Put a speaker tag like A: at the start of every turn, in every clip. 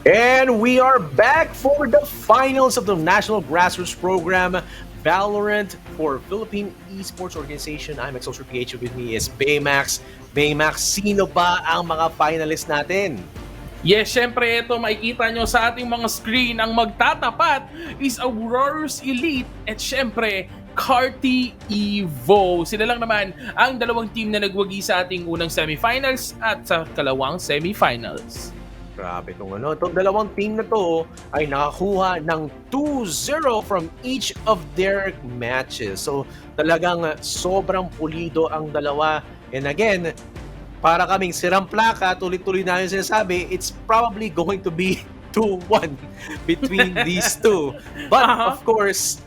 A: And we are back for the finals of the National Grassroots Program, Valorant for Philippine Esports Organization. I'm Excelsior PH. With me is Baymax. Baymax, sino ba ang mga finalists natin?
B: Yes, syempre ito makikita nyo sa ating mga screen. Ang magtatapat is Aurorus Elite at syempre Carti Evo. Sila lang naman ang dalawang team na nagwagi sa ating unang semifinals at sa kalawang semifinals.
A: Grabe itong dalawang team na to ay nakakuha ng 2-0 from each of their matches. So talagang sobrang pulido ang dalawa. And again, para kaming sirang plaka, tuloy-tuloy na yung sinasabi, it's probably going to be 2-1 between these two. But of course,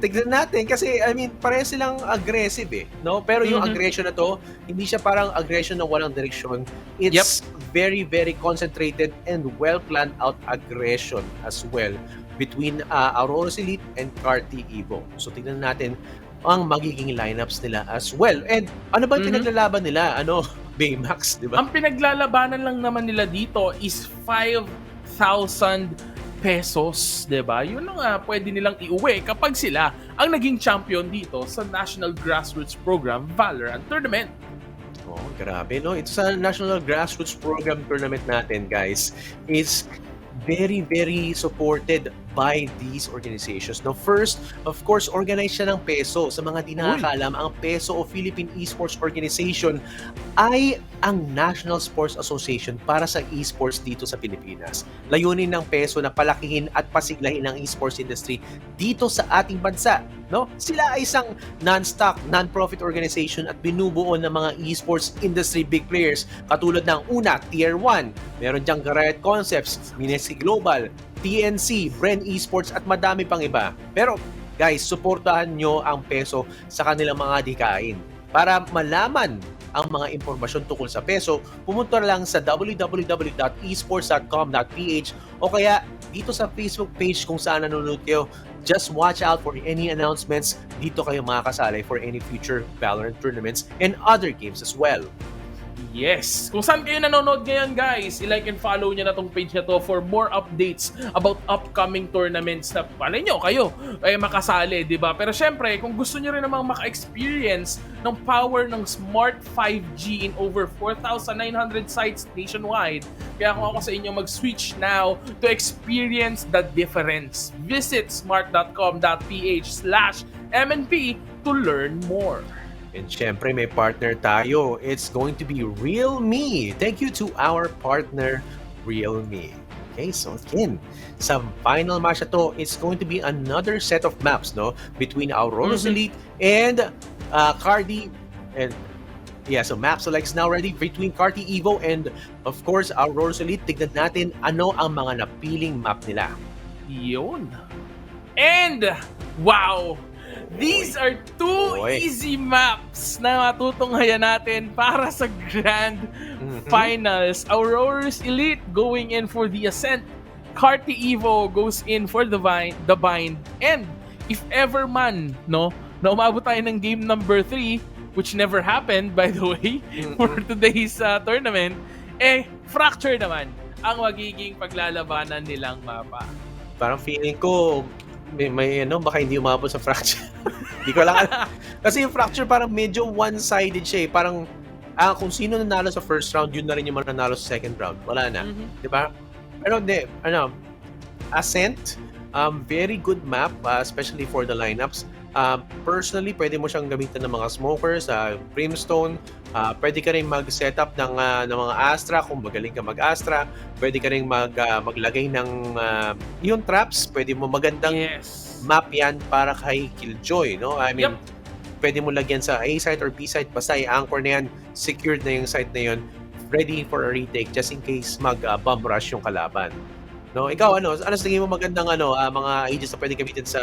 A: tignan natin kasi I mean pareho silang aggressive no? Pero yung aggression na to, hindi siya parang aggression na walang direksyon. It's very very concentrated and well planned out aggression as well between Aurorus Elite and Carti Evo. So tignan natin ang magiging lineups nila as well. And ano ba pinaglalaban nila? Ano, Baymax, di ba?
B: Ang pinaglalabanan lang naman nila dito is 5,000 pesos, 'di ba? Yun ang pwede nilang iuwi kapag sila ang naging champion dito sa National Grassroots Program Valorant Tournament.
A: Oh, grabe, no? Ito sa National Grassroots Program Tournament natin, guys, is very, very supported by these organizations. Now, first, of course, organize siya ng PESO. Sa mga di nakakalam, ang PESO o Philippine Esports Organization ay ang National Sports Association para sa esports dito sa Pilipinas. Layunin ng PESO na palakihin at pasiglahin ang esports industry dito sa ating bansa. No? Sila ay isang non-stock, non-profit organization at binubuo ng mga esports industry big players katulad ng una, Tier 1. Meron diyang Riot Concepts, Minesi Global, TNC, Bren Esports at madami pang iba. Pero guys, suportahan nyo ang PESO sa kanilang mga dikain. Para malaman ang mga impormasyon tungkol sa PESO, pumunta lang sa www.esports.com.ph o kaya dito sa Facebook page kung saan nanonood kayo. Just watch out for any announcements. Dito kayo makakasali for any future Valorant tournaments and other games as well.
B: Yes! Kung saan kayo nanonood ngayon guys, i-like and follow nyo na tong page na to for more updates about upcoming tournaments na paano nyo kayo makasali, di ba? Pero syempre, kung gusto nyo rin namang maka-experience ng power ng smart 5G in over 4,900 sites nationwide, kaya kung ako sa inyo mag-switch now to experience the difference. Visit smart.com.ph/MNP to learn more.
A: And syempre may partner tayo. It's going to be Realme. Thank you to our partner, Realme. Okay, so again, sa final match na to, it's going to be another set of maps, no? Between Aurorus Elite and Carti. And yeah, so map selects now ready between Carti Evo and of course Aurorus Elite. Tignan natin ano ang mga napiling map nila.
B: Yun. And, wow! These are two easy maps na matutunghayan natin para sa Grand Finals. Aurorus Elite going in for the Ascent. Carti Evo goes in for the Bind. And if ever man, no, na umabot tayo ng game number 3, which never happened, by the way, for today's tournament, Fracture naman ang magiging paglalabanan nilang mapa.
A: Parang feeling ko, may baka hindi umabot sa Fracture. Hindi ko lang alam. Kasi yung Fracture parang medyo one-sided siya Parang kung sino nanalo sa first round, yun na rin yung mananalo sa second round. Wala na. Di ba? Pero hindi, Ascent, very good map, especially for the lineups. Personally, pwede mo siyang gamitin ng mga smokers, Brimstone. Pwede ka rin mag-setup ng mga Astra kung magaling ka mag-Astra. Pwede ka rin maglagay ng yung traps. Pwede mo magandang map yan para kay Killjoy, no? I mean, pwede mo lagyan sa A site or B site, basta i-anchor na yan, secured na yung site na yun, ready for a retake just in case mag-bomb rush yung kalaban. No, ikaw ano sa tingin mo magandang mga ages na pwede gamitin sa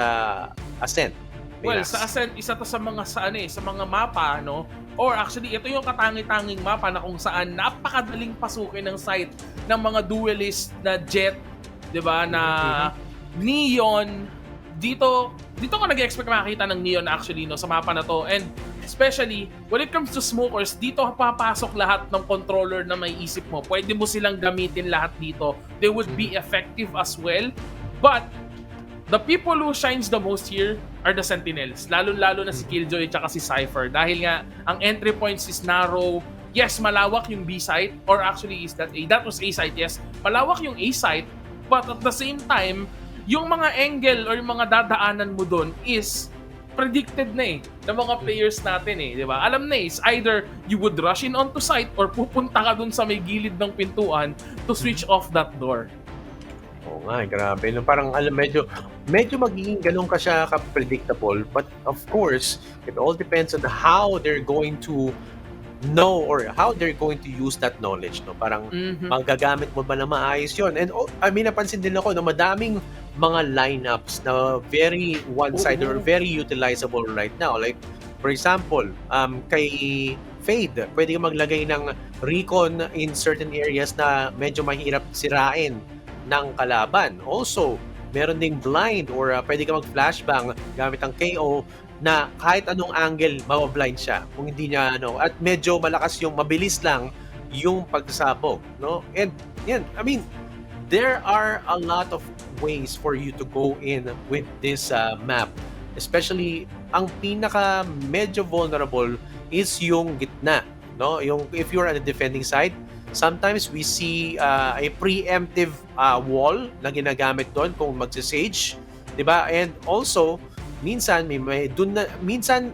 A: Ascent?
B: Well, sa Ascent isa to sa mga sa mga mapa, no? Or actually, ito yung katangi-tanging mapa na kung saan napakadaling pasukin ng site ng mga duelist na Jet, 'di ba, na Neon. Dito ka nag-expect makakita ng Neon actually, no, sa mapa na to. And Especially, when it comes to smokers, dito papasok lahat ng controller na may isip mo. Pwede mo silang gamitin lahat dito. They would be effective as well. But, the people who shines the most here are the Sentinels. Lalo-lalo na si Killjoy at si Cypher. Dahil nga, ang entry points is narrow. Yes, malawak yung B site. Or actually, is that A? That was A site, yes. Malawak yung A site. But at the same time, yung mga angle or yung mga dadaanan mo dun is predicted na ng mga players natin di ba? Alam na it's either you would rush in onto site or pupunta ka dun sa may gilid ng pintuan to switch off that door.
A: Oo nga, grabe. Parang medyo magiging ganun ka siya ka-predictable. But of course, it all depends on how they're going to know or how they're going to use that knowledge. No? Parang magagamit mo ba na maayos yun? And napansin din ako na madaming mga lineups na very one-sided or very utilizable right now. Like, for example, kay Fade, pwede ka maglagay ng recon in certain areas na medyo mahirap sirain ng kalaban. Also, meron ding blind or pwede ka mag-flashbang gamit ang KO na kahit anong angle, mawablind siya. Kung hindi niya, at medyo malakas mabilis lang yung pagsasabog, no? And, yan, I mean, there are a lot of ways for you to go in with this map. Especially, ang pinaka medyo vulnerable is yung gitna, no? Yung, if you're on the defending side, sometimes we see a preemptive wall na ginagamit doon kung magsisage, di ba? And also, minsan minsan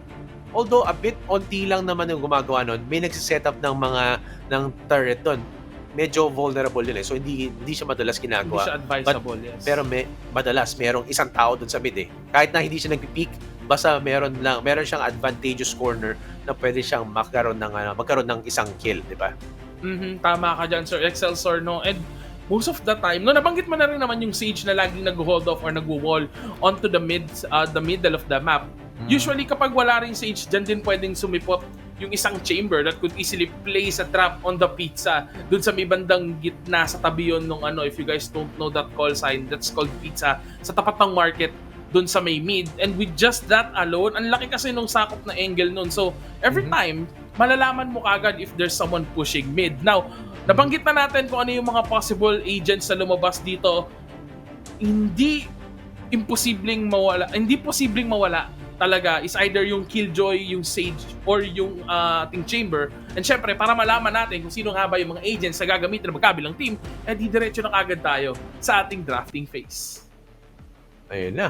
A: although a bit onti lang naman yung gumagawa nun, may nagsiset-up ng turret doon. Medyo vulnerable yun So hindi siya madalas ginagawa.
B: Hindi siya advisable, yes.
A: Pero madalas merong isang tao doon sa mid Kahit na hindi siya nagpi-peek, basta meron siyang advantageous corner na pwede siyang magkaroon ng isang kill, di ba?
B: Tama ka dyan, Sir Excelsior, no? And most of the time, nabanggit mo na rin naman yung Sage na laging nag-hold off or nag-wall onto the middle of the map. Usually, kapag wala rin Sage, dyan din pwedeng sumipot yung isang chamber that could easily place a trap on the pizza dun sa may bandang gitna sa tabi yun nung if you guys don't know that call sign, that's called pizza, sa tapat ng market dun sa may mid. And with just that alone, ang laki kasi nung sakop na angle nun. So, every time, malalaman mo kagad if there's someone pushing mid. Now, nabanggit na natin kung ano yung mga possible agents na lumabas dito. Hindi posibleng mawala talaga is either yung Killjoy, yung Sage, or yung ating Chamber. And syempre, para malaman natin kung sino nga ba yung mga agents na gagamitin ng magkabilang team, diretso na kagad tayo sa ating drafting phase.
A: Ayun na.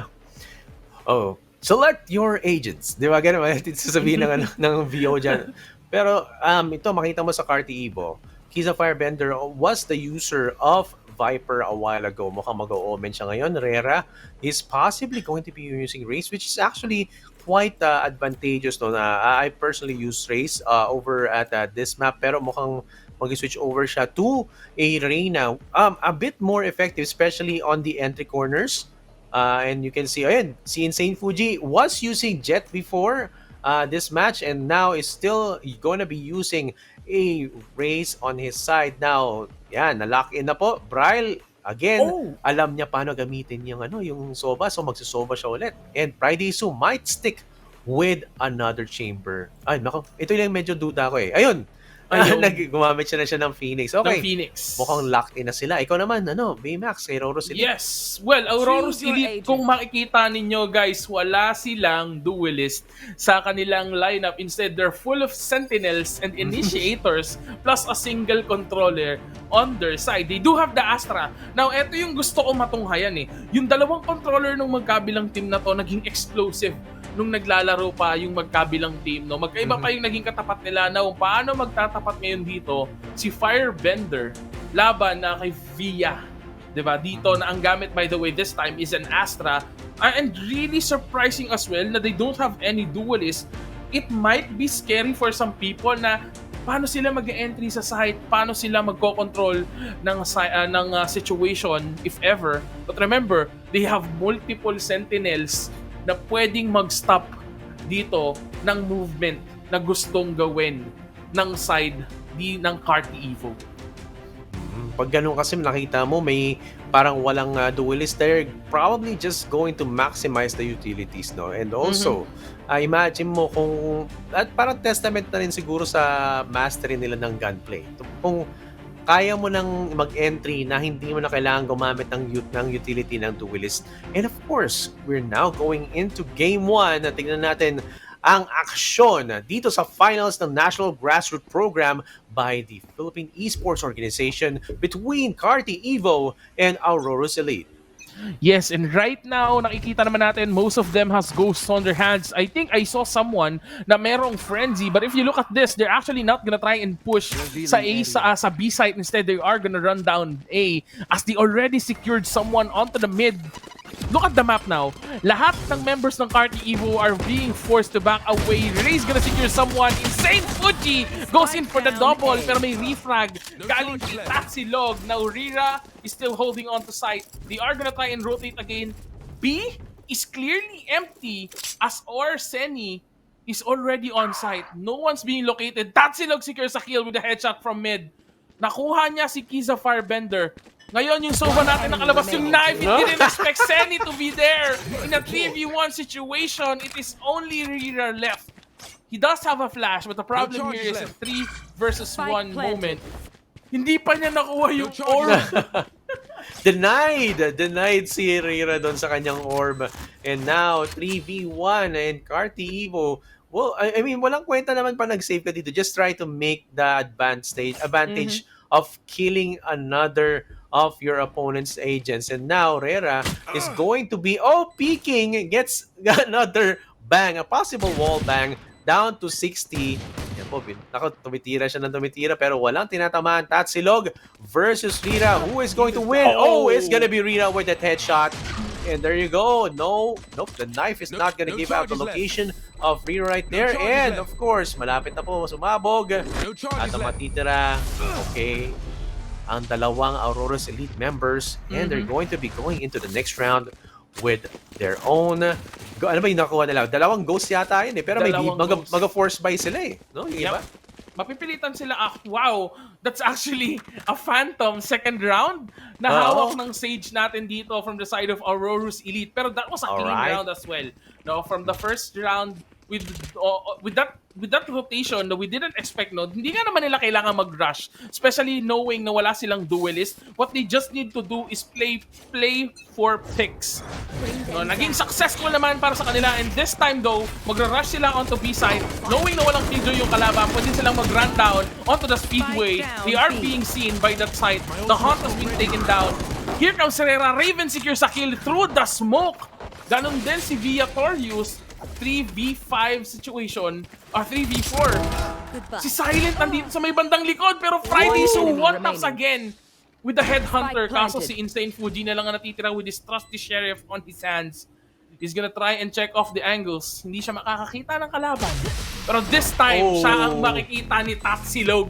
A: Oh, select your agents. Di ba? Ganun, sasabihin ng VO dyan. Pero ito, makita mo sa Carti Evo, Kiza Firebender was the user of Viper a while ago. Mukhang mag-o-omen siya ngayon. Rera is possibly going to be using Raze, which is actually quite advantageous. No? I personally use Raze over at this map, pero mukhang mag-switch over siya to a Reyna. A bit more effective, especially on the entry corners. And you can see, si Insane Fuji was using Jet before this match, and now is still going to be using a Raze on his side. Now, na-lock in na po. Bryle, again, alam niya paano gamitin yung Sova, so magsusova siya ulit. And Friday Su might stick with another chamber. Ay, nako, ito yung medyo duda ko Ayun, gumamit siya ng Phoenix. Okay.
B: Ng Phoenix.
A: Mukhang locked in na sila. Ikaw naman, Baymax, kay Aurorus Elite.
B: Yes! Well, Aurorus Elite, kung makikita ninyo guys, wala silang duelist sa kanilang lineup. Instead, they're full of sentinels and initiators plus a single controller on their side. They do have the Astra. Now, eto yung gusto ko matunghayan Yung dalawang controller ng magkabilang team na to naging explosive nung naglalaro pa yung magkabilang team, no? Magkaiba pa yung naging katapat nila. Now, paano magtatapat ngayon dito si Firebender laban na kay Via, diba? Dito na ang gamit, by the way, this time is an Astra. And really surprising as well na they don't have any duelist. It might be scary for some people na paano sila mag-entry sa site, paano sila magko-control ng situation, if ever. But remember, they have multiple sentinels na pwedeng mag-stop dito ng movement na gustong gawin ng side ng Carti Evo.
A: Pag ganun kasi nakita mo may parang walang duelist there, probably just going to maximize the utilities, no? And also, imagine mo kung at parang testament na rin siguro sa mastery nila ng gunplay. Kung kaya mo nang mag-entry na hindi mo na kailangan gumamit ng utility ng duelist. And of course, we're now going into game 1 na tingnan natin ang aksyon dito sa finals ng National Grassroots Program by the Philippine Esports Organization between Carti Evo and Aurorus Elite.
B: Yes, and right now, nakikita naman natin, most of them has ghosts on their hands. I think I saw someone na merong frenzy, but if you look at this, they're actually not gonna try and push sa A, sa B site. Instead, they are gonna run down A as they already secured someone onto the mid. Look at the map now. Lahat ng members ng Carti Evo are being forced to back away. Ray's gonna secure someone. Insane Fuji goes in for the double, pero may refrag. Galing kay Tatsilog. Now Rira is still holding on to site. They are gonna try and rotate again. B is clearly empty as Seni is already on site. No one's being located. Tatsilog secures a kill with a headshot from mid. Nakuha niya si Kiza Firebender. Ngayon yung Sova natin nakalabas yung knife. Hindi rin expect Seni to be there. In a 3v1 situation, it is only Rira left. He does have a flash, but the problem here is a 3 versus 1 moment. Hindi pa niya nakuha yung orb.
A: Denied si Rira doon sa kanyang orb. And now, 3v1 and Carti Evo. Well, I mean, walang kwenta naman pa nag-save ka dito. Just try to make the advantage of killing another of your opponent's agents. And now, Rera is going to be, peeking, gets another bang, a possible wall bang, down to 60. Yan po, tumitira siya ng tumitira, pero walang tinatamaan. Tatsilog versus Rira. Who is going to win? It's gonna be Rira with that headshot. And there you go. Nope, the knife is not gonna give out the location of Rira right there. And of course, malapit na po sumabog. At ang matitira, ang dalawang Aurorus Elite members, and they're going to be going into the next round with their own... Ano ba yung nakuha nila? Dalawang ghost yata yun pero may mag-force buy sila no? Yung iba?
B: Mapipilitan sila. Wow, that's actually a Phantom second round na hawak ng Sage natin dito from the side of Aurorus Elite. Pero that was a clean round as well. No, from the first round, with that rotation that we didn't expect, hindi nga naman nila kailangan mag-rush, especially knowing na wala silang duelist. What they just need to do is play for picks. No, naging successful naman para sa kanila, and this time though, magra-rush sila onto B side, knowing na walang killjoy yung kalaban, pwede silang mag-run down onto the speedway. They are being seen by that side. The hunt has been taken down. Here comes Herrera. Raven secures a kill through the smoke. Ganon din si Viatorius. 3v5 situation or 3v4. Si Silent nandito sa may bandang likod, pero Friday so one-taps again with the headhunter. Kaso si Insane Fuji na lang ang natitira with his trusty sheriff on his hands. He's gonna try and check off the angles. Hindi siya makakakita ng kalaban. Pero this time, siya ang makikita ni Tatsilog.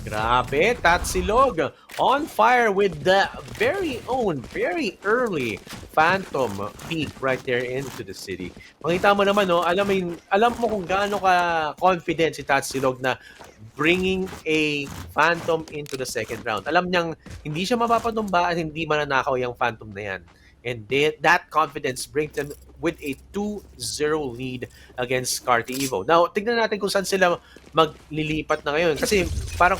A: Grabe, Tatsilog on fire with the very early Phantom peek right there into the city. Makita mo naman, alam mo kung gaano ka confident si Tatsilog na bringing a Phantom into the second round. Alam niyang hindi siya mapapatumba at hindi mananakaw yung Phantom na yan. And that confidence brings them with a 2-0 lead against Carti Evo. Now, tignan natin kung saan sila maglilipat na ngayon. Kasi parang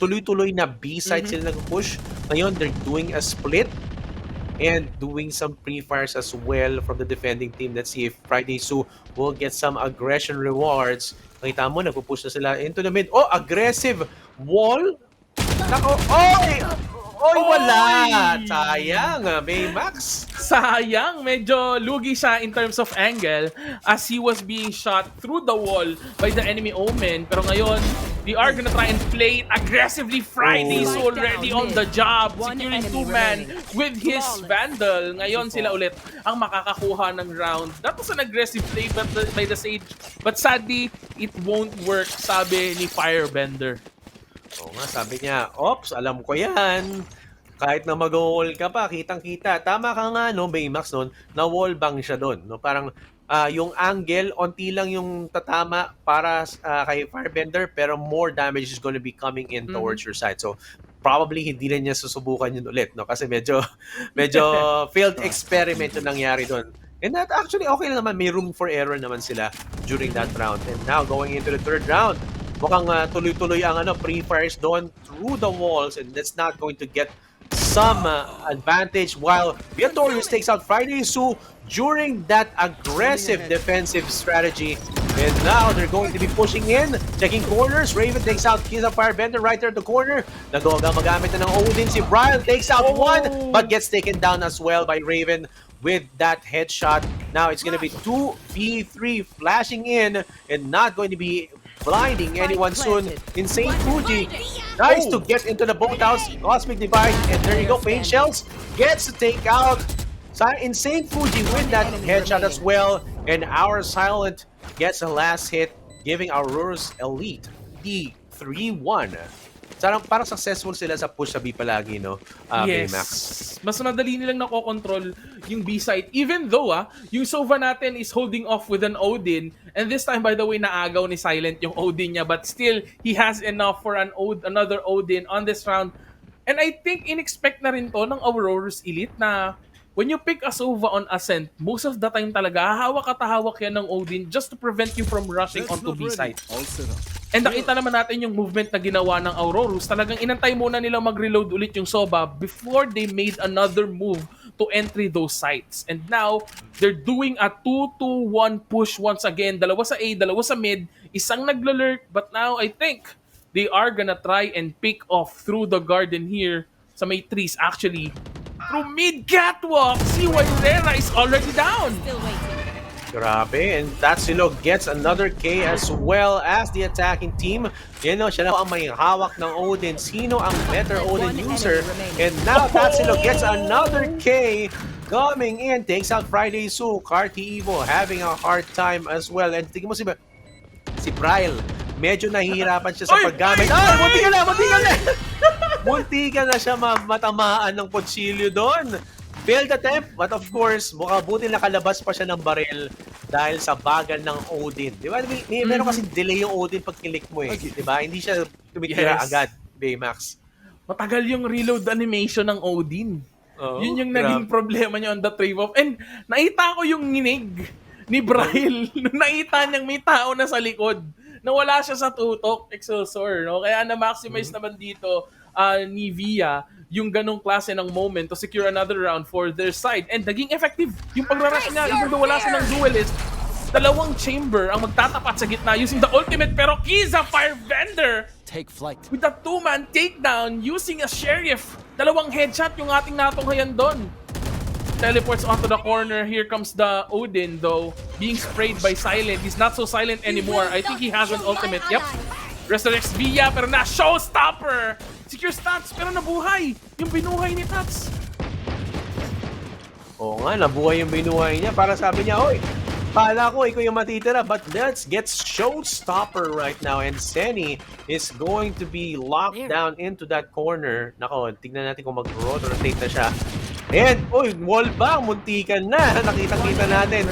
A: tuloy-tuloy na B-side sila nag-push. Ngayon, they're doing a split and doing some pre-fires as well from the defending team. Let's see if Friday Sue will get some aggression rewards. Nakita mo, nagpo-push na sila into the mid. Aggressive wall. Wala! Sayang, Baymax.
B: Sayang, medyo lugi siya in terms of angle as he was being shot through the wall by the enemy Omen. Pero ngayon, they are gonna try and play it aggressively. Friday's already on the job, securing 2-man with his Vandal. Ngayon sila ulit ang makakakuha ng round. That was an aggressive play by the Sage, but sadly, it won't work, sabi ni Firebender.
A: Sabi niya, alam ko yan. Kahit na mag-wall ka pa, kitang-kita. Tama ka nga, Baymax, na wall bang siya doon. Parang yung angle, onti lang yung tatama para kay Firebender, pero more damage is going to be coming in towards your side. So, probably hindi na niya susubukan yun ulit, no? Kasi medyo failed experiment yung nangyari doon. And that actually okay lang naman, may room for error naman sila during that round. And now going into the third round, mukhang tuloy-tuloy ang pre-fires doon through the walls, and that's not going to get some advantage, while Aurorus takes out Friday Su during that aggressive defensive strategy. And now they're going to be pushing in, checking corners. Raven takes out Kiza Firebender right there at the corner. Nagawa magamit na ng Odin. Si Brian takes out one, but gets taken down as well by Raven with that headshot. Now it's going to be 2v3 flashing in and not going to be blinding anyone soon. Insane Fuji tries to get into the boathouse. Cosmic Divide, and there you go. Pain Shells gets to take out Insane Fuji with that headshot as well. And our Silent gets a last hit, giving Aurorus Elite the 3-1. Parang successful sila sa push sa B palagi, no?
B: Yes.
A: Max.
B: Mas madali nilang nakokontrol yung B side. Even though, yung Sova natin is holding off with an Odin. And this time, by the way, naagaw ni Silent yung Odin niya. But still, he has enough for another Odin on this round. And I think in-expect na rin to ng Aurorus Elite na when you pick a Sova on Ascent, most of the time talaga, hawak at hawak yan ng Odin just to prevent you from rushing onto B side. And nakita naman natin yung movement na ginawa ng Aurorus. Talagang inantay muna nilang mag-reload ulit yung Sova before they made another move to entry those sites. And now, they're doing a 2-2-1 push once again. Dalawa sa A, dalawa sa mid, isang naglalurk. But now, I think, they are gonna try and pick off through the garden here sa may trees. Actually, through mid catwalk, si Wairera is already down.
A: Grabe, and Tatsilog gets another K as well as the attacking team. You know, siya na ang may hawak ng Odin. Sino ang better Odin user? And now Tatsilog gets another K coming in. Takes out Friday Su. Carti Evo having a hard time as well. And tingin mo si Bryle, medyo nahihirapan siya sa paggamit. Ay, munti ka na siya matamaan ng kutsilyo doon. Failed attempt, but of course, buti nakalabas pa siya ng baril dahil sa bagal ng Odin. Di ba? Meron kasi delay yung Odin pag kilik mo eh. Di ba? Hindi siya tumitira agad, Baymax.
B: Matagal yung reload animation ng Odin. Yun yung naging problema niya on the trade-off. And nakita ko yung nginig ni Bryle. Nakita niyang may tao na sa likod. Nawala siya sa tutok, Excelsior. No? Kaya na-maximize naman dito ni Via yung ganong klase ng moment to secure another round for their side. And naging effective yung pagrarush niya. Even though wala silang duelist, dalawang chamber ang magtatapat sa gitna using the ultimate. Pero Kiza Firebender
C: take flight
B: with a 2-man takedown using a Sheriff. Dalawang headshot yung ating natunghayan doon. Teleports onto the corner. Here comes the Odin though, being sprayed by Silent. He's not so silent anymore. I think he has an ultimate. Yep. Resurrects Via, pero na showstopper! Secure stats, pero nabuhay! Yung binuhay ni Tats.
A: Oo nga, nabuhay yung binuhay niya. Para sabi niya, oy, kala ko ikaw yung matitira, but let's get showstopper right now. And Senny is going to be locked down into that corner. Nako, tignan natin kung mag-rotate na siya. And, wall bang, muntikan na. Nakita-kita natin.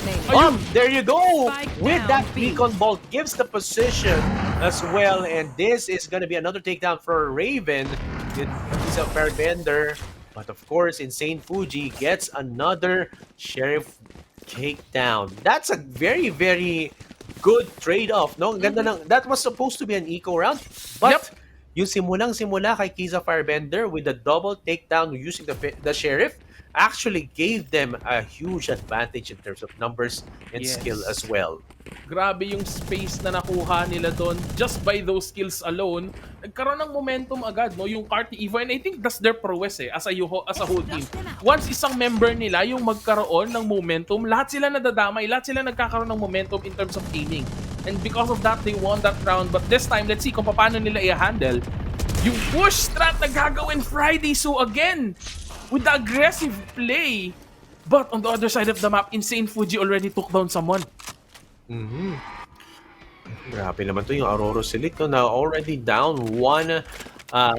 A: There you go! With that beacon bolt, gives the position as well. And this is gonna be another takedown for Raven. He's a fair bender. But of course, Insane Fuji gets another Sheriff takedown. That's a very, very good trade-off, no? Ganda ng, that was supposed to be an eco round. But, yung simulang-simula kay Kiza Firebender with the double takedown using the Sheriff, actually gave them a huge advantage in terms of numbers and skill as well.
B: Grabe yung space na nakuha nila doon just by those skills alone. Nagkaroon ng momentum agad, no? Yung Carti Evo, and I think that's their prowess as a whole team. Once isang member nila yung magkaroon ng momentum, lahat sila nadadamay, lahat sila nagkakaroon ng momentum in terms of aiming. And because of that, they won that round. But this time, let's see kung paano nila i-handle yung push strat na gagawin Friday Su again with the aggressive play. But on the other side of the map, Insane Fuji already took down someone.
A: Grabe naman to yung Aurorus Elite, no? Now already down one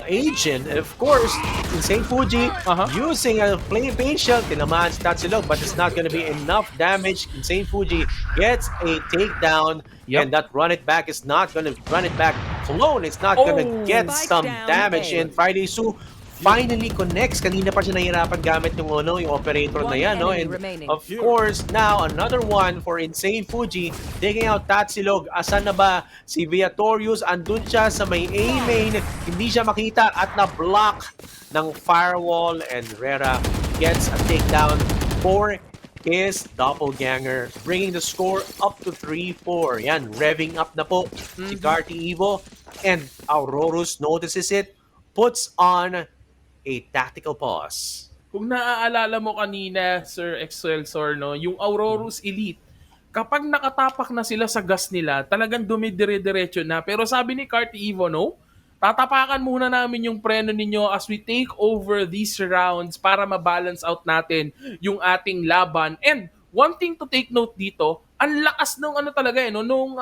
A: agent. And of course, Insane Fuji using a pain shell, tinamaan si Tatsilog, but it's not gonna be enough damage. Insane Fuji gets a takedown, and that run it back is not gonna run it back clone. It's not gonna get some damage. And Friday Su finally connects. Kanina pa siya nahihirapan gamit yung operator na yan, no? And of course, now another one for Insane Fuji, taking out Tatsilog. Asan na ba si Viatorius? Andun siya sa may A main, hindi siya makita at na-block ng firewall, and Rera gets a takedown for his doppelganger, bringing the score up to 3-4. Yan, revving up na po si Carti Evo, and Aurorus notices it, puts on a tactical pause.
B: Kung naaalala mo kanina, Sir Excelsior, no, yung Aurorus Elite, kapag nakatapak na sila sa gas nila, talagang dumidire-diretso na. Pero sabi ni Carti Evo, no, tatapakan muna namin yung preno ninyo as we take over these rounds para ma-balance out natin yung ating laban. And one thing to take note dito, ang lakas nung talaga nung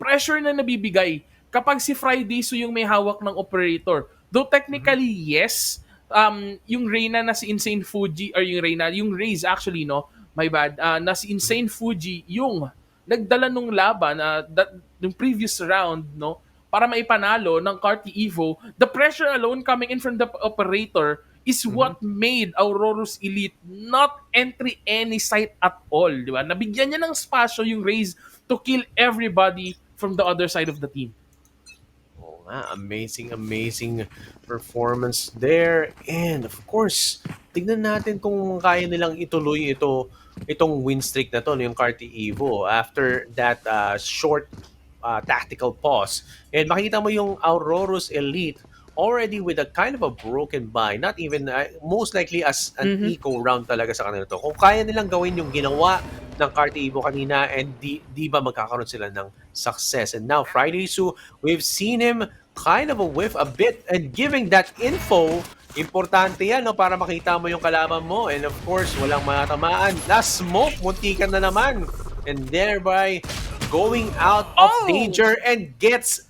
B: pressure na nabibigay kapag si Friday Su yung may hawak ng operator. Though technically, yes, yung Reyna na si Insane Fuji, or yung Raze actually, no, my bad, na si Insane Fuji yung nagdala nung laban, yung previous round, no, para maipanalo ng Carti Evo. The pressure alone coming in from the operator is what made Aurorus Elite not entry any site at all, di ba? Nabigyan niya ng spasyo yung Raze to kill everybody from the other side of the team.
A: Amazing performance there. And of course, tignan natin kung kaya nilang ituloy itong win streak na to, yung Carti Evo, after that short tactical pause. And makita mo yung Aurorus Elite already with a kind of a broken buy, not even, most likely as an eco round talaga sa kanila to. Kung kaya nilang gawin yung ginawa ng Carti Evo kanina, and di ba magkakaroon sila ng success. And now Friday Su, we've seen him kind of a whiff a bit, and giving that info, importante yan, no, para makita mo yung kalaban mo. And of course, walang matamaan. Last smoke, muntikan na naman, and thereby going out of danger, and gets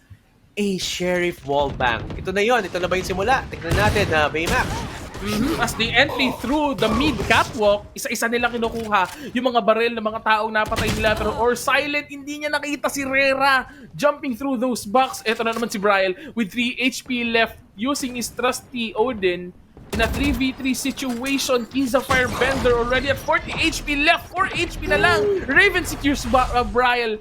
A: a Sheriff Wallbang. Ito na yon, ito na ba yung simula? Tignan natin, Baymax.
B: As they entry through the mid catwalk, isa-isa nila kinukuha yung mga baril ng mga taong napatay nila. Pero silent, hindi niya nakita si Rera jumping through those box. Ito na naman si Brian with 3 HP left using his trusty Odin in a 3v3 situation. Kiza Firebender already at 40 HP left. 4 HP na lang. Raven secures Brian.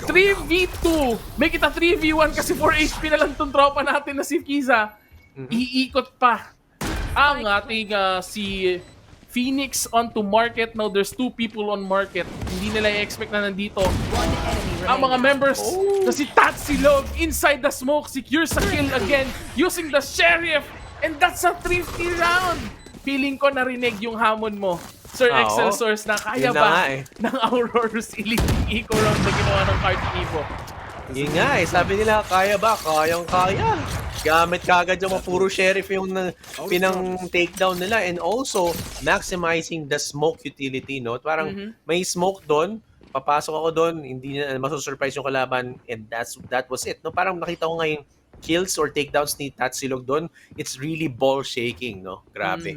B: 3v2. Make it a 3v1 kasi 4 HP na lang itong tropa natin na si Kiza. Iikot pa ang ating si Phoenix onto market. Now there's 2 people on market. Hindi nila i-expect na nandito ang mga members na si Tatsilog inside the smoke. Secures a kill again using the Sheriff, and that's a 3-3 round. Feeling ko narinig yung hamon mo, Sir Excelsior, na kaya ba ng Aurorus Elite eco round na ginawa ng Carti Evo.
A: Yun nga sabi nila, kaya ba? Kayang-kaya. Gamit kagad yung mga puro Sheriff yung pinang takedown nila, and also maximizing the smoke utility, no? Parang may smoke doon, papasok ako doon, hindi na masusurprise yung kalaban, and that was it, no? Parang nakita ko ngayon kills or takedowns ni Tatsilog doon. It's really ball shaking, no? Grabe.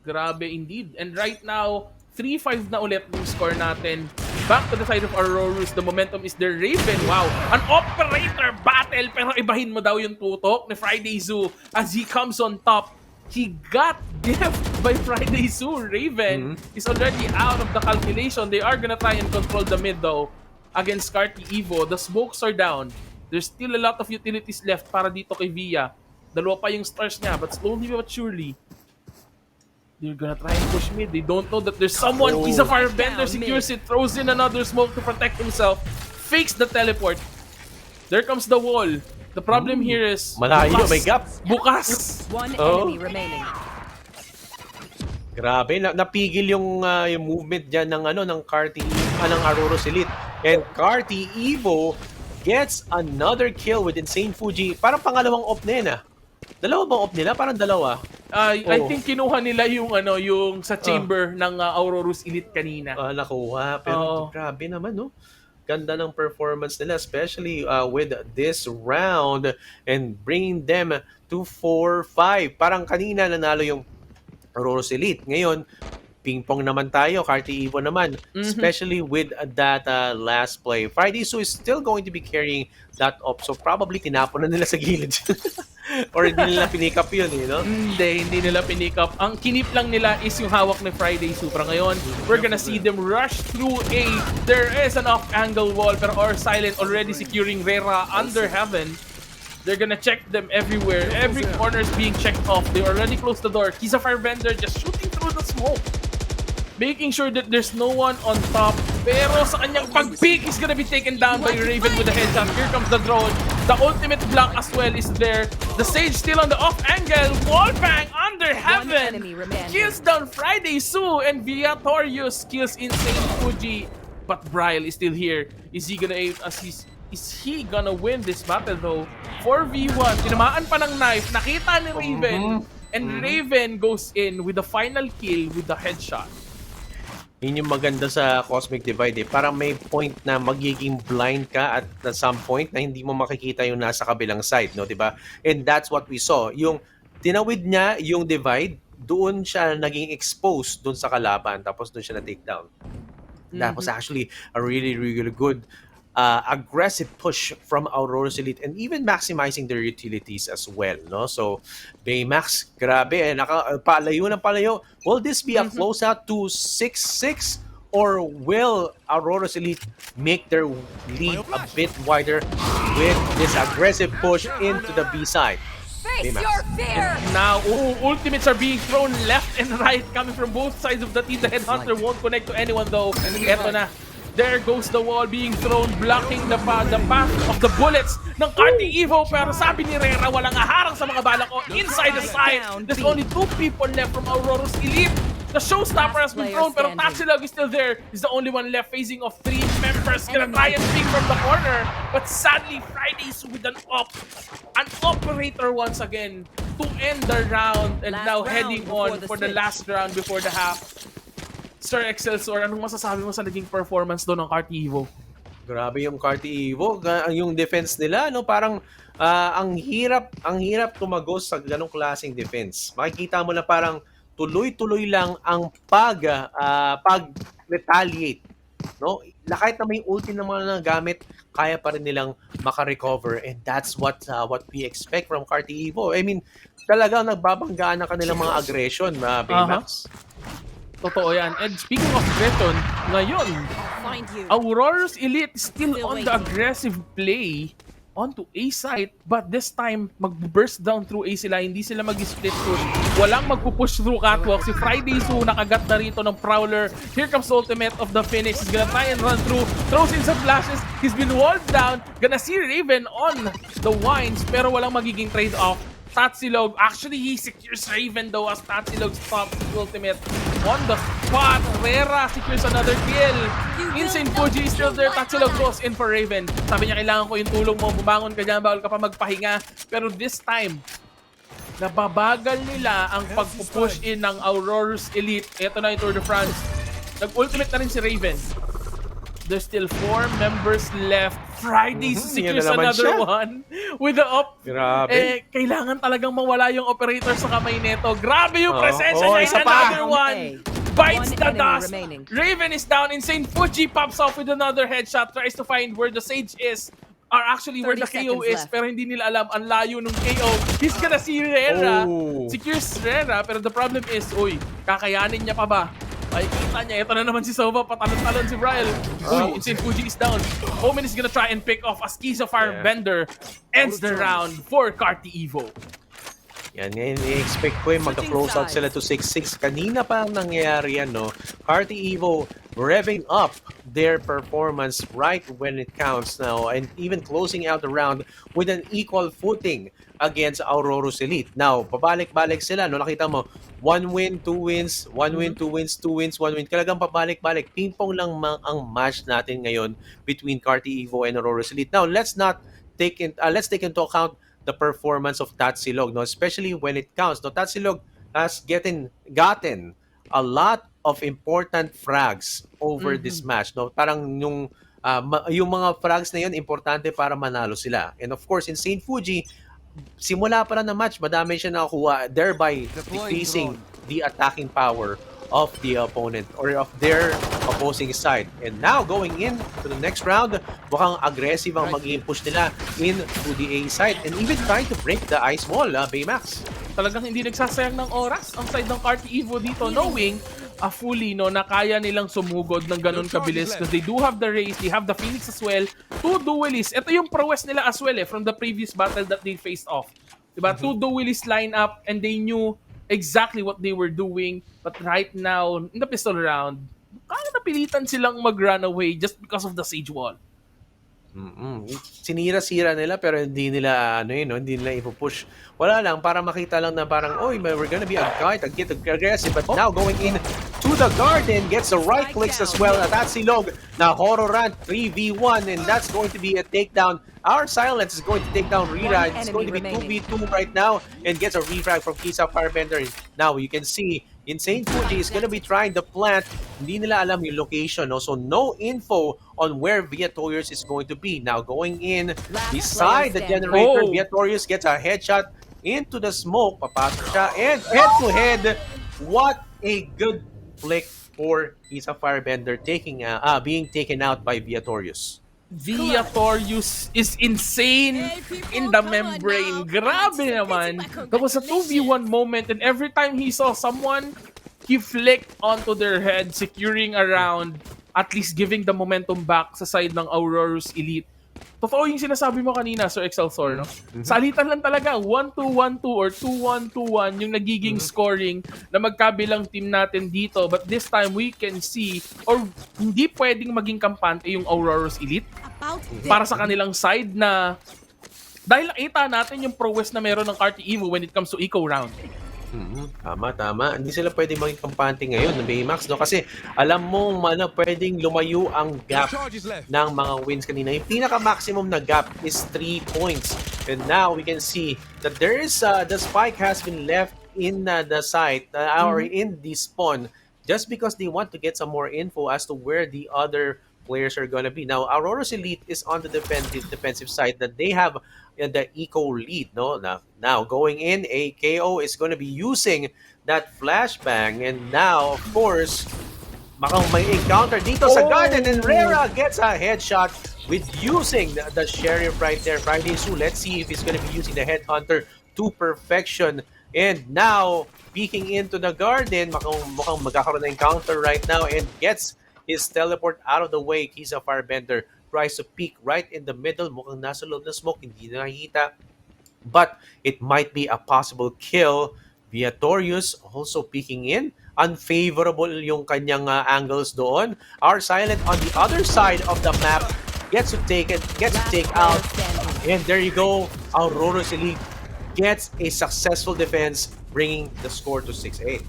B: Grabe indeed. And right now, 3-5 na ulit yung score natin. Back to the side of Aurorus, the momentum is there. Raven, wow, an operator battle, pero ibahin mo daw yung tutok ni Friday Su as he comes on top. He got gift by Friday Su. Raven is already out of the calculation. They are gonna try and control the mid though against Carti Evo. The smokes are down. There's still a lot of utilities left para dito kay Via. Dalawa pa yung stars niya, but slowly but surely, they're gonna try and push mid. They don't know that there's someone. He's a firebender, secures it, throws in another smoke to protect himself, fakes the teleport. There comes the wall. The problem here is
A: malayo, may gap.
B: Bukas.
C: One enemy remaining.
A: Grabe, napigil yung movement diyan ng Carti, ng Aurorus Elite. And Carti Evo gets another kill with Insane Fuji. Parang pangalawang off na yun, Dalawa bang off nila? Parang dalawa.
B: I think kinuha nila yung sa chamber ng Aurorus Elite kanina.
A: Nakuha. Pero grabe naman, no? Ganda ng performance nila, especially with this round and bringing them to 4-5. Parang kanina nanalo yung Aurorus Elite. Ngayon, ping-pong naman tayo, Carti Evo naman, especially with that last play. Friday Zoo is still going to be carrying that up, so probably tinapon na nila sa gilid. Or hindi nila pinick up yun, you know?
B: Hindi nila pinick up. Ang kinip lang nila is yung hawak ni Friday Zoo. Pero ngayon, we're gonna see them rush through A. There is an off-angle wall, pero or silent already securing Rera under heaven. They're gonna check them everywhere. Every corner is being checked off. They already closed the door. He's a Firebender just shooting through the smoke, making sure that there's no one on top. Pero sa kanyang pag-peek, he's gonna be taken down by Raven with the headshot. Here comes the drone. The ultimate block as well is there. The Sage still on the off angle. Wallbang under heaven. Kills down Friday Zoo, and Viatorius kills Insane Fuji. But Bryle is still here. Is he gonna aim as is he gonna win this battle though? 4v1. Tinamaan pa ng knife. Nakita ni Raven. And Raven goes in with the final kill with the headshot.
A: Yun yung maganda sa Cosmic Divide eh. Parang may point na magiging blind ka at some point na hindi mo makikita yung nasa kabilang side, no, 'di ba? And that's what we saw. Yung tinawid niya yung divide, doon siya naging exposed doon sa kalaban, tapos doon siya na take down. That was actually a really, really good aggressive push from Aurorus Elite, and even maximizing their utilities as well, no? So Baymax, grabe, palayo ng palayo. Will this be a closeout to 6-6, or will Aurorus Elite make their lead a bit wider with this aggressive push into the B side?
C: Face your fear!
B: And now, ultimates are being thrown left and right, coming from both sides of the team. The Headhunter won't connect to anyone though. Eto na. There goes the wall being thrown, blocking the path of the bullets ng Carti Evo. Pero sabi ni Rera, walang aharang sa mga balak ko inside the side. There's only 2 people left from Aurorus Elite. The showstopper has been thrown, pero Tatsilog is still there. He's the only one left, facing off 3 members. Gonna try and pick from the corner. But sadly, Fridays with an operator once again to end the round, and now heading on for the last round before the half. Sir Excelsior, anong masasabi mo sa naging performance doon ng Carti Evo?
A: Grabe yung Carti Evo, yung defense nila, no, parang ang hirap tumagos sa ganong klaseng defense. Makikita mo na parang tuloy-tuloy lang ang pag-retaliate, no? Kahit na may ulti na mga gamit, kaya pa rin nilang maka-recover, and that's what we expect from Carti Evo. I mean, talagang nagbabanggaan ang kanilang mga aggression, Baymax.
B: Totoo yan. And speaking of aggression, ngayon, Aurorus Elite still on the aggressive play onto A site, but this time, mag-burst down through A sila, hindi sila mag-split push. Walang magpupush through catwalk. Si Friday Zoo nakagat na rito ng Prowler. Here comes the ultimate of the Phoenix. He's gonna try and run through, throws in some flashes. He's been walled down. Gonna see Raven on the wines, pero walang magiging trade-off. Tatsilog, actually he secures Raven though as Tatsilog stops his ultimate on the spot. Rera secures another kill. Insane Fuji is still there. Tatsilog goes in for Raven. Sabi niya, kailangan ko yung tulong mo. Bumangon ka dyan, bawal ka pa magpahinga. Pero this time, nababagal nila ang pagpupush in ng Aurorus Elite. Ito na yung Tour de France. Nag-ultimate na rin si Raven. There's still 4 members left. Friday secures another one with the up.
A: Grabe.
B: Kailangan talagang mawala yung operator sa kamay nito. Grabe yung presensya niya.
A: Isa
B: Another
A: pa.
B: one. Bites the dust. Raven is down. Insane Fuji pops off with another headshot. Tries to find where the Sage is. Or actually where the KO is. Pero hindi nila alam ang layo ng KO. He's gonna see Rera. Secures Rera. Pero the problem is, kakayanin niya pa ba? Ay, kita niya. Ito na naman si Sova. Patalon-talon si Bryle. Insane Fuji is down. Omen is gonna try and pick off as Kiza Firebender ends the round for Carti Evo.
A: Yan, ngayon i-expect ko yung magka-close out sila to 6-6. Kanina pa nangyayari yan, no? Carti Evo revving up their performance right when it counts now, and even closing out the round with an equal footing against Aurorus Elite. Now, pabalik-balik sila, no? Nakita mo, 1 win, 2 wins, 1 win, 2 wins, 2 wins, 1 win. Talagang pabalik-balik. Ping-pong lang ang match natin ngayon between Carti Evo and Aurorus Elite. Now, let's take into account the performance of Tatsilog, no? Especially when it counts. No, Tatsilog has gotten a lot of important frags over this match, no? Parang yung yung mga frags na yun, importante para manalo sila. And of course, in Saint Fuji, simula pa lang ng match, madami siya nakakuha, thereby decreasing the attacking power of the opponent or of their opposing side. And now, going in to the next round, mukhang aggressive ang magiging push nila into the A side and even trying to break the ice wall, Baymax.
B: Talagang hindi nagsasayang ng oras ang side ng Carti Evo dito, knowing fully na kaya nilang sumugod ng ganun kabilis because they do have the race, they have the Phoenix as well, two duelists. Ito yung prowess nila as well from the previous battle that they faced off. Diba? Two duelists line up and they knew exactly what they were doing, but right now, in the pistol round, kaya napilitan silang mag-run away just because of the siege wall.
A: Sinira-sira nila pero hindi nila hindi nila ipupush. Wala lang para makita lang na parang we're gonna be get aggressive, but now going in to the garden gets the right clicks as well. That's Silog na Hororant 3v1 and that's going to be a takedown. Our Silence is going to take down Rira. It's going to be 2v2 right now and gets a refrag from Kisa Firebender. Now you can see Insane Fuji is gonna be trying to plant. Hindi nila alam yung location, so no info on where Viatorius is going to be. Now going in beside the generator, Viatorius gets a headshot into the smoke. Papasok siya and head-to-head. What a good flick for Kisa Firebender being taken out by Viatorius.
B: Viatorius is insane in the membrane. Grabe naman. That was a 2v1 moment and every time he saw someone, he flicked onto their head, securing a round, at least giving the momentum back sa side ng Aurorus Elite. Totoo yung sinasabi mo kanina, Sir Excelsior, no? Salitan lang talaga, 1-2-1-2 or 2-1-2-1 yung nagiging scoring na magkabilang team natin dito. But this time, we can see, or hindi pwedeng maging kampante yung Aurorus Elite para sa kanilang side na dahil nakita natin yung prowess na meron ng Carti Evo when it comes to eco round.
A: Tama. Hindi sila pwedeng maging kampante ngayon ng Baymax, no? Kasi alam mo, pwedeng lumayo ang gap ng mga wins kanina. Yung pinaka-maximum na gap is 3 points. And now we can see that there is the spike has been left in the site or in the spawn just because they want to get some more info as to where the other players are gonna be. Now, Aurorus Elite is on the defensive side that they have the eco lead, no? Now going in, AKO is going to be using that flashbang, and now of course may encounter dito sa garden, and Rera gets a headshot with using the sheriff right there, Friday Sue. Let's see if he's going to be using the headhunter to perfection. And now peeking into the garden, mukhang magkakaroon na encounter right now and gets his teleport out of the way. Kisa Firebender tries to peek right in the middle. Mukhang nasa loob ng smoke, hindi na nakikita. But it might be a possible kill. Viatorius also peeking in. Unfavorable yung kanyang angles doon. Our Silent on the other side of the map gets to take out. And there you go. Aurorus Elite gets a successful defense, bringing the score to 6-8.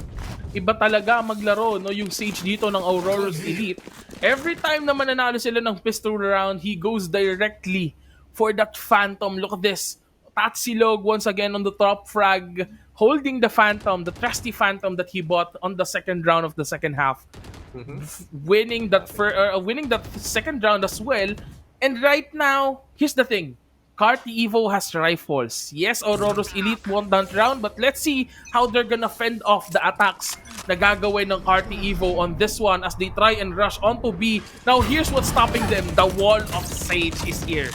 B: Iba talaga maglaro, no, yung Sage dito ng Aurorus Elite. Every time na mananalo sila ng pistol round, he goes directly for that Phantom. Look at this. Tatsilog once again on the top frag, holding the Phantom, the trusty Phantom that he bought on the second round of the second half. Winning that second round as well. And right now, here's the thing. Carti Evo has rifles. Yes, Aurorus Elite won that round, but let's see how they're gonna fend off the attacks na gagawin ng Carti Evo on this one as they try and rush onto B. Now, here's what's stopping them. The wall of Sage is here.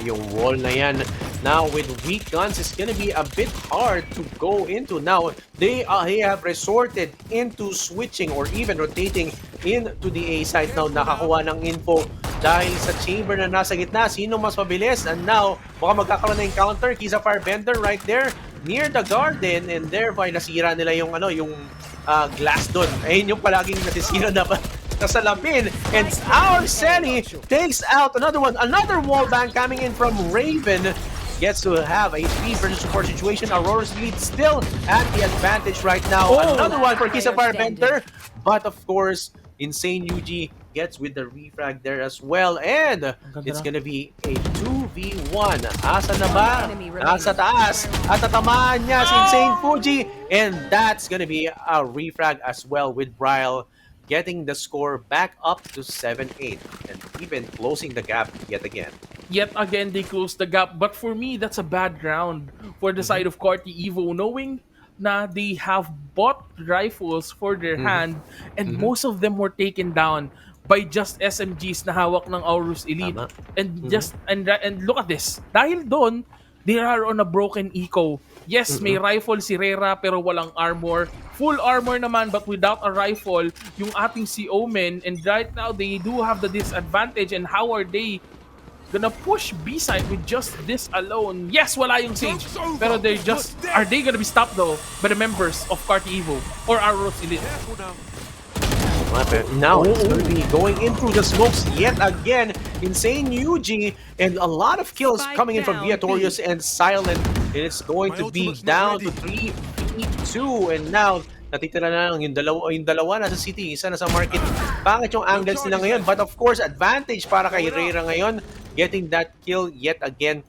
A: Yung wall na yan. Now, with weak guns, it's gonna be a bit hard to go into. Now, they have resorted into switching or even rotating into the A side. Now, nakakuha ng info dahil sa chamber na nasa gitna. Sino mas mabilis? And now, baka magkakaroon ng encounter. Kisa Firebender right there near the garden, and thereby nasira nila yung glass doon. Ayun yung palaging nasisira na salamin. And our Sally takes out another wall bang coming in from Raven. Gets to have a 3 versus 4 situation. Aurorus Elite still at the advantage right now. Another one for Kisa Firebender. But of course, Insane UG gets with the refrag there as well. And it's gonna be a 2v1. Asa na ba? Nasa taas. At tatamaan niya si Insane Fuji. And that's gonna be a refrag as well with Bryle getting the score back up to 7-8 and even closing the gap yet again.
B: Yet again, they close the gap. But for me, that's a bad round for the side of Carti Evo, knowing na they have bought rifles for their hand and most of them were taken down by just SMGs na hawak ng Aurorus Elite.
A: Tama.
B: And just and look at this. Dahil doon, they are on a broken eco. Yes, may rifle si Rera pero walang armor. Full armor naman but without a rifle yung ating si Omen, and right now they do have the disadvantage. And how are they gonna push B-side with just this alone? Yes, wala yung Sage. Pero are they gonna be stopped though by the members of Carti Evo or Aurorus Elite?
A: Now it's going to be going in through the smokes yet again. Insane UG and a lot of kills coming in from Aurorus and Silent. And it's going to be down to 3v2. And now natitira na lang yung dalawa nasa city, isa na sa market. Pangit yung angles nila ngayon. But of course, advantage para kay Rera ngayon. Getting that kill yet again.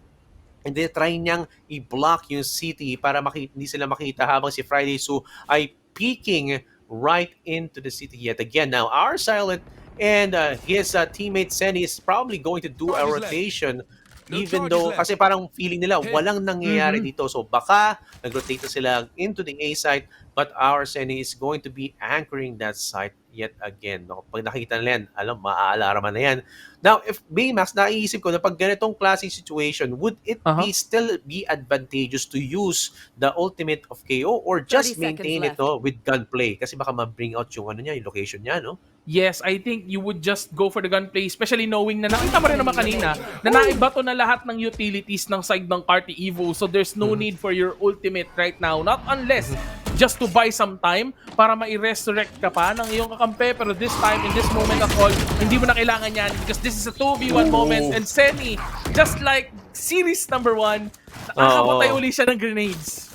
A: And then try niyang i-block yung city para hindi sila makita habang si Friday Su ay peeking right into the city yet again. Now, our Silent and his teammate Senny is probably going to do a rotation even though, kasi parang feeling nila walang nangyayari dito. So baka nag-rotate na sila into the A site, but our Senny is going to be anchoring that site yet again. No? Pag nakita nila yan, maaalaraman na yan. Now, if Baymax, naiisip ko na pag ganitong klaseng situation, would it still be advantageous to use the ultimate of KO or just maintain it with gunplay? Kasi baka ma-bring out yung yung location niya, no?
B: Yes, I think you would just go for the gunplay, especially knowing na nakita mo rin naman kanina na naibato na lahat ng utilities ng side ng Carti Evo. So there's no need for your ultimate right now. Not unless just to buy some time para ma-resurrect ka pa ng iyong kakampi. Pero this time, in this moment of all, hindi mo na kailangan yan because this is a 2v1 moment. And Senny, just like series number 1, nakakapatay uli siya ng grenades.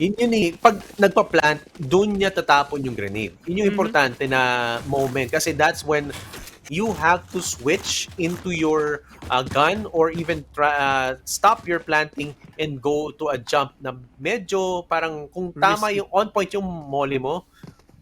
A: Yun eh, pag nagpa-plant, doon niya tatapon yung grenade. Yun yung importante na moment kasi that's when you have to switch into your gun or even stop your planting and go to a jump na medyo parang kung tama yung on point yung molly mo,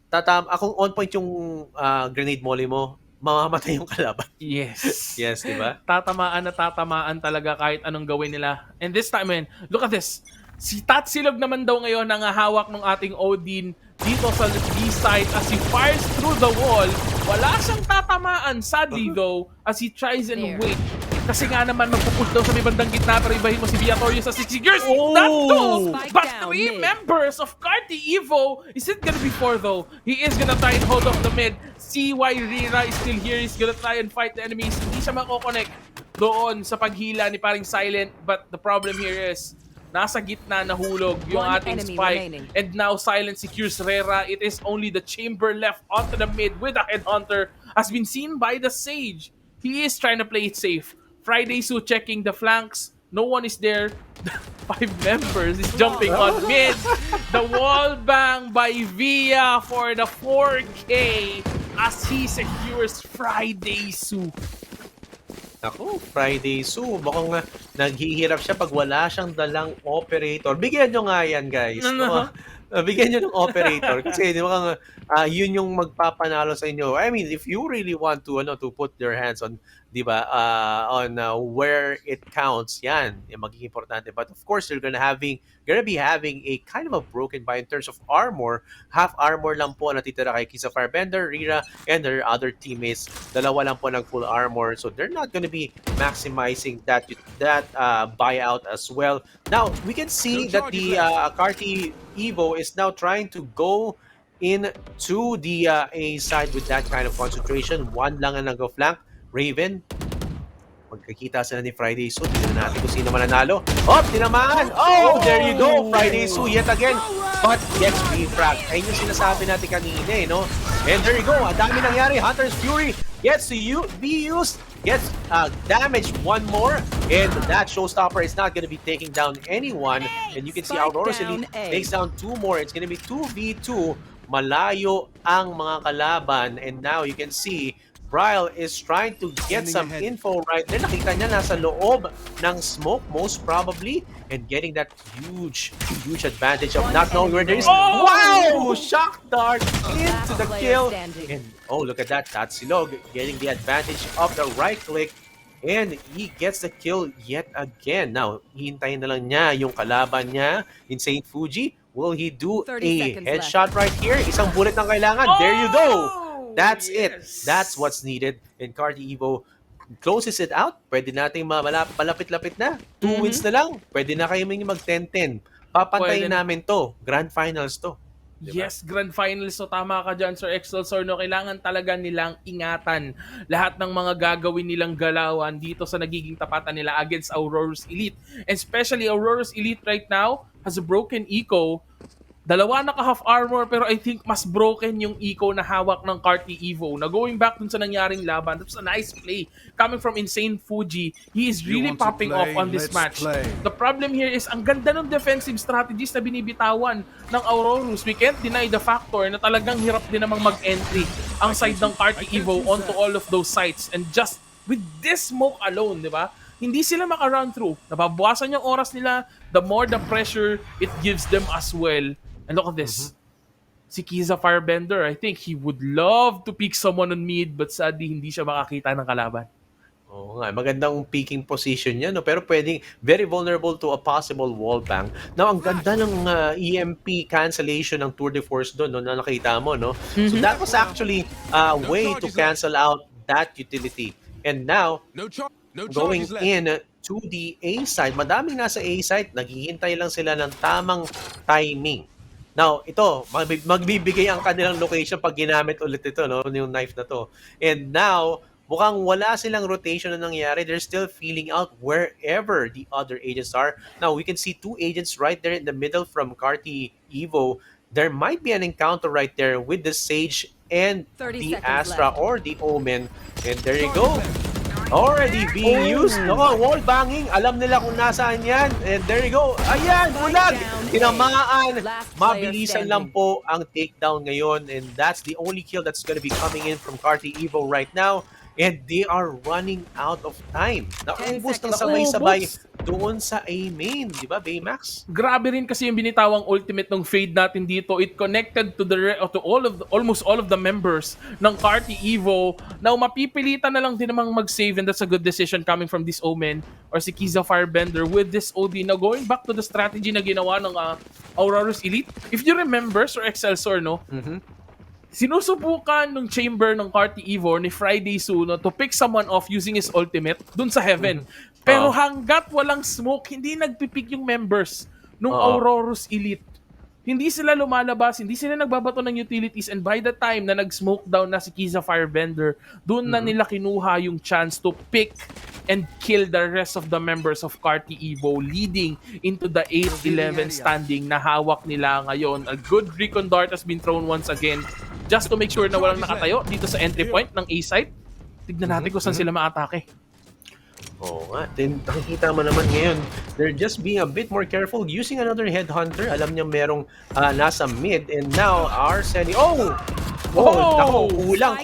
A: kung on point yung grenade molly mo, mamamatay yung kalaban.
B: Yes.
A: Yes, di ba?
B: Tatamaan talaga kahit anong gawin nila. And this time, man, look at this. Si Tatsilog naman daw ngayon ang hawak ng ating Odin dito sa B-side as he fires through the wall. Wala siyang tatamaan, sadly though, as he tries and wait. Kasi nga naman magpupush daw sa may bandang gitna pero ibahin mo si Aurorus sa 6 years. That too! But 3 members of Carti Evo. Is it gonna be 4 though? He is gonna try and hold off the mid. See why Rira is still here. He's gonna try and fight the enemies. Hindi siya mako-connect doon sa paghila ni paring Silent. But the problem here is nasa gitna nahulog yung ating spike. And now Silent secures Rera. It is only the chamber left onto the mid with a headhunter. Has been seen by the Sage. He is trying to play it safe. Friday Su checking the flanks. No one is there. 5 members is jumping on mid. The wall bang by Via for the 4K as he secures Friday Su.
A: Ako, Friday Su, mukhang naghihirap siya pag wala siyang dalang operator. Bigyan nyo nga yan, guys. Bigyan nyo ng operator kasi di ba yun yung magpapanalo sa inyo. I mean, if you really want to put your hands on, di ba, on where it counts, yan, yung magiging importante. But of course, you're gonna be having a kind of a broken buy in terms of armor. Half armor lang po natitira kay Kisa Firebender, Rira, and their other teammates. Dalawa lang po ng full armor. So they're not gonna be maximizing that buyout as well. Now, we can see that the Carti Evo is now trying to go into the A side with that kind of concentration. One lang ang nag-flank. Raven, magkakita sila ni Friday Su. Tignan natin kung sino mananalo. Oh, tinamaan! Oh, there you go! Friday Su yet again. But gets refract. Ayun yung sinasabi natin kanina, no? And there you go. Ang dami nangyari. Hunter's Fury gets to be used. Gets damaged one more. And that showstopper is not going to be taking down anyone. And you can see Aurorus Elite takes down 2 more. It's going to be 2v2. Malayo ang mga kalaban. And now you can see Bryle is trying to get some info right there. Nakita niya nasa loob ng smoke, most probably, and getting that huge advantage of not knowing where there is.
B: Oh!
A: Wow! Shock dart into
C: Last
A: the
C: player
A: kill.
C: standing.
A: And oh, look at that. Tatsilog getting the advantage of the right click. And he gets the kill yet again. Now, hihintayin na lang niya yung kalaban niya in Saint Fuji. Will he do
C: 30
A: a
C: seconds
A: headshot right here? Isang bullet ang kailangan. There you go. That's it.
B: Yes.
A: That's what's needed. And Carti Evo closes it out. Pwede nating malapit-lapit na. 2 wins na lang. Pwede na kayo mag 10-10. Papantayin
B: Pwede na.
A: namin to. Grand finals to. Diba?
B: Yes, Grand Finals. So tama ka dyan, Sir Excelsior. No, kailangan talaga nilang ingatan lahat ng mga gagawin nilang galawan dito sa nagiging tapatan nila against Aurorus Elite. And especially Aurorus Elite right now has a broken eco. Dalawa naka-half armor pero I think mas broken yung eco na hawak ng Carti Evo. Na going back dun sa nangyaring laban, that's a nice play. Coming from Insane Fuji, he is really popping off on this match. The problem here is ang ganda ng defensive strategies na binibitawan ng Aurorus. We can't deny the factor na talagang hirap din namang mag-entry ang side ng Carti Evo onto all of those sites. And just with this smoke alone, di ba? Hindi sila maka-run through. Nababawasan yung oras nila, the more the pressure it gives them as well. And look at this. Si Kiza Firebender, I think he would love to pick someone on mid but sadly hindi siya makakita ng kalaban.
A: Oo nga, magandang peaking position niya, no? Pero pwedeng very vulnerable to a possible wall bang. Now, ang ganda ng EMP cancellation ng Tour de Force doon, no, na nakita mo, no? So that was actually a way to cancel out that utility. And now, going in to the A side, madaming nasa A side, naghihintay lang sila ng tamang timing. Now, ito, magbibigay ang kanilang location pag ginamit ulit ito, no? Yung knife na to. And now, mukhang wala silang rotation na nangyari. They're still feeling out wherever the other agents are. Now, we can see 2 agents right there in the middle from Carti Evo. There might be an encounter right there with the Sage and
C: 30
A: the
C: seconds
A: Astra
C: left.
A: or the Omen. And there you go. Already being used. No, wall banging. Alam nila kung nasaan yan. And there you go. Ayan, bulag. Tinamaan.
C: Last player
A: Mabilisan lang
C: standing.
A: po ang takedown ngayon. And that's the only kill that's going to be coming in from Carti Evo right now. And they are running out of time. Naubos ng
C: 10 seconds.
A: sabay-sabay
B: Naubos.
A: doon sa A main. Di ba, Baymax?
B: Grabe rin kasi yung binitawang ultimate ng Fade natin dito. It connected to almost all of the members ng Carti Evo. Now, mapipilitan na lang din namang mag-save and that's a good decision coming from this Omen or si Kiza Firebender with this OD. Now, going back to the strategy na ginawa ng Aurorus Elite. If you remember, Sir Excelsior, no? Sinusubukan ng chamber ng Carti Evo ni Friday Suno to pick someone off using his ultimate dun sa Heaven. Pero hanggat walang smoke, hindi nagpipick yung members ng Aurorus Elite. Hindi sila lumalabas, hindi sila nagbabato ng utilities, and by the time na nag-smoke down na si Kiza Firebender, dun na nila kinuha yung chance to pick and kill the rest of the members of Carti Evo, leading into the 8-11 standing na hawak nila ngayon. A good recon dart has been thrown once again just to make sure na walang nakatayo dito sa entry point ng A site. Tignan natin kung saan sila maatake.
A: Oo nga. Then, nakikita mo naman ngayon, they're just being a bit more careful using another headhunter. Alam niya merong nasa mid. And now, Arsene... Oh! Nako,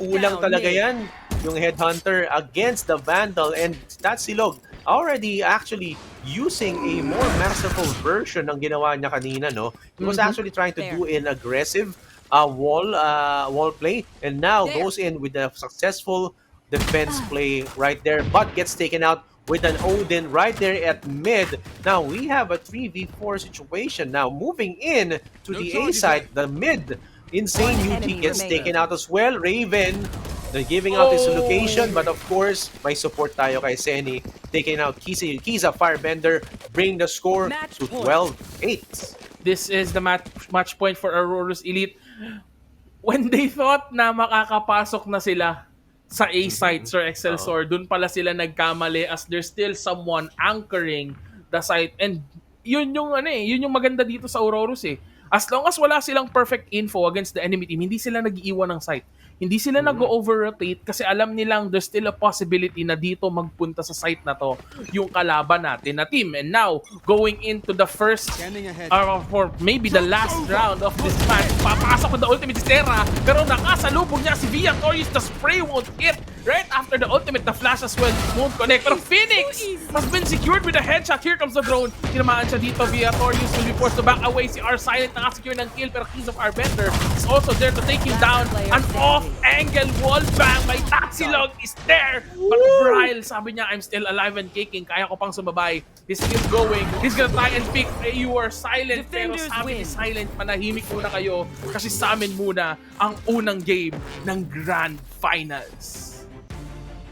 A: kulang talaga yan. Yung headhunter against the Vandal. And that's Silog already actually using a more masterful version ng ginawa niya kanina, no? He was actually trying to do an aggressive wall play. And now goes in with a successful defense play right there, but gets taken out with an Odin right there at mid. Now we have a 3v4 situation. Now moving in to the A side, the mid Insane UT gets taken out as well. Raven, they're giving out his location, but of course, may support tayo kay Seni. Taking out Kiza Firebender, bring the score to 12-8.
B: This is the match point for Aurorus Elite. When they thought na makakapasok na sila sa A site, Sir Excelsior, dun pala sila nagkamali as there's still someone anchoring the site. And yun yung maganda dito sa Aurorus eh. As long as wala silang perfect info against the enemy team, hindi sila nag-iiwan ng site. Hindi sila nag-over-rotate kasi alam nilang there's still a possibility na dito magpunta sa site na to yung kalaban natin na team. And now, going into the first or maybe the last round of this match, papasok ko the ultimate Terra pero nakasalubong niya si Viatorius. The spray won't hit right after the ultimate, the flash as well won't connect. Pero Phoenix has been secured with a headshot. Here comes the drone. Tinamaan siya dito via Torius. Will be forced to back away. Si R Silent nakasecure ng kill, pero Keys of Arbiter is also there to take him down. An off-angle wall bang. May Taxilog is there. But Bryle, sabi niya, I'm still alive and kicking. Kaya ko pang sumabay. He's still going. He's gonna try and pick. You are silent. Pero sabi ni Silent, manahimik muna kayo. Kasi sa amin muna ang unang game ng Grand Finals.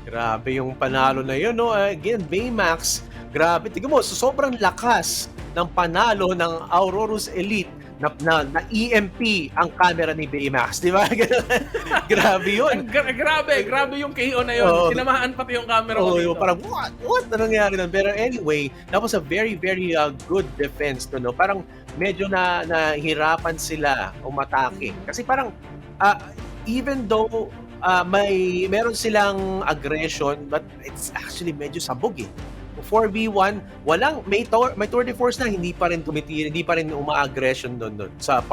A: Grabe yung panalo na yun, no? Again, Baymax, grabe. Tignan mo, sobrang lakas ng panalo ng Aurorus Elite na EMP ang camera ni Baymax, di ba? Grabe yun.
B: Grabe yung KO na yun. Tinamahan pati yung camera ko dito.
A: Parang, what? Ano nangyari nun? Pero anyway, that was a very, very good defense, no? Parang medyo nahirapan sila umatake. Kasi parang, even though meron silang aggression, but it's actually medyo sabog eh. 4v1, may tour de force na hindi pa rin tumitira, hindi pa rin uma-aggression doon sa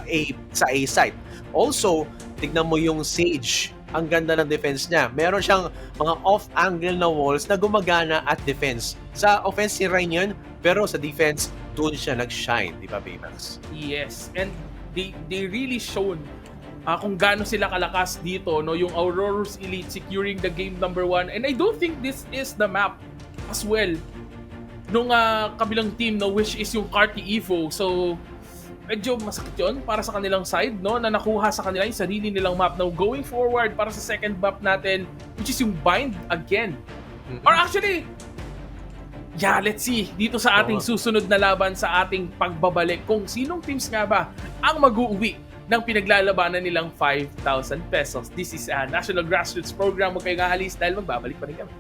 A: A site. Also, tignan mo yung Sage. Ang ganda ng defense niya. Meron siyang mga off-angle na walls na gumagana at defense. Sa offense si Ryan yun, pero sa defense, doon siya nag-shine, di ba, Baymax?
B: Yes, and they really shown kung gaano sila kalakas dito, no, yung Aurorus Elite securing the game number 1. And I don't think this is the map as well nung kabilang team, no, which is yung Carti Evo. So medyo masakit yun para sa kanilang side, no, na nakuha sa kanila yung sarili nilang map. Now going forward para sa second map natin, which is yung Bind again. Or actually, yeah, let's see dito sa ating susunod na laban sa ating pagbabalik kung sinong teams nga ba ang mag-uuwi ng pinaglalabanan nilang 5,000 pesos. This is a National Grassroots Program. Huwag kayong aalis dahil magbabalik pa rin kami.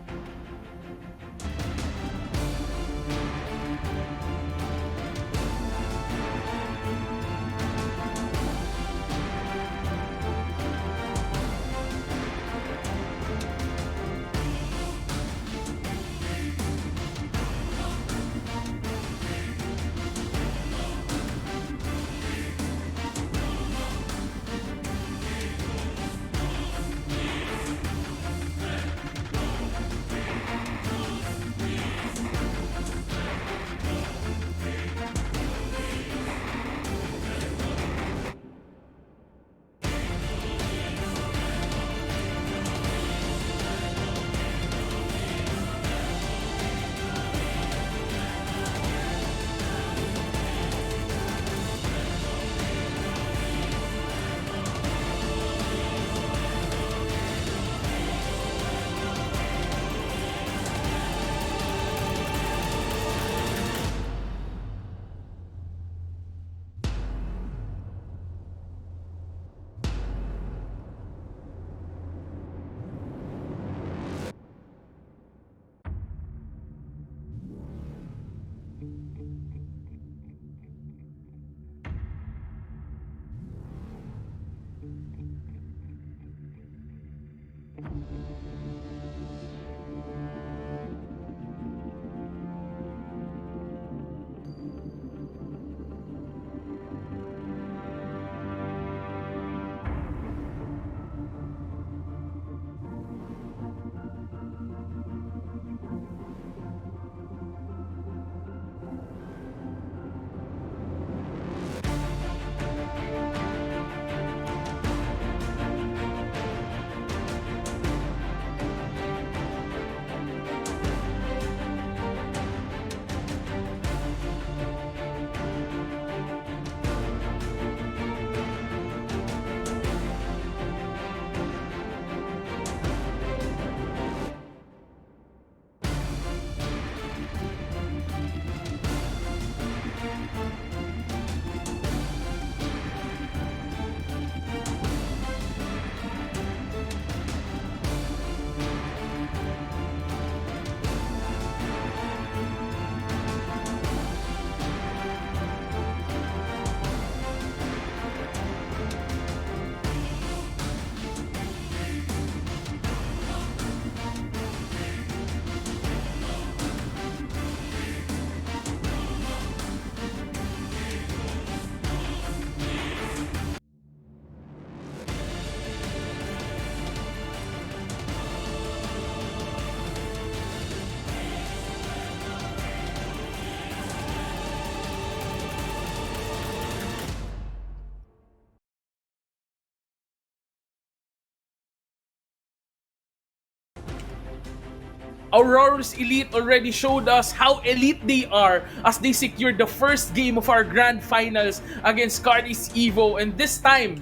B: Aurorus Elite already showed us how elite they are as they secured the first game of our Grand Finals against Carti's Evo, and this time,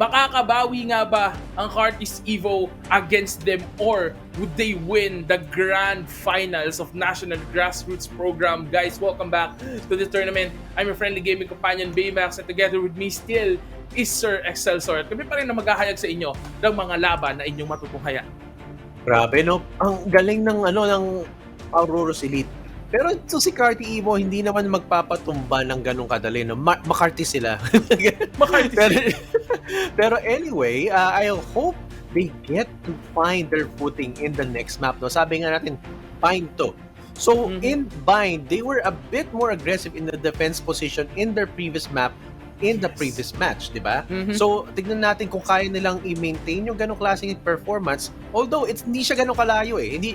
B: makakabawi nga ba ang Carti's Evo against them, or would they win the Grand Finals of National Grassroots Program? Guys, welcome back to the tournament. I'm your friendly gaming companion, Baymax, and together with me still is Sir Excelsior. Kami pa rin na maghahayag sa inyo ng mga laban na inyong matutunghayan.
A: Grabe, no? Ang galing ng Aurorus Elite. Pero ito si Carti Evo, hindi naman magpapatumba ng ganong kadali, no? Makarti sila.
B: Makarti
A: pero anyway, I hope they get to find their footing in the next map, no? Sabi nga natin, bind to. So, in bind, they were a bit more aggressive in the defense position in their previous map, in the previous match, di ba? So, tignan natin kung kaya nilang i-maintain yung ganong klaseng performance. Although, hindi siya ganong kalayo eh. Hindi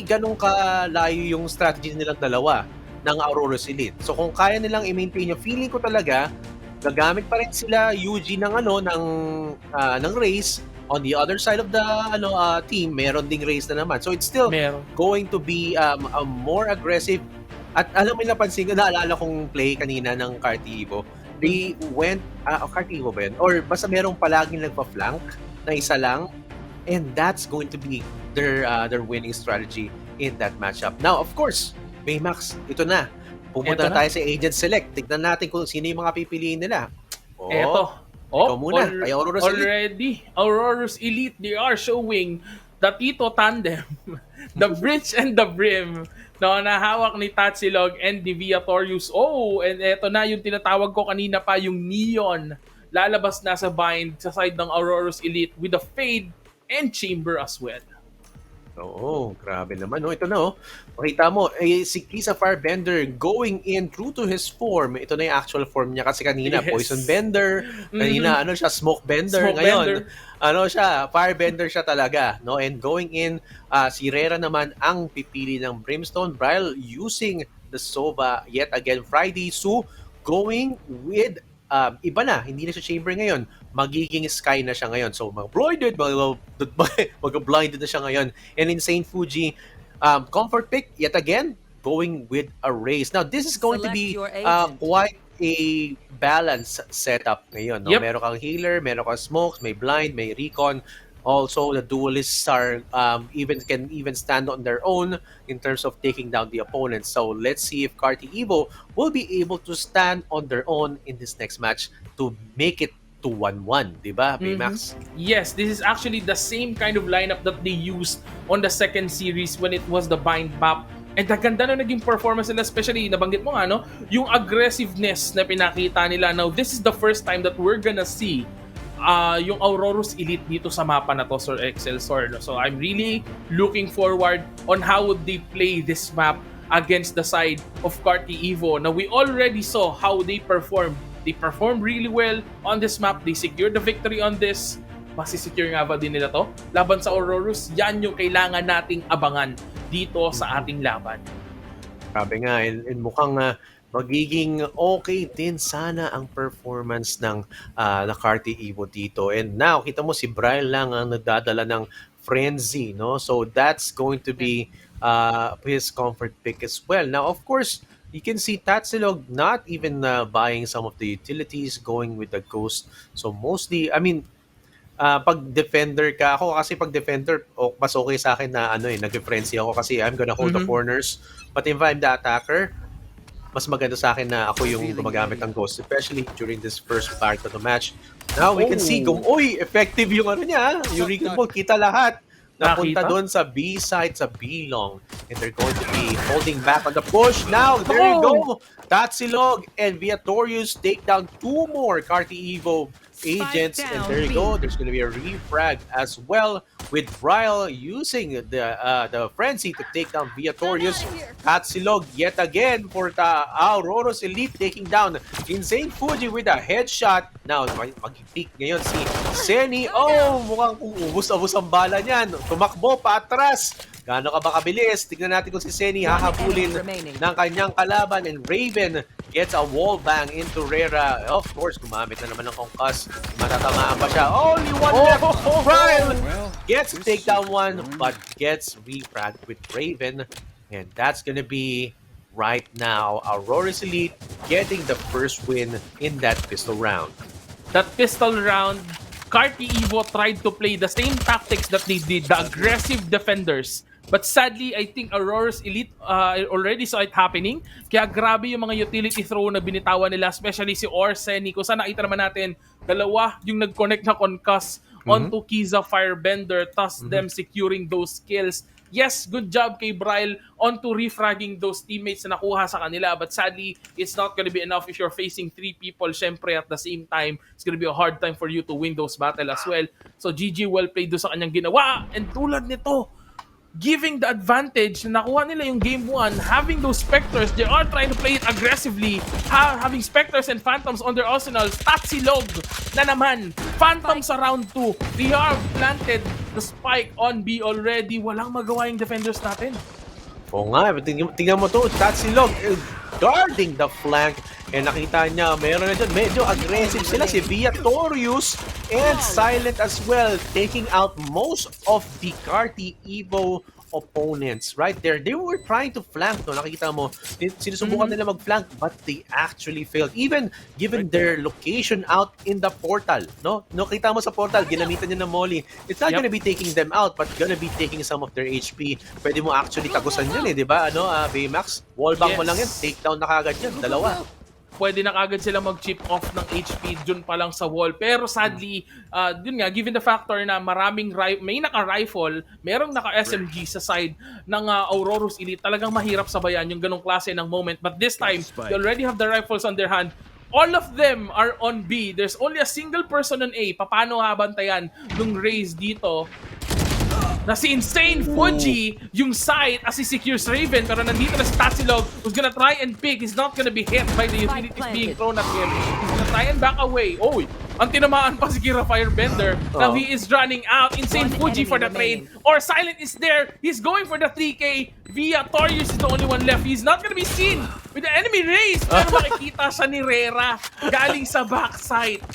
A: ganong kalayo yung strategy nilang dalawa ng Aurorus Elite. So, kung kaya nilang i-maintain yung feeling ko talaga, gagamit pa rin sila UG ng race. On the other side of the team, meron ding race na naman. So, it's still going to be a more aggressive. At alam mo yung napansin ko, naalala kong play kanina ng Carti Evo. They went, Carti Evo ba yun? Or basta merong palaging nagpa-flank na isa lang. And that's going to be their winning strategy in that matchup. Now, of course, Baymax, ito na. Pumunta na tayo sa Agent Select. Tignan natin kung sino yung mga pipiliin nila. Ikaw muna, kay Aurorus
B: Elite. Aurorus Elite, they are showing the Tito Tandem, the Bridge and the Brim, na hawak ni Tatsilog and ni Viatorius. And eto na yung tinatawag ko kanina pa, yung Neon. Lalabas na sa bind sa side ng Aurorus Elite with the Fade and Chamber as well.
A: Oo, grabe naman. Ito na, makita mo, si Kisa Firebender going in true to his form. Ito na yung actual form niya kasi kanina, Poison Bender. Kanina, Smoke Bender. Ngayon, Firebender siya talaga. No? And going in, si Rera naman ang pipili ng Brimstone. Bryle using the Sova yet again. Friday, Su going with iba na, hindi na siya chamber ngayon. Magiging Sky na siya ngayon. So, mag-blinded na siya ngayon. And Insane Fuji, comfort pick, yet again, going with a race. Now, this is going to be quite a balanced setup ngayon. No? Meron kang healer, meron kang smokes, may blind, may recon. Also, the duelists are can even stand on their own in terms of taking down the opponents. So let's see if Carti Evo will be able to stand on their own in this next match to make it to 1-1, diba, Baymax?
B: Yes, this is actually the same kind of lineup that they used on the second series when it was the bind map. And ganda na naging performance nila, especially, nabanggit mo nga, yung aggressiveness na pinakita nila. Now, this is the first time that we're gonna see yung Aurorus Elite dito sa mapa na to, Sir Excelsior. So I'm really looking forward on how would they play this map against the side of Carti Evo. Now, we already saw how they performed. They performed really well on this map. They secured the victory on this. Masisecure nga ba din nila to? Laban sa Aurorus, yan yung kailangan nating abangan dito sa ating laban.
A: Sabi nga, and mukhang magiging okay din sana ang performance ng Carti Evo dito. And now, kita mo si Bryle lang ang nagdadala ng Frenzy, no? So that's going to be his comfort pick as well. Now, of course, you can see Tatsilog not even buying some of the utilities, going with the Ghost. So mostly, pag defender ka, ako kasi pag defender, mas okay sa akin na nag-frenzy ako kasi I'm gonna hold the corners. But if I'm the attacker, mas maganda sa akin na ako yung gumagamit ng Ghost, especially during this first part of the match. Now, we can see effective yung niya, yung Recon Ball, kita lahat. Napunta doon sa B side, sa B long. And they're going to be holding back on the push. Now, there you go. Tatsilog and Viatorius take down 2 more Carti Evo agents. And there you go. There's going to be a refrag as well with Bryle using the Frenzy to take down Viatorius. Tatsilog yet again for the Aurorus Elite taking down Insane Fuji with a headshot. Now, mag-peek ngayon si Seni. Mukhang ubus-ubus ang bala niyan. Tumakbo pa atras. Gaano ka ba kabilis? Tignan natin kung si Seni hahabulin ng kanyang kalaban. And Raven gets a wall bang into Rera. Of course, gumamit na naman ng concuss. Matatamaan pa siya. Only one left. Brian gets to take down one, but gets refragged with Raven. And that's gonna be right now Aurorus Elite getting the first win in that pistol round.
B: That pistol round, Carti Evo tried to play the same tactics that they did, the aggressive defenders. But sadly, I think Aurorus Elite already saw it happening. Kaya grabe yung mga utility throw na binitawan nila, especially si Orsen. Kung saan nakita naman natin, dalawa yung nag-connect na concuss onto Kiza Firebender, thus them securing those kills. Yes, good job kay Bryle onto refragging those teammates na nakuha sa kanila. But sadly, it's not gonna be enough if you're facing 3 people syempre at the same time. It's gonna be a hard time for you to win those battle as well. So GG well played do sa kanyang ginawa. And tulad nito, giving the advantage na nakuha nila yung game 1, having those Spectres, they are trying to play it aggressively, having Spectres and Phantoms on their arsenals. Tatsilog na naman. Phantoms sa round 2. They have planted the spike on B already. Walang magawa yung defenders natin.
A: Oo nga, tingnan mo to, Tatsilog guarding the flank. And nakita niya, meron na dyan, medyo aggressive sila. Si Viatorius and Silent as well, taking out most of the Carti Evo opponents right there. They were trying to flank, no? Nakita mo, sinusubukan nila mag-flank, but they actually failed. Even given their location out in the portal, no? Nakita mo sa portal, ginamitan niya ng molly. It's not gonna be taking them out, but gonna be taking some of their HP. Pwede mo actually tagusan yun eh, di ba? Ano, Baymax? Wallbang mo lang yan, takedown na kagad yan, dalawa.
B: Pwede na kagad sila mag-chip off ng HP dun pa lang sa wall. Pero sadly, dun nga, given the factor na maraming may naka-rifle, merong naka-SMG sa side ng Aurorus Elite, talagang mahirap sabayan yung ganong klase ng moment. But this time, they already have the rifles on their hand. All of them are on B. There's only a single person on A. Paano habantayan nung Raze dito? Na si Insane Fuji, yung side as he secures Raven, pero nandito na si Tatsilog, who's gonna try and pick. He's not gonna be hit by the utilities being thrown at him. He's gonna try and back away. Oh, ang tinamaan pa si Kira Firebender. Now he is running out. Insane Fuji for the trade. Or Silent is there. He's going for the 3K. Viatorius is the only one left. He's not gonna be seen with the enemy race. Pero makikita siya ni Rera galing sa backside.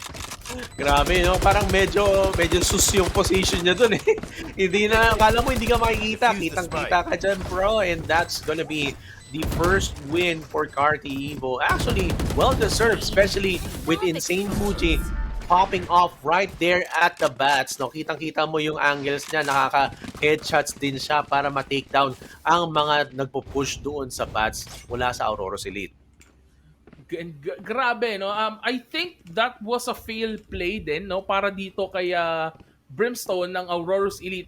A: Grabe, no? Parang medyo sus yung position niya dun eh. Hindi na, akala mo hindi ka makikita. Kitang-kita ka dyan, bro. And that's gonna be the first win for Carti Evo. Actually, well-deserved, especially with Insane Fuji popping off right there at the bats. No, kitang-kita mo yung angles niya. Nakaka-headshots din siya para ma-takedown ang mga nagpo-push doon sa bats mula sa Aurorus Elite.
B: Grabe, no? I think that was a fail play din, no? Para dito kay Brimstone ng Aurorus Elite.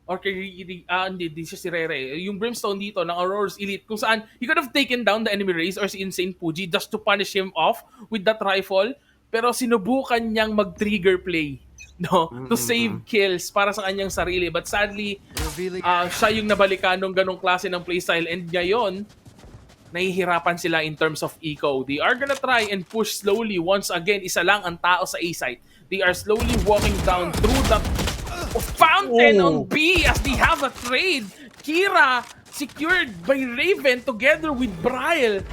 B: Or kay hindi siya si Rere. Yung Brimstone dito ng Aurorus Elite, kung saan he could have taken down the enemy race or si Insane Fuji just to punish him off with that rifle. Pero sinubukan niyang mag-trigger play, no? To save kills para sa kanyang sarili. But sadly, siya yung nabalikan ng ganong klase ng playstyle. And ngayon, nahihirapan sila in terms of eco. They are gonna try and push slowly. Once again, isa lang ang tao sa A site. They are slowly walking down through the fountain on B as they have a trade. Kira secured by Raven together with Bryle.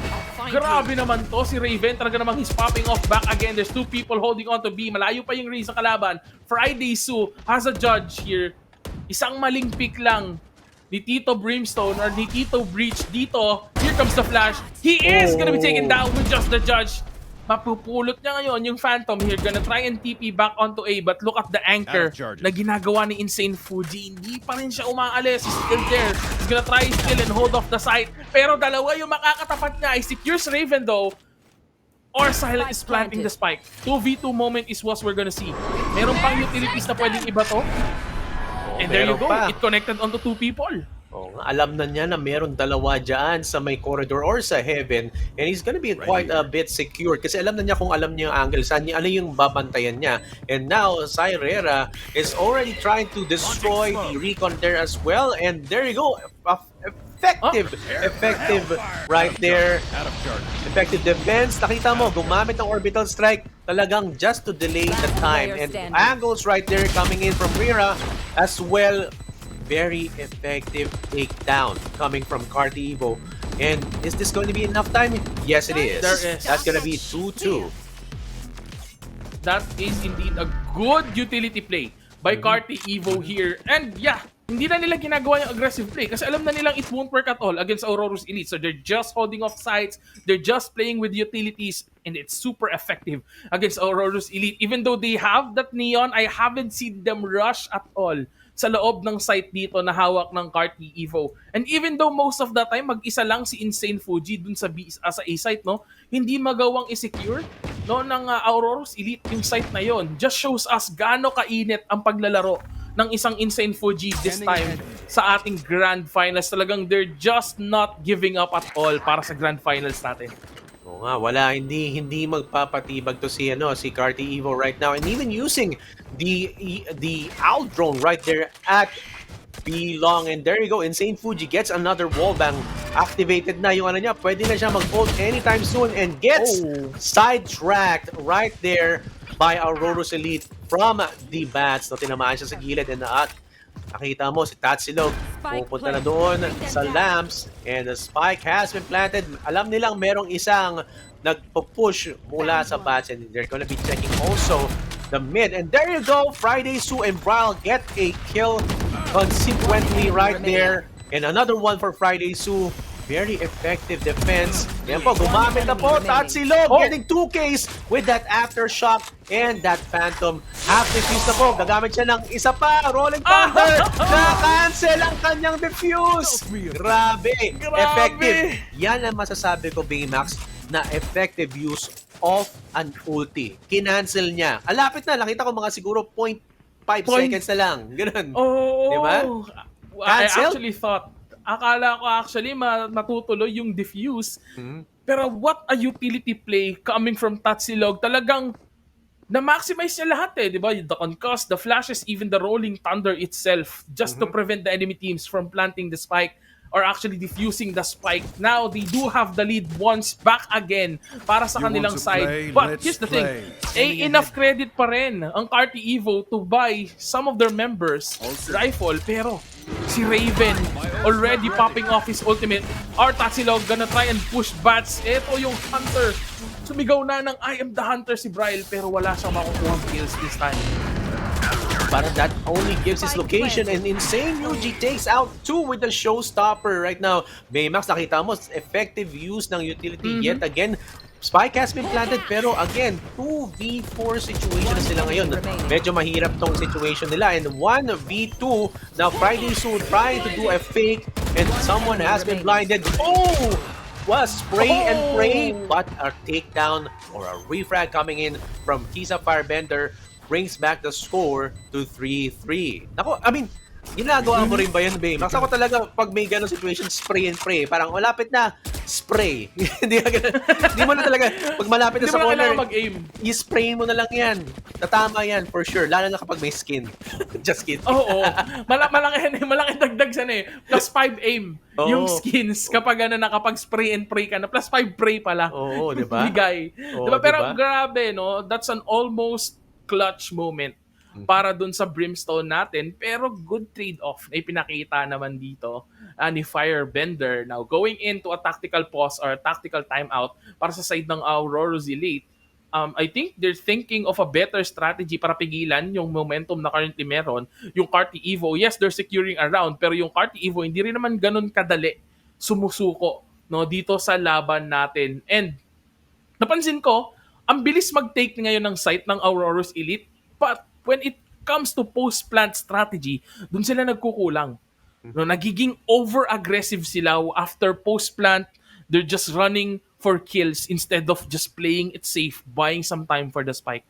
B: Grabe naman to si Raven. Talaga namang he's popping off back again. There's 2 people holding on to B. Malayo pa yung race sa kalaban. Friday Su has a judge here. Isang maling pick lang ni Tito Brimstone or ni Tito Breach dito. Here comes the flash. He is gonna be taken down with just the judge. Mapupulot niya ngayon yung Phantom here. Gonna try and TP back onto A, but look at the anchor na ginagawa ni Insane Fuji. Hindi pa rin siya umaalis. He's still there. He's gonna try still and hold off the site. Pero dalawa yung makakatapat niya. He secures Raven though. Or Silent is planting the spike. 2v2 moment is what we're gonna see. Meron pang utilities na pwedeng iba to. And there you go, it connected onto 2 people.
A: Alam na niya na meron dalawa dyan sa may corridor or sa heaven, and he's gonna be quite a bit secure kasi alam na niya kung alam niya yung angle, saan niya, ano yung babantayan niya. And now, Cyrera is already trying to destroy the recon there as well, and there you go. Effective right there. Effective defense. Nakita mo, gumamit ng orbital strike talagang just to delay the time. And angles right there coming in from Rira as well. Very effective takedown coming from Carti Evo. And is this going to be enough time? Yes, it is.
B: There is.
A: That's going to be 2-2.
B: That is indeed a good utility play by Carti Evo here. And yeah, hindi na nila ginagawa yung aggressive play kasi alam na nilang it won't work at all against Aurorus Elite. So they're just holding off sides, they're just playing with utilities, and it's super effective against Aurorus Elite. Even though they have that Neon, I haven't seen them rush at all sa loob ng site dito na hawak ng Carti Evo. And even though most of the time mag-isa lang si Insane Fuji dun sa sa A site, no, hindi magawang i-secure no ng Aurorus Elite yung site na yon. Just shows us gaano kainit ang paglalaro ng isang Insane Fuji this time sa ating Grand Finals. Talagang they're just not giving up at all para sa Grand Finals natin.
A: Oo nga, wala, hindi magpapatibag to si Carti Evo right now, and even using the owl drone right there at B long, and there you go, Insane Fuji gets another wall bang activated na yung niya, pwede na siya mag-ult anytime soon and gets sidetracked right there by Aurorus Elite from the bats. No, tinamaan siya sa gilid, and nakita mo si Tatsilog pupunta na doon sa lamps, and the spike has been planted. Alam nilang merong isang nagpo-push mula sa bats, and they're gonna be checking also the mid. And there you go, Friday Sue and Bryle get a kill consequently right there. And another one for Friday Sue. Very effective defense. Yan po, gumamit na po. Tatsilog getting 2 Ks with that aftershock and that phantom. Half defuse na po. Gagamit siya ng isa pa. Rolling thunder. Na-cancel ang kanyang defuse. Grabe. Effective. Yan ang masasabi ko, Baymax, na effective use of an ulti. Kinancel niya. Alapit na. Nakita ko mga siguro 0.5 seconds na lang. Ganun. Diba?
B: I actually thought, akala ko actually matutuloy yung diffuse. Pero what a utility play coming from Tatsilog. Talagang na-maximize niya lahat di ba? The concuss, the flashes, even the rolling thunder itself just to prevent the enemy teams from planting the spike or actually diffusing the spike. Now, they do have the lead once back again para sa kanilang side. But here's the thing, enough credit pa rin ang Carti Evo to buy some of their members rifle, pero si Raven already popping off his ultimate. Our Tatsilog gonna try and push bats. Ito yung Hunter. Sumigaw na ng I am the Hunter si Bryle, pero wala siyang makukuha kills this time.
A: But that only gives his location, and Insane Yuji takes out 2 with the showstopper right now. Baymax, nakita mo, effective use ng utility yet again. Spike has been planted, pero again, 2v4 situation na sila ngayon. Medyo mahirap tong situation nila, and 1v2. Now Friday Soon trying to do a fake, and someone has been blinded. Was spray and pray, but a takedown or a refrag coming in from Kisa Firebender brings back the score to 3-3. Nako, I mean, ginagawa mo rin ba yun, Baymax? Ako talaga, pag may gano'ng situation, spray and pray. Parang malapit na, spray. Hindi mo na talaga, pag malapit na sa corner,
B: mag-aim.
A: I-spray mo na lang yan. Tatama yan, for sure. Lalo na kapag may skin. Just kidding.
B: Malaki dagdag sana Plus 5 aim yung skins kapag nakapag spray and pray ka na. Plus 5 pray pala.
A: Oo, di ba?
B: Bigay. Diba? Pero grabe, no? That's an almost clutch moment para dun sa Brimstone natin, pero good trade-off na ipinakita naman dito ni Firebender. Now, going into a tactical pause or a tactical timeout para sa side ng Aurorus Elite, I think they're thinking of a better strategy para pigilan yung momentum na currently meron. Yung Carti Evo, yes, they're securing around, pero yung Carti Evo, hindi rin naman ganun kadali sumusuko dito sa laban natin. And napansin ko, ang bilis mag-take ngayon ng site ng Aurorus Elite, but when it comes to post-plant strategy, dun sila nagkukulang. Nagiging over-aggressive sila after post-plant. They're just running for kills instead of just playing it safe, buying some time for the spike.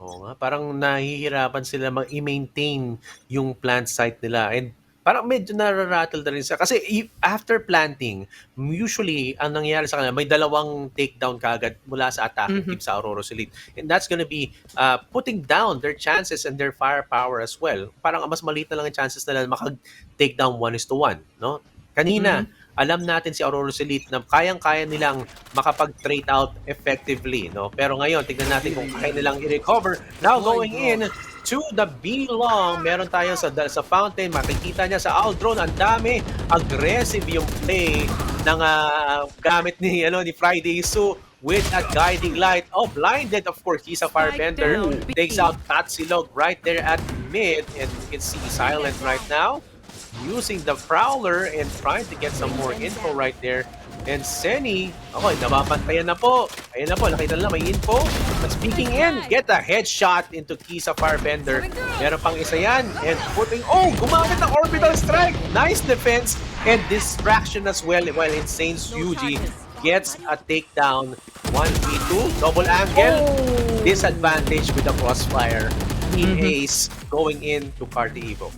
A: Oo nga, parang nahihirapan sila i-maintain yung plant site nila, and parang medyo nararattle na rin siya. Kasi after planting, usually, ang nangyayari sa kanila, may dalawang takedown kaagad mula sa attacking team sa Aurorus Elite. And that's gonna be putting down their chances and their firepower as well. Parang mas maliit na lang ang chances nila makag-takedown 1:1. No? Kanina, alam natin si Aurorus Elite na kayang-kaya nilang makapag-trade out effectively. No? Pero ngayon, tignan natin kung kaya nilang i-recover. Now going in, to the B long. Meron tayo sa fountain. Makikita niya sa Aldron. Ang dami. Aggressive yung play ng gamit ni Friday. So, with a guiding light. Oh, blinded, of course. He's a firebender. Takes out Tatsilog right there at mid. And you can see Silent right now using the Prowler and trying to get some more info right there. And Senny, nababantayan na po. Ayan na po, nakita nila may info. But speaking in, get a headshot into Kisa Firebender. Meron pang isa yan. And putting, gumamit ng orbital strike. Nice defense and distraction as well. While Insane Yuji gets a takedown. 1v2, double angle. Disadvantage with the crossfire. Team Ace going in to Carti Evo.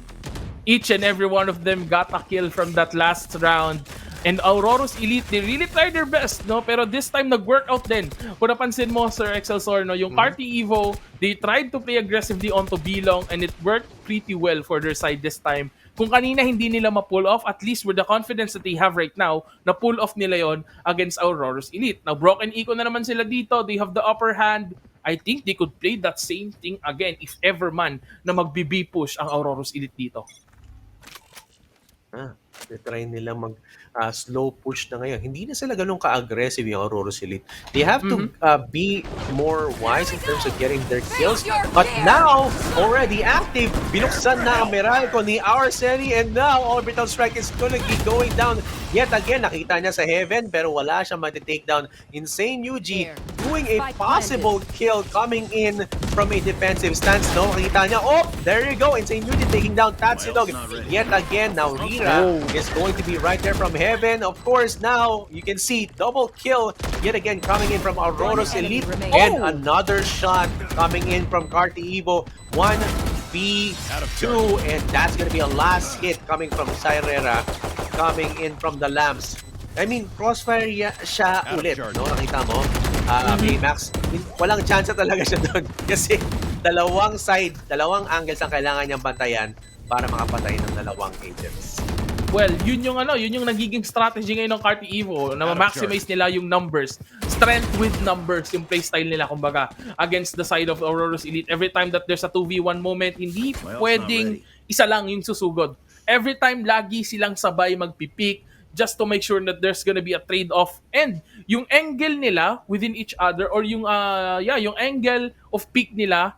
B: Each and every one of them got a kill from that last round. And Aurorus Elite, they really tried their best, no? Pero this time, nag-workout din. Kung napansin mo, Sir Excelsior, no? Yung Carti Evo, they tried to play aggressively onto Bilong and it worked pretty well for their side this time. Kung kanina hindi nila ma-pull off, at least with the confidence that they have right now, na-pull off nila yon against Aurorus Elite. Now, Broken Eco na naman sila dito. They have the upper hand. I think they could play that same thing again if ever man na mag-BB push ang Aurorus Elite dito.
A: Try nilang mag-slow push na ngayon. Hindi na sila ganun ka-aggressive yung Aurorus Elite. They have to be more wise in terms of getting their kills. But now, already active, binuksan na ang Meralco ni Arseny and now Orbital Strike is gonna be going down yet again. Nakita niya sa Heaven pero wala siya matitake down. Insane Yuji doing a possible kill coming in from a defensive stance. No, nakita niya. Oh, there you go. Insane Yuji taking down Tatsilog yet again. Now Rira is going to be right there from Heaven. Of course, now you can see double kill yet again coming in from Aurorus Elite and another shot coming in from Carti Evo. 1v2 and that's gonna be a last hit coming from Cyrera coming in from the lamps. I mean, crossfire siya ulit, no? Nakita mo? Max, walang chance talaga siya doon kasi dalawang angles ang kailangan niyang bantayan para makapatay ng dalawang agents.
B: Well, yun yung nagiging strategy ngayon ng Carti Evo na ma-maximize nila yung numbers. Strength with numbers yung playstyle nila kumbaga against the side of Aurorus Elite. Every time that there's a 2v1 moment, hindi pwedeng isa lang yung susugod. Every time lagi silang sabay magpipick just to make sure that there's gonna be a trade-off. And yung angle nila within each other or yung angle of pick nila,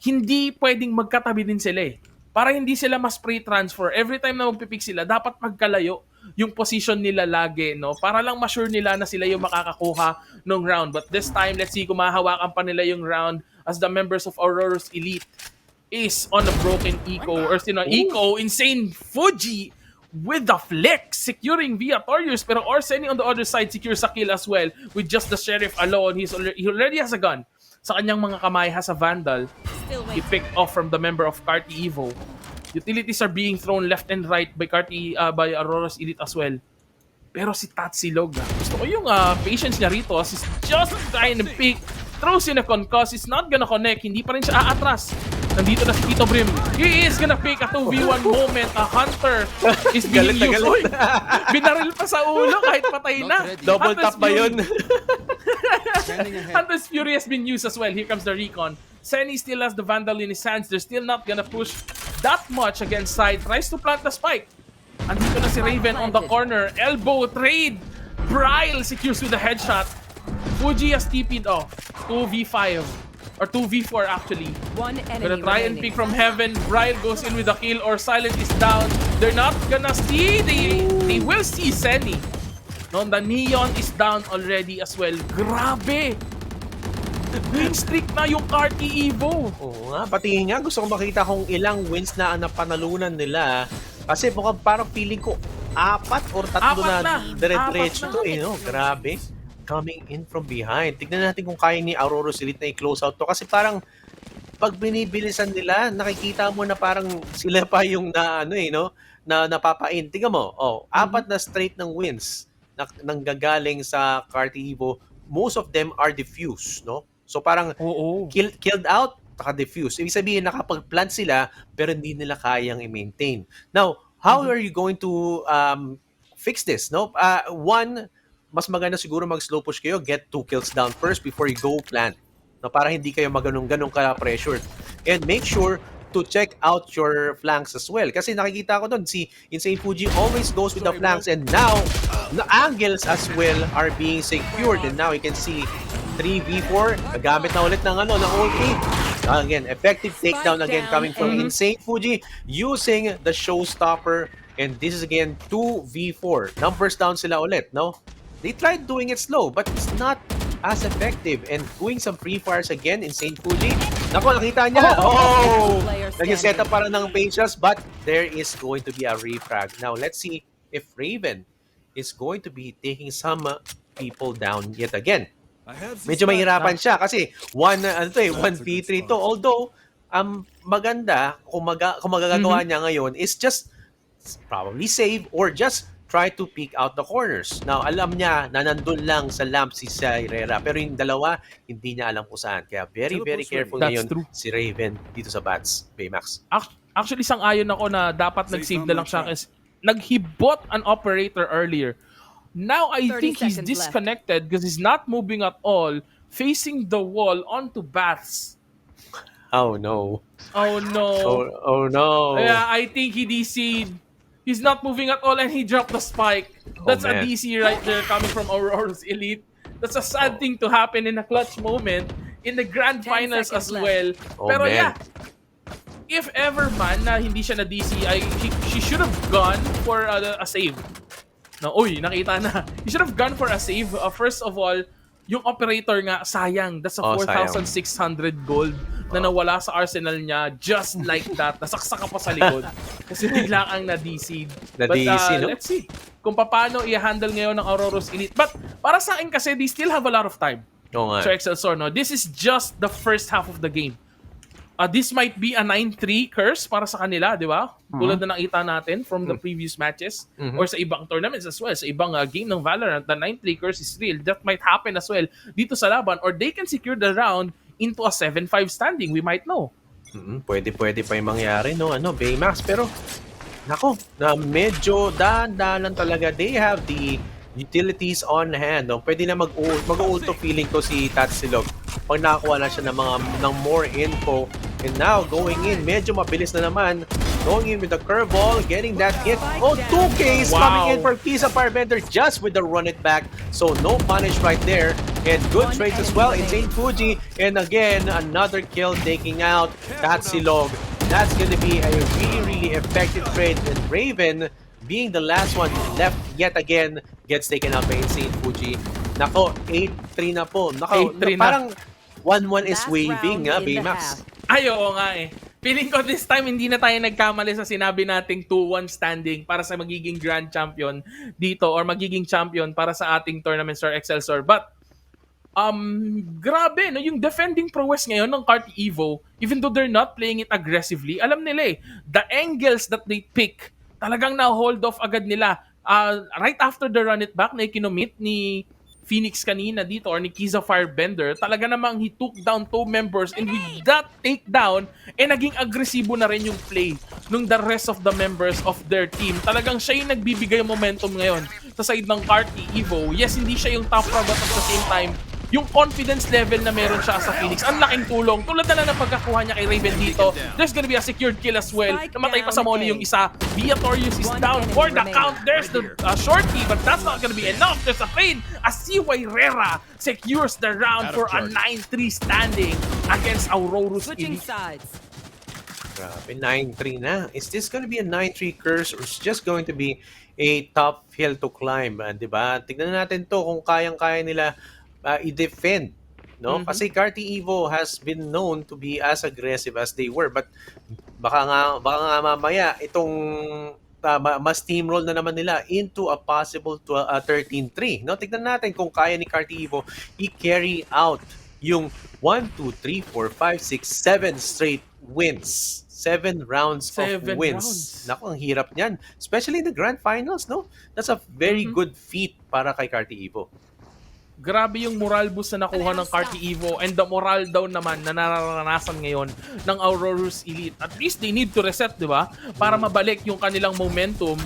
B: hindi pwedeng magkatabi din sila eh. Para hindi sila ma-spray transfer. Every time na magpipick sila, dapat magkalayo yung position nila lagi, no? Para lang ma-sure nila na sila yung makakakuha ng round. But this time, let's see kung mahahawakan pa nila yung round as the members of Aurorus Elite is on a broken eco. Or eco, Insane Fuji with the flick, securing via Torius. Pero Arseny on the other side secures a kill as well with just the Sheriff alone. He already has a gun. Sa kanyang mga kamay has a Vandal. He picked off from the member of Carti Evo. Utilities are being thrown left and right by by Aurorus Elite as well. Pero si Tatsilog, gusto ko yung patience niya rito as he's just trying to pick. Throws in a concuss. He's not gonna connect. Hindi pa rin siya aatras. Nandito na si Tito Brim. He is gonna pick a 2v1 moment. A Hunter is being used. Oy, binaril pa sa ulo kahit patay na.
A: Double tap ba yun?
B: Hunter's Fury has been used as well. Here comes the recon. Senny still has the Vandal in his hands. They're still not gonna push that much against side. Tries to plant the spike. Andito na si Raven on the corner. Elbow trade. Bryle secures with a headshot. Fuji has TP'd off. 2v5. Or 2v4 actually. Gonna try and pick from Heaven. Bryle goes in with a kill or Silent is down. They're not gonna see. They will see Senny. No, the Neon is down already as well. Grabe! Win streak na yung Carti Evo.
A: Oo nga, pati nga gusto kong makita kung ilang wins na ang napanalunan nila. Kasi parang feeling ko 4 or 3 na dire-diretso to eh, no? Grabe. Coming in from behind. Tignan natin kung kaya ni Aurorus Elite na i-close out to. Kasi parang pag binibilisan nila, nakikita mo na parang sila pa yung na napapain. Tingnan mo, 4 na straight ng wins na nanggagaling sa Carti Evo. Most of them are diffuse, no? So parang killed out, naka-diffuse. Ibig sabihin, nakapag-plant sila, pero hindi nila kayang i-maintain. Now, how are you going to fix this, no? One, mas maganda siguro mag-slow push kayo, get 2 kills down first before you go plant. No, para hindi kayo ganun ka-pressured. and make sure to check out your flanks as well. Kasi nakikita ko doon, si Insane Fuji always goes with the flanks, and now, the angles as well are being secured. And now you can see 3v4, nagamit na ulit ng ulti. Again, effective takedown again coming from Insane Fuji using the showstopper. And this is again 2v4. Numbers down sila ulit, no? They tried doing it slow, but it's not as effective. And doing some free fires again, Insane Fuji. Naku, nakita niya. Nag-set up para ng patience, but there is going to be a refrag. Now, let's see if Raven is going to be taking some people down yet again. Medyo mahirapan siya kasi 1v3 to. Although, maganda kung magagawa niya ngayon is just probably save or just try to peek out the corners. Now, alam niya na nandun lang sa lamp si Herrera, pero yung dalawa, hindi niya alam kung saan. Kaya very, very careful ngayon si Raven dito sa Bats, Baymax.
B: Actually, sang-ayon ako na dapat nag-save na lang siya kasi naghibot an operator earlier. Now, I think he's disconnected because he's not moving at all, facing the wall onto Bats.
A: Oh, no.
B: Oh, no.
A: Oh, no.
B: Yeah, I think he DC'd. He's not moving at all and he dropped the spike. That's a DC right there coming from Aurorus Elite. That's a sad thing to happen in a clutch moment in the grand finals as well. Pero yeah, if ever man na hindi siya na DC, she should have gone for a save. No, uy, nakita na. He should have gone for a save. First of all, yung operator nga, sayang. That's a 4,600 gold na nawala sa arsenal niya just like that. Nasaksak pa sa likod. Kasi bigla kang na-DC. But
A: no?
B: Let's see kung paano i-handle ngayon ng Aurorus Elite. But para sa akin kasi, they still have a lot of time. So Excelsior, no? This is just the first half of the game. This might be a 9-3 curse para sa kanila, di ba? Tulad na nakita natin from the previous matches or sa ibang tournaments as well. Sa ibang game ng Valorant, the 9-3 curse is real. That might happen as well dito sa laban, or they can secure the round into a 7-5 standing. We might know.
A: Pwede pa yung mangyari, no? Baymax. Pero, nako, na medyo dahan-dahan talaga. They have the utilities on hand. No? Pwede na mag-ulto feeling ko si Tatsilog pag nakakuha na siya ng more info. And now, going in, medyo mabilis na naman. Going in with the curveball, getting that hit. Oh, 2Ks coming in for Pisa Firebender just with the run it back. So, no punish right there. And good trades as well. Insane Fuji. And again, another kill taking out Tatsilog. That's going to be a really, really effective trade. And Raven, being the last one left yet again, gets taken out by Insane Fuji. Nako, 8-3 na po. Nako, parang 1-1 is waving, Baymax.
B: Ay, oo nga eh. Feeling ko this time hindi na tayo nagkamali sa sinabi nating 2-1 standing para sa magiging grand champion dito or magiging champion para sa ating tournament Star Excelsior. But, grabe, no? Yung defending prowess ngayon ng Carti Evo, even though they're not playing it aggressively, alam nila eh, the angles that they pick, talagang na-hold off agad nila. Right after the run it back na ikinomit ni Phoenix kanina dito or ni Kiza Firebender, talaga namang he took down 2 members, and with that takedown, naging agresibo na rin yung play nung the rest of the members of their team. Talagang siya yung nagbibigay momentum ngayon sa side ng Carti Evo. Yes, hindi siya yung top frog, but at the same time, yung confidence level na meron siya sa Phoenix, ang laking tulong. Tulad na lang ng pagkakuha niya kay Raven dito, there's gonna be a secured kill as well. Namatay pa sa Molly yung isa. Viatorius is down for the count. There's the shorty, but that's not gonna be enough. There's a fade as CY Herrera secures the round for a 9-3 standing against Aurorus Elite.
A: Grabe, 9-3 na. Is this gonna be a 9-3 curse or is just going to be a tough hill to climb? Diba? Tignan natin to kung kayang-kaya nila i-defend, no? Kasi Carti Evo has been known to be as aggressive as they were, but baka nga mamaya itong mas steamroll na naman nila into a possible 13-3, no? Tignan natin kung kaya ni Carti Evo i-carry out yung 1, 2, 3, 4, 5, 6, 7 straight wins. 7 rounds of wins. Naku, ang hirap niyan. Especially in the grand finals, no? That's a very good feat para kay Carti Evo.
B: Grabe yung moral boost na nakuha ng Carti Evo, and the moral down naman na nararanasan ngayon ng Aurorus Elite. At least they need to reset, di ba? Para mabalik yung kanilang momentum.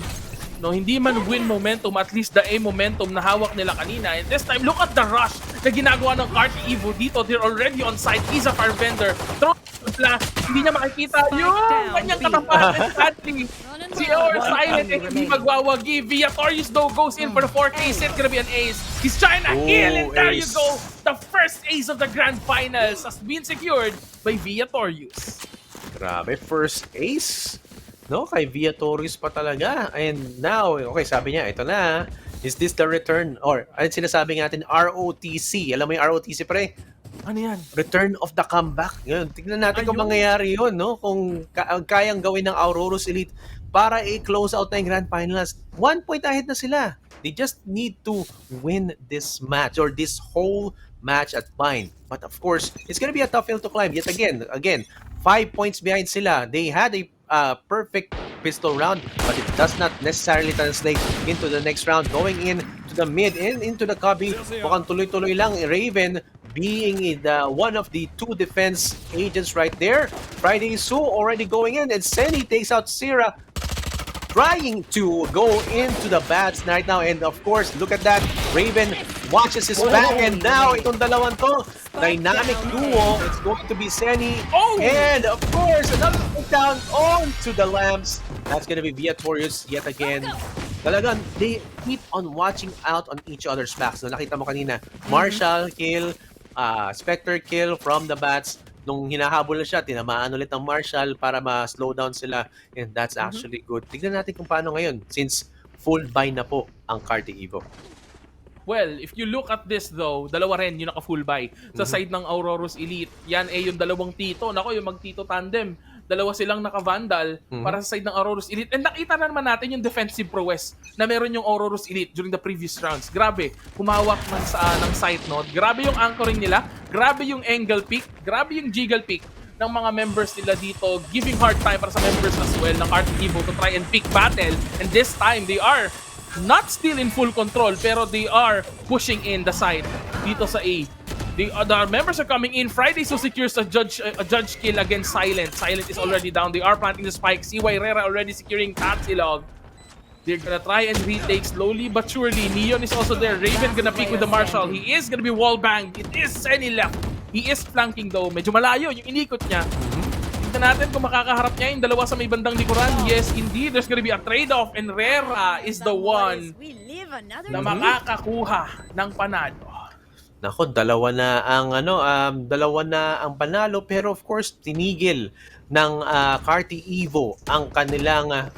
B: No, hindi man win momentum, at least the A momentum na hawak nila kanina. And this time, look at the rush na ginagawa ng Carti Evo dito. They're already on site. He's a Firebender. flash. Hindi niya makikita yung kanyang katapat. Sadly, si Aurorus silent and hindi magwawagi. Viatorius though goes in for the 4th ace. It's gonna be an ace. He's trying to heal and there you go. The first ace of the Grand Finals has been secured by Viatorius.
A: Grabe, first ace. No, kay Viatorius pa talaga. And now, okay, sabi niya, ito na. Is this the return? Or, ano sinasabi natin, ROTC. Alam mo yung ROTC, pre?
B: Ano yan?
A: Return of the comeback. Yun. Tignan natin kung mangyayari yun, no? Kung kayang gawin ng Aurorus Elite para i-close out na yung Grand Finals. 1 point ahead na sila. They just need to win this match or this whole match at Vine. But of course, it's gonna be a tough hill to climb. Yet again, 5 points behind sila. They had a perfect pistol round, but it does not necessarily translate into the next round. Going in to the mid and into the cubby, mukhang tuloy-tuloy lang. Raven being one of the 2 defense agents right there. Friday Su already going in, and Senny takes out Sierra, trying to go into the bats right now. And of course, look at that. Raven watches his back, and now itong dalawang to, dynamic duo. It's going to be Senny, and of course, another down onto the lamps. That's gonna be Viatorius yet again. Talagang, they keep on watching out on each other's backs. No, nakita mo kanina, Marshall kill, Spectre kill from the bats. Nung hinahabol na siya, tinamaan ulit ang Marshall para ma-slow down sila. And that's actually good. Tignan natin kung paano ngayon since full buy na po ang Carti Evo.
B: Well, if you look at this though, dalawa rin yung naka-full buy. Sa side ng Aurorus Elite, yan yung dalawang tito. Nako, yung mag-tito tandem. Dalawa silang naka-vandal para sa side ng Aurorus Elite. And nakita na naman natin yung defensive prowess na meron yung Aurorus Elite during the previous rounds. Grabe, humawak ng side node. Grabe yung anchoring nila. Grabe yung angle pick. Grabe yung jiggle pick ng mga members nila dito, giving hard time para sa members as well ng Carti Evo to try and pick battle. And this time, they are not still in full control, pero they are pushing in the side dito sa A. The members are coming in. Friday so secures a judge kill against Silent. Silent is already down. They are planting the spike. CY Rera already securing Tatsilog. They're gonna try and retake slowly but surely. Neon is also there. Raven gonna pick with the Marshall. He is gonna be wall banged. It is Senny left. He is flanking though. Medyo malayo yung inikot niya. Tignan natin kung makakaharap niya yung dalawa sa may bandang likuran. Yes, indeed. There's gonna be a trade-off and Rera is the one na makakakuha ng panalo.
A: Nako, dalawa na ang panalo, pero of course tinigil ng Carti Evo ang kanilang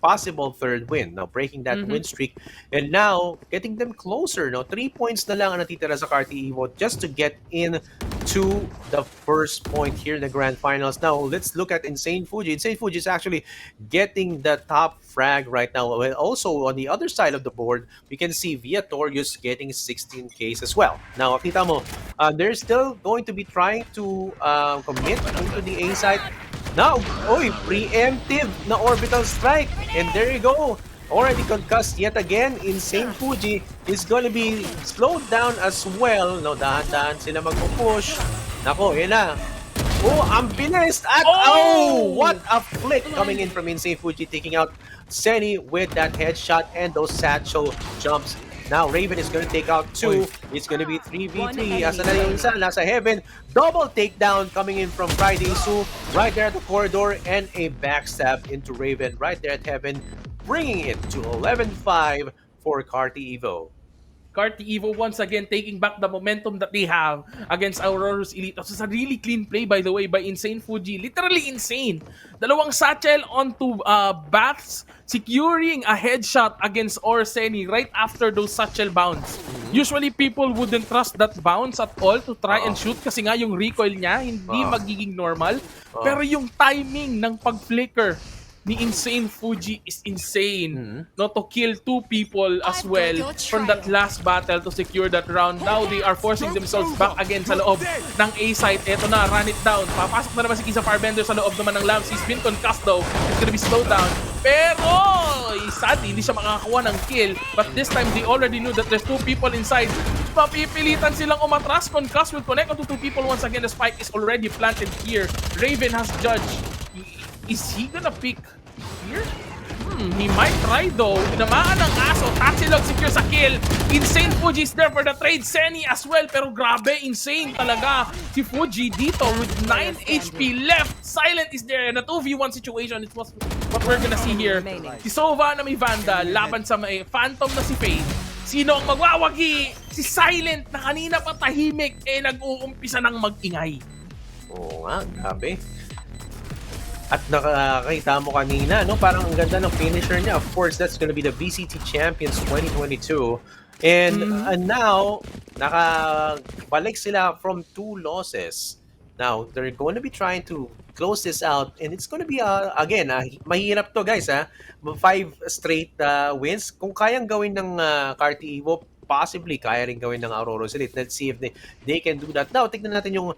A: possible third win. Now breaking that win streak and now getting them closer. No, 3 points na lang ang natitira sa Carti Evo just to get in to the first point here in the Grand Finals. Now let's look at Insane Fuji. Insane Fuji is actually getting the top frag right now. Well, also on the other side of the board, we can see Viatorius getting 16 Ks as well. Now, kita mo, they're still going to be trying to commit into the A side. Now, preemptive na orbital strike. And there you go. Already concussed yet again. Insane Fuji is going to be slowed down as well. No, dahan-dahan sila mag-push. Nako, yun na. Ang bilis! At what a flick coming in from Insane Fuji, taking out Senny with that headshot and those satchel jumps. Now, Raven is going to take out 2. It's going to be 3v3. Asa na yung isa? Nasa heaven. Double takedown coming in from Friday Su. Right there at the corridor. And a backstab into Raven right there at heaven. Bringing it to 11-5 for Carti Evo.
B: Carti Evo once again taking back the momentum that they have against Aurorus Elite. It's a really clean play, by the way, by Insane Fuji. Literally insane. Dalawang satchel onto Baths, securing a headshot against Orseni right after those satchel bounce. Usually, people wouldn't trust that bounce at all to try and shoot kasi nga yung recoil niya hindi magiging normal. Pero yung timing ng pag-flicker ni Insane Fuji is insane. No, to kill 2 people as well from that last battle to secure that round. Now they are forcing themselves back again sa loob ng A site. Eto na, run it down. Papasok na naman si Kisa Farbender sa loob naman ng Lamps. He's been concussed though. It's gonna be slowed down. Pero sadly, hindi siya makakakuha ng kill. But this time, they already knew that there's 2 people inside. Papipilitan silang umatras. Concussed will connect onto 2 people once again. The spike is already planted here. Raven has judged. Is he gonna pick here? He might try though. Tinamaan ng aso. Tatsilog secure sa kill. Insane Fuji is there for the trade. Senny as well. Pero grabe, insane talaga si Fuji dito with 9 HP left. Silent is there in a 2v1 situation. It was what we're gonna see here. Si Sova na may Vandal laban sa may Phantom na si Fade. Sino ang magwawagi? Si Silent na kanina pa tahimik nag-uumpisa ng mag-ingay.
A: Oo nga, grabe. At nakakita mo kanina, no? Parang ang ganda ng finisher niya. Of course, that's gonna be the VCT Champions 2022. And now, nakabalik sila from 2 losses. Now, they're going to be trying to close this out. And it's going to be, again, mahirap to guys. 5 straight wins. Kung kayang gawin ng Carti Evo, possibly kaya rin gawin ng Aurorus Elite. Let's see if they can do that. Now, tignan natin yung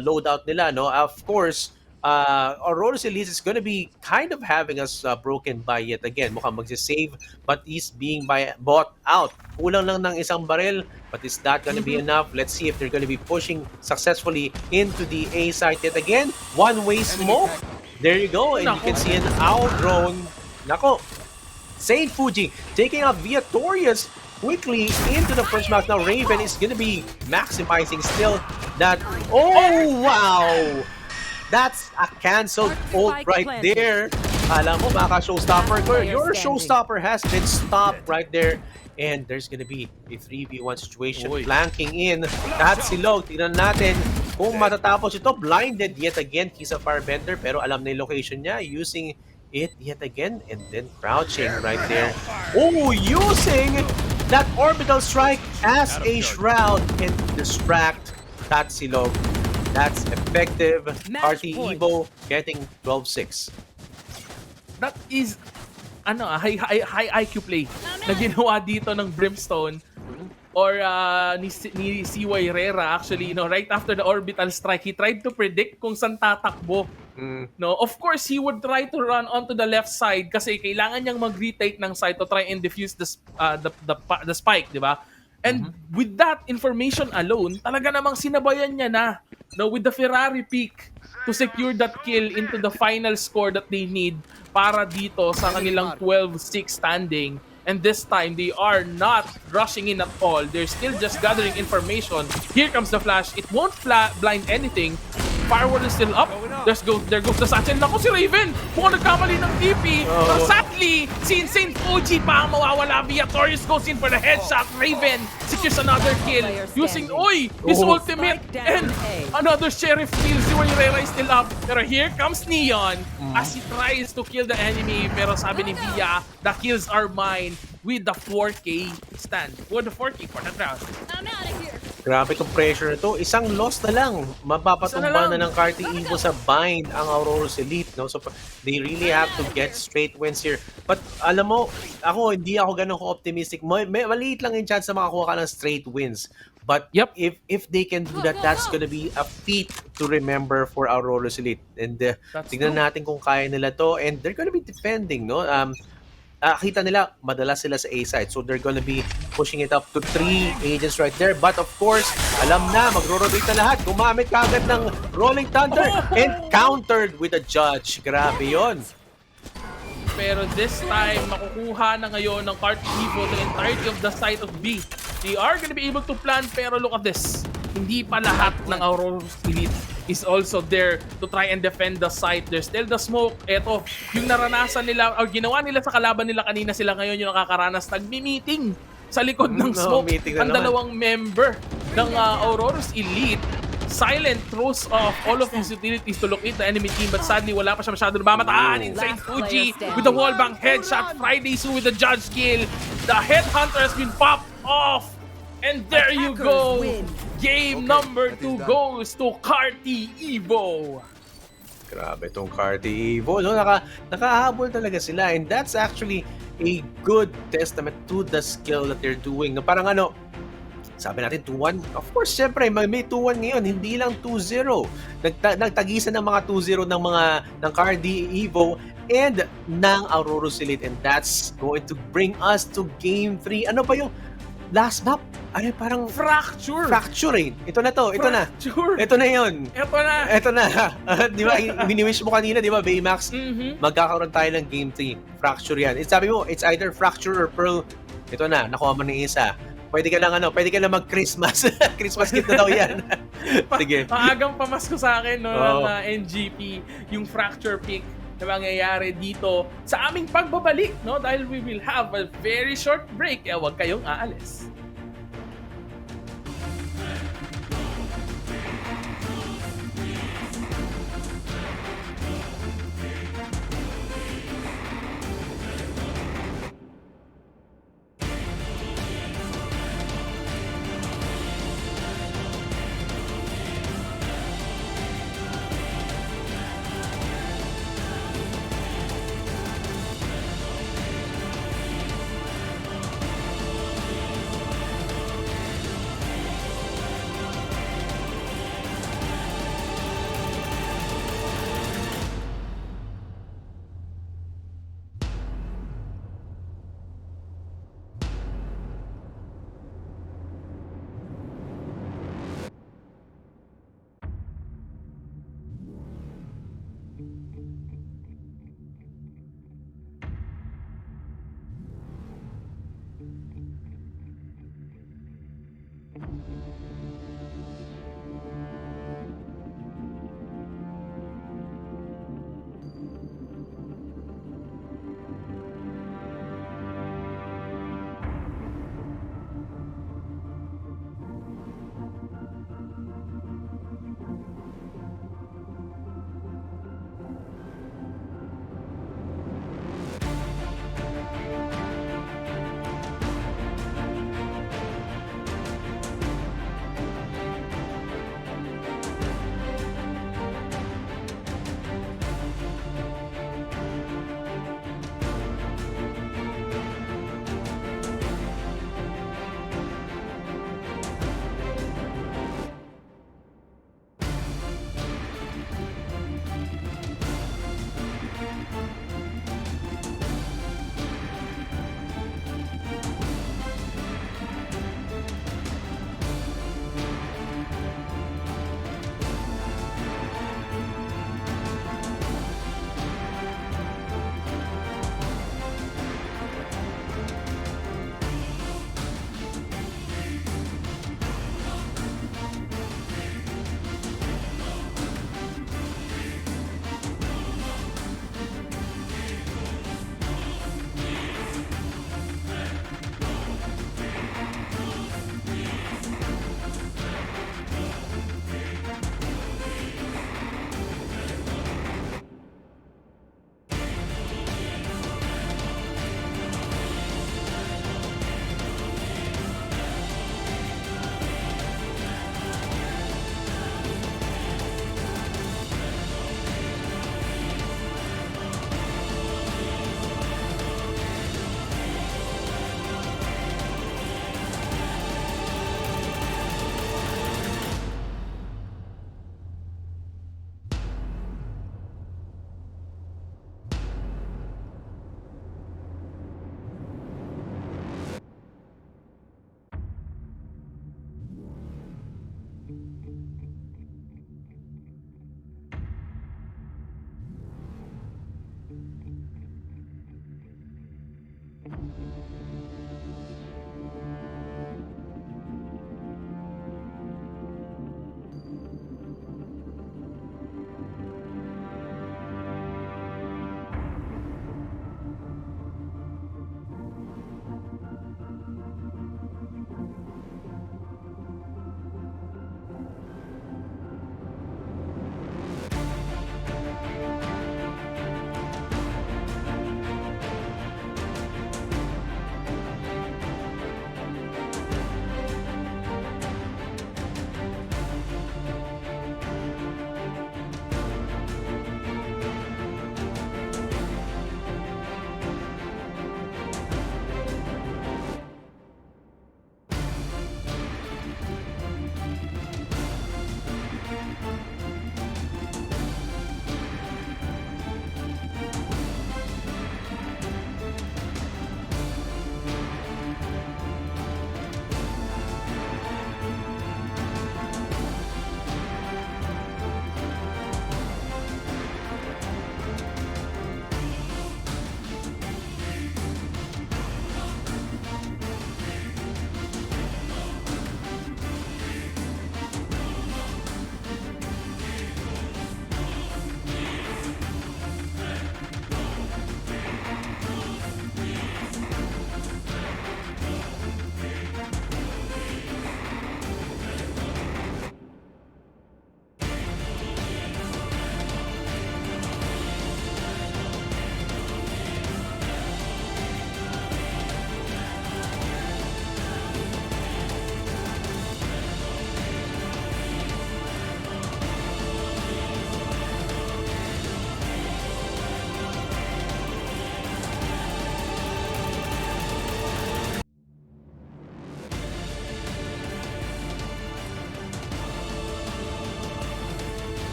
A: loadout nila. No? Of course, Aurorus Elite is going to be kind of having us broken by yet again. Mukhang magsisave, but he's being bought out. Kulang lang ng isang barrel, but is that going to be enough? Let's see if they're going to be pushing successfully into the A site yet again. One-way smoke. There you go, and you can see an owl drone. Nako, Saint Fuji taking out Viatorius quickly into the first match. Now Raven is going to be maximizing still that. Oh, wow! That's a cancelled ult right there. Alam mo, baka showstopper. Your showstopper has been stopped right there. And there's gonna be a 3v1 situation flanking in. That's Silog. Tignan natin kung matatapos ito. Blinded yet again. He's a firebender pero alam na yung location niya. Using it yet again and then crouching right there. Oh, using that orbital strike as a shroud and distract that Silog. That's effective. Carti Evo getting 12-6.
B: That is high IQ play na ginawa dito ng Brimstone or ni CY Herrera actually, right after the orbital strike, he tried to predict kung saan tatakbo. No, of course he would try to run onto the left side kasi kailangan niyang mag-retake ng side to try and defuse the spike, di ba? And with that information alone, talaga namang sinabayan niya na, with the Ferrari peak to secure that kill into the final score that they need para dito sa kanilang 12-6 standing. And this time, they are not rushing in at all. They're still just gathering information. Here comes the flash. It won't blind anything. Firewall is still up. There goes the satchel. Naku, si Raven! Mukhang nagkamali ng TP. Sadly, si Insane Fuji pa ang mawawala. Viatorius goes in for the headshot. Raven secures another kill. Using, his ultimate. And another sheriff kill. Si Herrera is still up. Pero here comes Neon as he tries to kill the enemy. Pero sabi ni Via, the kills are mine with the 4K stand. With the 4K for that round.
C: I'm out of here.
A: Grabe itong pressure na to. Isang loss na lang. Mapapatumba na ng Carti Evo sa bind ang Aurorus Elite. No? So they really have to get straight wins here. But alam mo, hindi ako ganun ko-optimistic. Maliit lang yung chance na makakuha ka ng straight wins. But if they can do that, that's gonna be a feat to remember for Aurorus Elite. And tignan natin kung kaya nila to. And they're gonna be defending, no? Kita nila, madalas sila sa A-side. So they're gonna be pushing it up to 3 agents right there. But of course, alam na, magro-rotate na lahat. Gumamit kagad ng Rolling Thunder and countered with a judge. Grabe yon.
B: Pero this time, makukuha na ngayon ng Carti Evo the entirety of the side of B. They are gonna be able to plan, pero look at this. Hindi pa lahat ng Aurorus Elite is also there to try and defend the site. There's still the smoke. Eto, yung naranasan nila, or ginawa nila sa kalaban nila kanina, sila ngayon yung nakakaranas. Nagmi-meeting sa likod ng smoke. Ang dalawang member ng Aurorus Elite. Silent throws off all of his utilities to locate the enemy team, but sadly, wala pa siya masyado nabamataan. Insane Fuji with the wallbang headshot. Friday Sue with the judge kill. The headhunter has been popped off. And there you go. Game number 2 goes to Carti Evo.
A: Grabe tong Carti Evo. No? Nakahabol talaga sila. And that's actually a good testament to the skill that they're doing. No? Parang sabi natin 2-1. Of course, syempre, may 2-1 ngayon. Hindi lang 2-0. Nagtagisan ng mga 2-0 ng Carti Evo and ng Aurorus Elite. And that's going to bring us to Game 3. Ano ba yung last map, ano parang
B: Fracture!
A: fracture eh. Ito na to, ito na.
B: Fracture!
A: Ito na yun.
B: Ito na!
A: Ito na. Di ba, wini-wish mo kanina, di ba, Baymax? Magkakaroon tayo ng Game 3. Fracture yan. Sabi mo, it's either Fracture or Pearl. Ito na, nakuha mo ng isa. Pwede ka lang mag-Christmas. Christmas gift na daw yan. Sige.
B: Maagang pamasko sa akin no,
A: Oo.
B: ng NGP, yung Fracture pick na mangyayari dito sa aming pagbabalik, no? Dahil we will have a very short break. Huwag kayong aalis.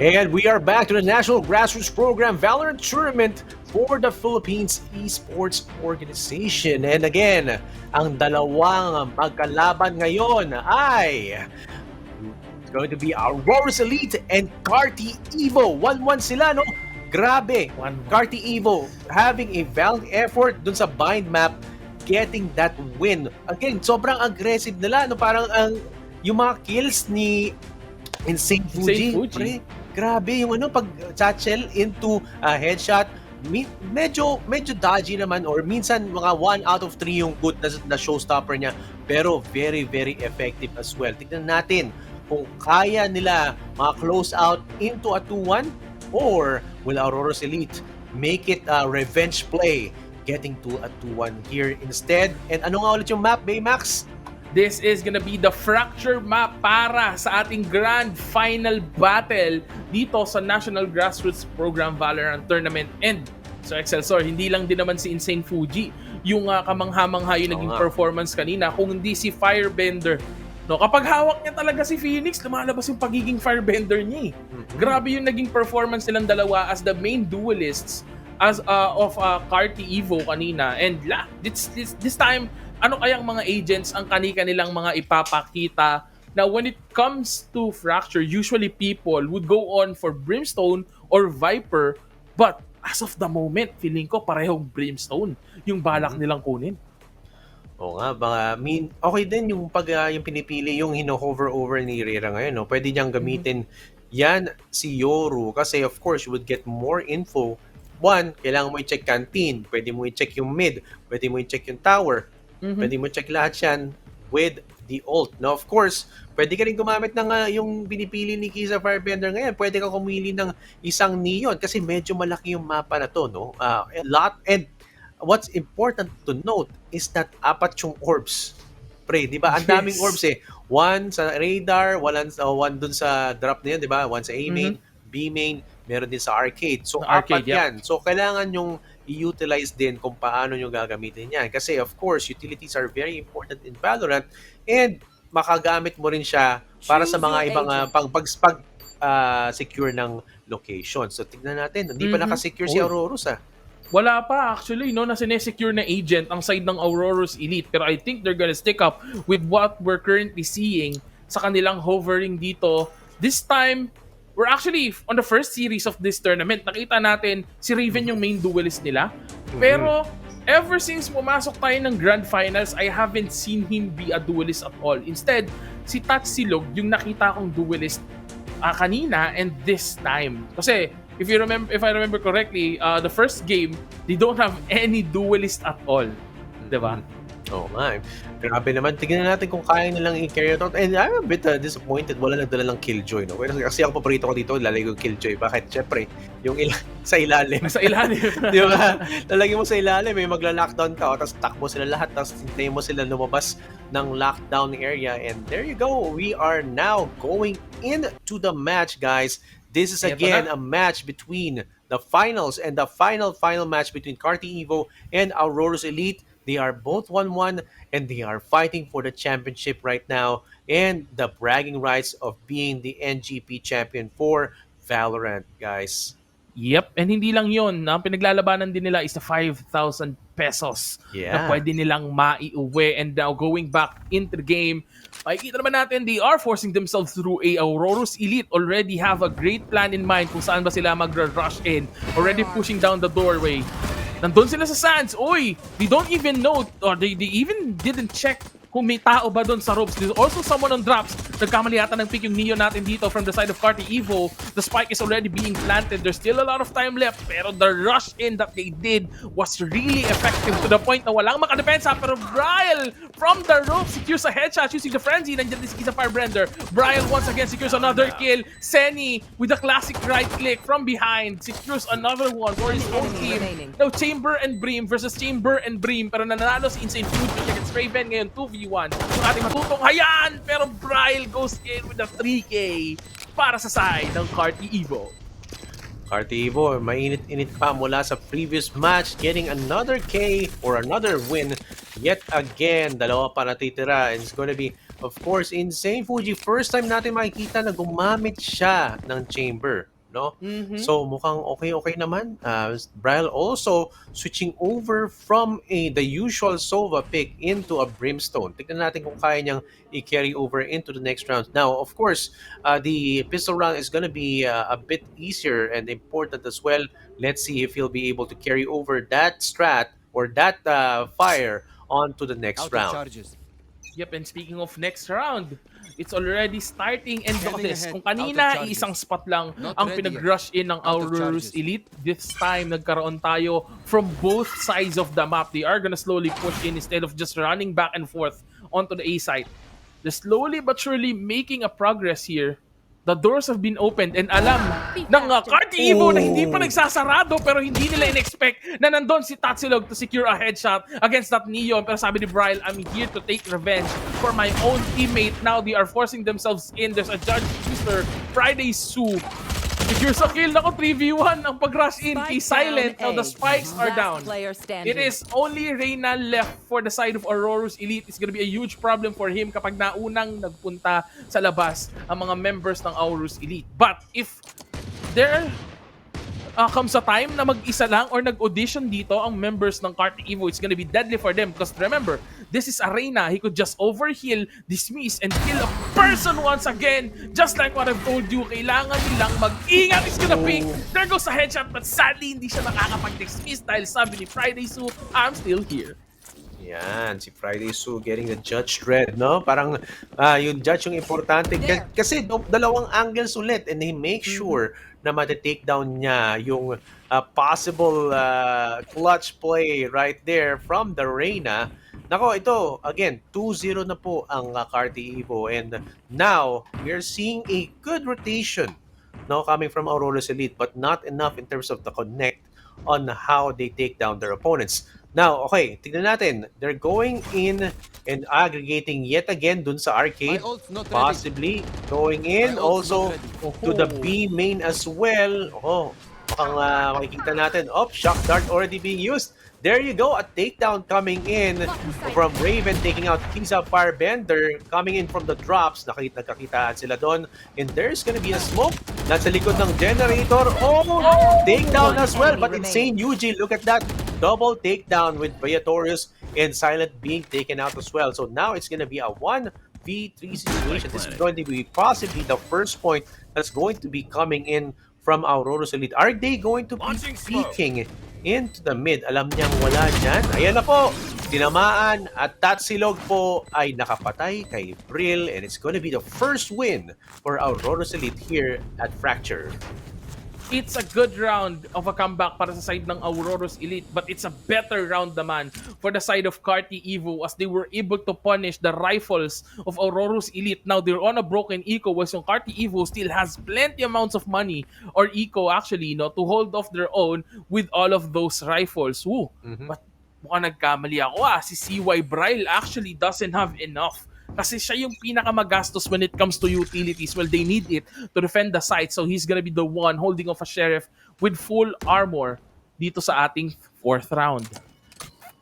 A: And we are back to the National Grassroots Program Valorant Tournament for the Philippines Esports Organization. And again, ang dalawang magkalaban ngayon ay it's going to be Aurorus Elite and Carti Evo. 1-1 sila, no? Grabe. Carti Evo having a valiant effort dun sa bind map, getting that win. Again, sobrang aggressive nila, no? Parang yung mga kills ni Insane Fuji. Pre, grabe yung pag satchel into a headshot, medyo dodgy naman, or minsan mga 1 out of 3 yung good na showstopper niya, pero very effective as well. Tignan natin kung kaya nila close out into a 2-1, or will Aurorus Elite make it a revenge play, getting to a 2-1 here instead. And ano nga ulit yung map, Baymax?
B: This is gonna be the fracture map para sa ating grand final battle dito sa National Grassroots Program Valorant Tournament. And so Excelsior, hindi lang din naman si Insane Fuji yung kamangha-mangha yung naging performance kanina, kung hindi si Firebender. No, kapag hawak niya talaga si Phoenix, lumalabas yung pagiging Firebender niya. Grabe yung naging performance nilang dalawa as the main duelists of Carti Evo kanina. And this time, ano kayang mga agents ang kanilang mga ipapakita na when it comes to Fracture, usually people would go on for Brimstone or Viper, but as of the moment, feeling ko parehong Brimstone yung balak nilang kunin.
A: Oo nga, okay din yung yung pinipili, yung hino-hover over ni Rera ngayon, no? Pwede niyang gamitin yan si Yoru kasi of course you would get more info. One, kailangan mo i-check canteen, pwede mo i-check yung mid, pwede mo i-check yung tower, pwede mo check lahat yan with the ult. Now, of course, pwede ka rin gumamit ng yung pinipili ni Kisa Firebender ngayon. Pwede ka kumili ng isang neon kasi medyo malaki yung mapa na to, no? And what's important to note is that 4 yung orbs. Pre, di ba? Ang daming orbs eh. 1 sa radar, 1 dun sa drop na yun, di ba? 1 sa A main, B main, meron din sa arcade. So, arcade, 4 yan. So, kailangan yung i-utilize din kung paano nyo gagamitin yan. Kasi, of course, utilities are very important in Valorant and makagamit mo rin siya para sa mga ibang secure ng location. So, tignan natin. Hindi pa nakasecure si Aurorus,
B: Wala pa actually, no, na sinesecure na agent ang side ng Aurorus Elite. Pero I think they're gonna stick up with what we're currently seeing sa kanilang hovering dito. This time, we're actually on the first series of this tournament. Nakita natin si Raven yung main duelist nila. Pero ever since pumasok tayo ng Grand Finals, I haven't seen him be a duelist at all. Instead, si Tatsilog yung nakita kong duelist kanina and this time. Kasi if I remember correctly, the first game, they don't have any duelist at all. Diba?
A: Oo nga. Grabe naman. Tignan natin kung kaya nilang i-carry out. And I'm a bit disappointed. Wala nagdala ng Killjoy, no? Kasi ang paborito ko dito, lalagay ko Killjoy. Bakit? Siyempre, yung sa ilalim.
B: Sa ilalim.
A: Di ba? Lalagay mo sa ilalim, may magla-lockdown ka, tapos takbo sila lahat, tapos hintayin mo sila lumabas ng lockdown area. And there you go. We are now going into the match, guys. This is again a match between the finals and the final match between Carti Evo and Aurorus Elite. They are both 1-1 and they are fighting for the championship right now and the bragging rights of being the NGP champion for Valorant, guys.
B: Yep, and hindi lang yun. Ang pinaglalabanan din nila is the 5,000 pesos na pwede nilang maiuwi. And now going back into the game, makikita naman natin they are forcing themselves through a Aurorus Elite. Already have a great plan in mind kung saan ba sila mag-rush in. Already pushing down the doorway. Nandun sila sa sands. Oy, they don't even know or they even didn't check kung may tao ba doon sa ropes. There's also someone on drops. Nagkamali yata ng pick yung Neo natin dito from the side of Carti Evo. The spike is already being planted. There's still a lot of time left. Pero the rush in that they did was really effective to the point na walang makadepensa. Pero Brian from the rope secures a headshot using the frenzy. Nandiyan din si Firebender. Brian once again secures another kill. Senny with a classic right click from behind secures another one for his own team. Now Chamber and Bream versus Chamber and Bream. Pero nanalo si Insane Fuji against Raven ngayon 2v1. Yung ating matutunghayan, pero Brian goes in with a 3K para sa side ng Carti Evo.
A: Carti Evo, mainit-init pa mula sa previous match, getting another K or another win yet again. Dalawa pa natitira and it's gonna be of course, Insane Fuji, first time natin makikita na gumamit siya ng chamber, no? So mukhang okay naman. Bryle also switching over from the usual Sova pick into a Brimstone. Tignan natin kung kaya niyang i-carry over into the next round. Now, of course, the pistol round is gonna be a bit easier and important as well. Let's see if he'll be able to carry over that strat or that fire onto the next round.
B: Yep, and speaking of next round, it's already starting and look at this. Kung kanina, isang spot lang ang pinag-rush in ng Aurorus Elite, this time nagkaroon tayo from both sides of the map. They are gonna slowly push in instead of just running back and forth onto the A site. They're slowly but surely making a progress here. The doors have been opened and alam ng Carti Evo na hindi pa nagsasarado pero hindi nila in-expect na nandun si Tatsilog to secure a headshot against that Neon. Pero sabi ni Bryle, I'm here to take revenge for my own teammate. Now they are forcing themselves in. There's a Judge Booster, Friday Sue. Secures a kill. Nako, 3v1 ang pag-rush in kay Silent. Now the spikes are down. It is only Reyna left for the side of Aurorus Elite. It's gonna be a huge problem for him kapag naunang nagpunta sa labas ang mga members ng Aurorus Elite. But if there comes a time na mag-isa lang or nag-audition dito ang members ng Carti Evo, it's gonna be deadly for them because remember, this is Arena. He could just overheal, dismiss, and kill a person once again. Just like what I've told you, kailangan nilang mag-ingat. He's gonna pick. There goes a headshot, but sadly, hindi siya nakakapag-dismiss dahil sabi ni Friday Sue, I'm still here.
A: Yan, si Friday Sue getting the judge dread, no? Parang yung judge yung importante. Kasi dalawang angles ulit and he makes sure na ma-take down niya yung possible clutch play right there from the Reyna. Nako, ito, again, 2-0 na po ang Carti Evo and now we're seeing a good rotation, no, coming from Aurorus Elite but not enough in terms of the connect on how they take down their opponents. Now, okay, tignan natin. They're going in and aggregating yet again dun sa arcade. Possibly going in also to the B main as well. Oh, mukhang makikita natin. Oh, shock dart already being used. There you go, a takedown coming in from Raven, taking out Kisa Firebender, coming in from the drops. Nagkakitaan sila doon. And there's gonna be a smoke. Nasa likod ng generator. Oh, takedown as well. But Insane Yuji, look at that. Double takedown with Aurorus and Silent being taken out as well. So now it's gonna be a 1v3 situation. This is going to be possibly the first point that's going to be coming in from Aurorus Elite. Are they going to be peeking into the mid? Alam niyang wala dyan. Ayan na po, tinamaan at Tatsilog po ay nakapatay kay Brill and it's going to be the first win for Aurorus Elite here at Fracture.
B: It's a good round of a comeback para sa side ng Aurorus Elite, but it's a better round naman for the side of Carti Evo as they were able to punish the rifles of Aurorus Elite. Now they're on a broken eco, while yung Carti Evo still has plenty amounts of money or eco actually, no, to hold off their own with all of those rifles. Woo! But mukhang nagkamali ako si CY Bryle actually doesn't have enough. Kasi siya yung pinakamagastos when it comes to utilities. Well, they need it to defend the site. So he's gonna be the one holding off a sheriff with full armor dito sa ating 4th round.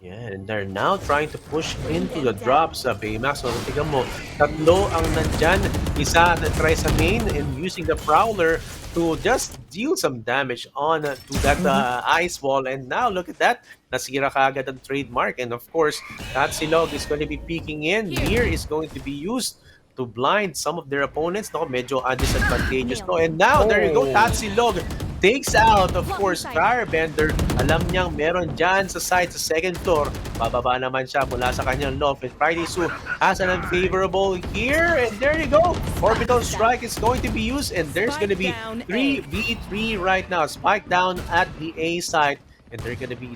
A: Yeah, and they're now trying to push into the drops sa Baymax. So tignan mo, tatlo ang nandyan. Isa na try sa main and using the Prowler to just deal some damage on to that ice wall. And now look at that. Nasira kaagad ang trademark. And of course, Tatsilog is going to be peeking in. Here is going to be used to blind some of their opponents. No, medyo disadvantageous. No? And now, there you go, Tatsilog takes out, of course, Firebender. Alam niyang meron dyan sa side, sa second floor. Bababa naman siya mula sa kanyang loft. And Friday Sue has an unfavorable here. And there you go. Orbital Strike is going to be used. And there's going to be 3v3 right now. Spike down at the A side. And they're gonna be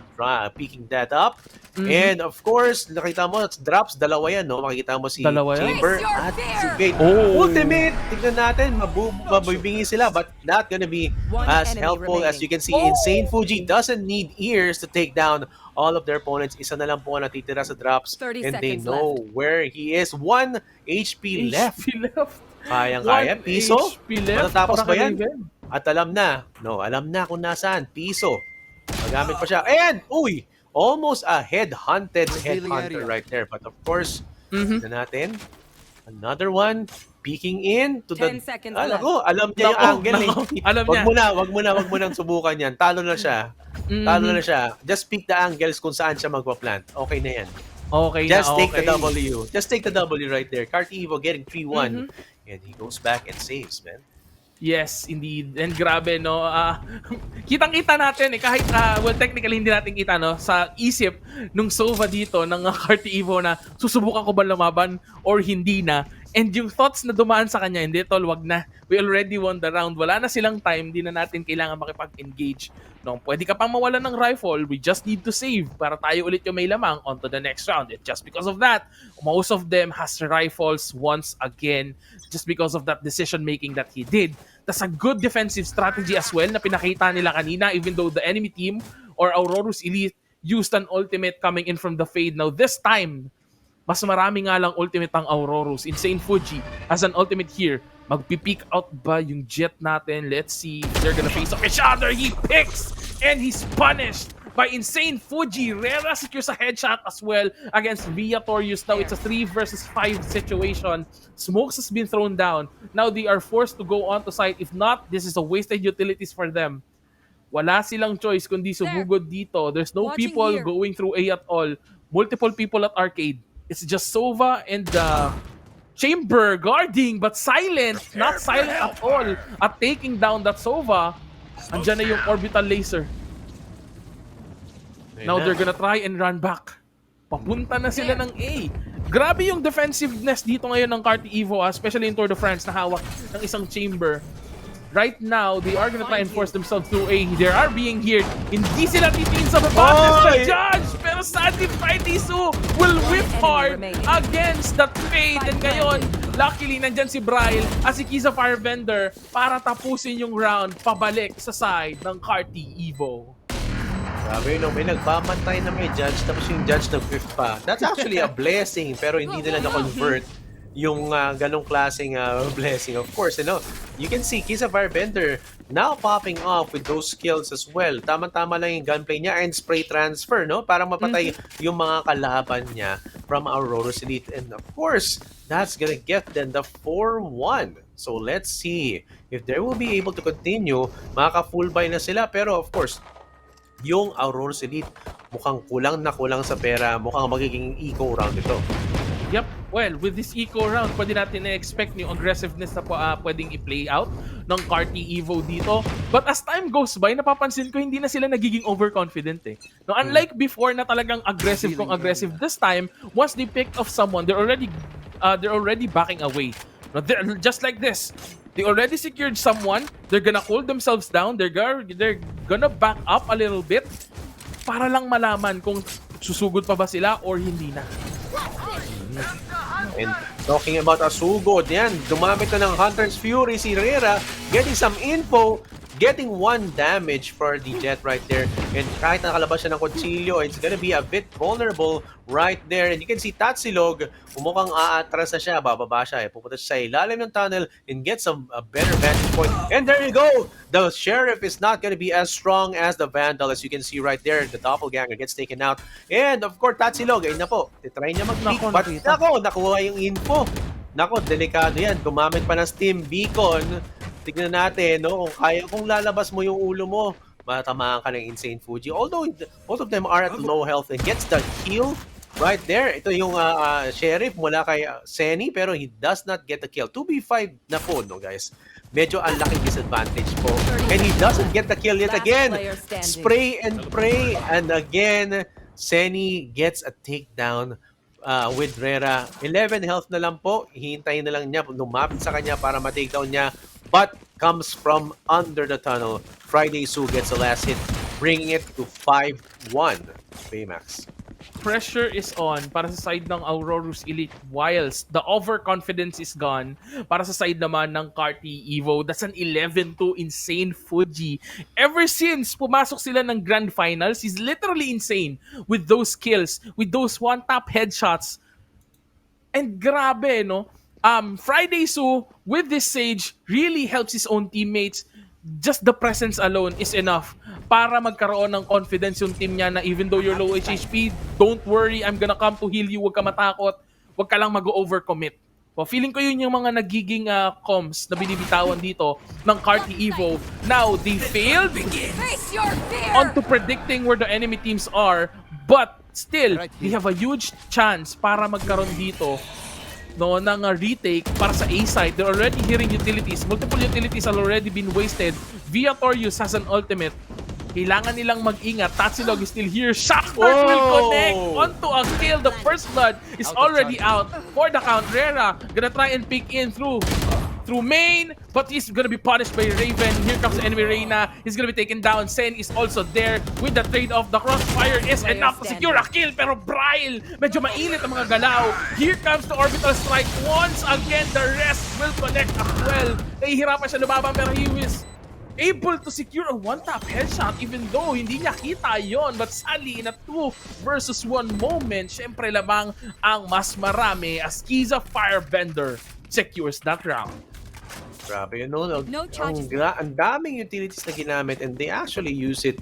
A: picking that up. And of course, nakita mo, drops, dalawa yan, no? Makikita mo si Chamber at si Bait. Ultimate! Tignan natin, mabibingi sila, but not gonna be as helpful as you can see. Insane Fuji doesn't need ears to take down all of their opponents. Isa na lang po ang natitira sa drops. And they know where he is. 1 HP left. Kayang-kaya. Piso? Matatapos ba yan? At alam na. No, alam na kung nasaan. Piso. Magamit pa siya. And, uy! Almost a headhunter right there. But of course, na natin. Another one, peeking in to the...
C: 10 seconds left.
A: Ko, alam niya yung
B: Nako,
A: angle eh.
B: nako, alam
A: Wag
B: niya.
A: mo na, wag mo nang subukan yan. Talo na siya. Talo
B: Mhm.
A: na siya. Just pick the angles kung saan siya magpa-plant. Okay na yan.
B: Okay na,
A: Just take the
B: okay.
A: W. Just take the W right there. Carti Evo getting 3-1.
B: Mhm.
A: And he goes back and saves, man.
B: Yes, indeed. And grabe, no? Kitang-kita natin, kahit, well, technically, hindi natin kita, no? Sa isip nung Sova dito, ng Carti Evo na susubukan ko ba lumaban or hindi na. And yung thoughts na dumaan sa kanya, hindi, tol, wag na. We already won the round. Wala na silang time. Di na natin kailangan makipag-engage. No, pwede ka pang mawalan ng rifle. We just need to save para tayo ulit yung may lamang onto the next round. And just because of that, most of them has rifles once again just because of that decision-making that he did. That's a good defensive strategy as well na pinakita nila kanina even though the enemy team or Aurorus Elite used an ultimate coming in from the fade. Now this time, mas marami nga lang ultimate ang Aurorus. Insane Fuji has an ultimate here. Magpipick out ba yung Jet natin? Let's see if they're gonna face off each other. He picks and he's punished by Insane Fuji. Rera secures a headshot as well against Viatorius. Now it's a 3 versus 5 situation. Smokes has been thrown down. Now they are forced to go on to site. If not, this is a wasted utilities for them. Wala silang choice kundi sumugod dito. There's no
C: Watching
B: people
C: here.
B: going through A at all. Multiple people at arcade. It's just Sova and Chamber guarding but silent. Not silent at all. At taking down that Sova, andyan na yung orbital laser. Now they're gonna try and run back. Papunta na sila ng A. Grabe yung defensiveness dito ngayon ng Carti Evo, especially in Tour de France na hawak ng isang Chamber. Right now, they are gonna try and force themselves through A. They are being here. Hindi sila titingin sa baba sa judge. Pero sadly, Friday Su will whip hard against that fade. And ngayon, luckily, nandyan si Bryle at si Kiza Firebender para tapusin yung round pabalik sa side ng Carti Evo.
A: Sabi no, may nagbabantay na may judge tapos yung judge nag-fifth pa. That's actually a blessing pero hindi nila na-convert yung ganong klaseng blessing. Of course, you can see Kiza Firebender now popping off with those skills as well. Tama-tama lang yung gunplay niya and spray transfer, no? Para mapatay yung mga kalaban niya from Aurorus Elite. And of course, that's gonna get them the 4-1. So let's see if they will be able to continue. Makaka-full buy na sila pero of course, yung Aurorus Elite mukhang kulang na kulang sa pera. Mukhang magiging eco round ito.
B: Yep. Well, with this eco round, pwede natin na-expect yung aggressiveness na pwedeng i-play out ng Carti Evo dito. But as time goes by, napapansin ko hindi na sila nagiging overconfident eh. No, unlike before na talagang aggressive kung aggressive, this time, once they picked off someone, they're already backing away. No, just like this. They already secured someone. They're gonna hold themselves down. They're gonna back up a little bit para lang malaman kung susugod pa ba sila or hindi na.
A: And talking about Asugod, yan, dumamit na ng Hunter's Fury si Rera, getting some info, getting 1 damage for the Jet right there. And kahit nakalabas siya ng kutsilyo, it's gonna be a bit vulnerable right there. And you can see Tatsilog, umukhang aatras na siya, bababa siya, pupunta siya sa ilalim ng tunnel and get some a better vantage point. And there you go! The Sheriff is not gonna be as strong as the Vandal, as you can see right there. The Doppelganger gets taken out. And of course, Tatsilog, ayun na po, try niya mag-peek, but nakuha yung info. Nako, delikado yan. Gumamit pa ng Steam Beacon. Tignan natin, no? Kung lalabas mo yung ulo mo, matamaan ka ng Insane Fuji. Although, both of them are at low health and gets the kill right there. Ito yung Sheriff mula kay Senny, pero he does not get the kill. 2v5 na po, no, guys? Medyo ang laking disadvantage po. And he doesn't get the kill yet again. Spray and pray. And again, Senny gets a takedown with Rera. 11 health na lang po. Hihintayin na lang niya. Lumapit sa kanya para ma-takedown niya. But comes from under the tunnel. Friday Su gets the last hit, bringing it to 5-1. Baymax.
B: Pressure is on para sa side ng Aurorus Elite whilst the overconfidence is gone para sa side naman ng Carti Evo. That's an 11-2 Insane Fuji. Ever since pumasok sila ng Grand Finals, he's literally insane with those kills, with those one-tap headshots. And grabe, no? Friday Su, with this Sage, really helps his own teammates. Just the presence alone is enough para magkaroon ng confidence yung team niya na even though you're low HP, don't worry, I'm gonna come to heal you. Huwag ka matakot. Huwag ka lang mag-overcommit. So, feeling ko yun yung mga nagiging comms na binibitawan dito ng Carti Evo. Now, they failed
C: Face your fear!
B: onto predicting where the enemy teams are, but still, they have a huge chance para magkaroon dito no, ng retake para sa A side. They're already hearing utilities. Multiple utilities have already been wasted. Viatorius has an ultimate. Kailangan nilang mag-ingat. Tatsilog is still here. Shockbird will connect onto a kill. The first blood is already out for the count. Rera gonna try and pick in through main, but he's gonna be punished by Raven. Here comes the enemy Reyna. He's gonna be taken down. Sen is also there with the trade-off. The crossfire is enough to secure a kill, pero Bryle, medyo mainit ang mga galaw. Here comes the orbital strike. Once again, the rest will connect as well. Nahihirapan siya lumaban, pero he is able to secure a one-tap headshot even though hindi niya kita yon. But sadly, in a 2 versus 1 moment, syempre lamang ang mas marami as Kiza Firebender secures that round.
A: Grabe, ang daming utilities na ginamit and they actually use it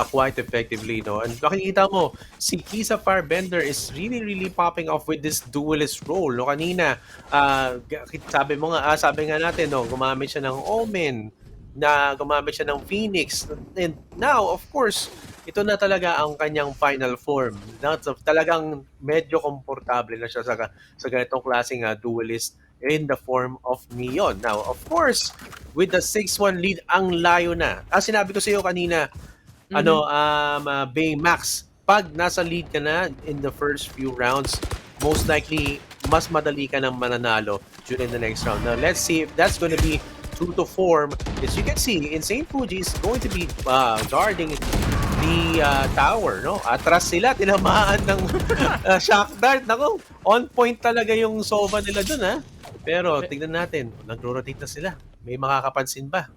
A: quite effectively, no? And makikita mo, si Kiza Firebender is really popping off with this duelist role, no? Kanina, sabi nga natin, no, gumamit siya ng Omen, na gumamit siya ng Phoenix, and now, of course, ito na talaga ang kanyang final form. Talagang medyo komportable na siya sa ganitong klaseng duelist in the form of Neon. Now, of course, with the 6-1 lead, ang layo na. Sinabi ko sa iyo kanina, Baymax, pag nasa lead ka na in the first few rounds, most likely, mas madali ka nang mananalo during the next round. Now, let's see if that's going to be true to form. As you can see, Insane Fuji is going to be guarding the tower, no? Atras sila, tinamaan ng shock dart. Nako, on point talaga yung Sova nila dun, ha? Pero tignan natin, nagro-rotate na sila. May makakapansin ba?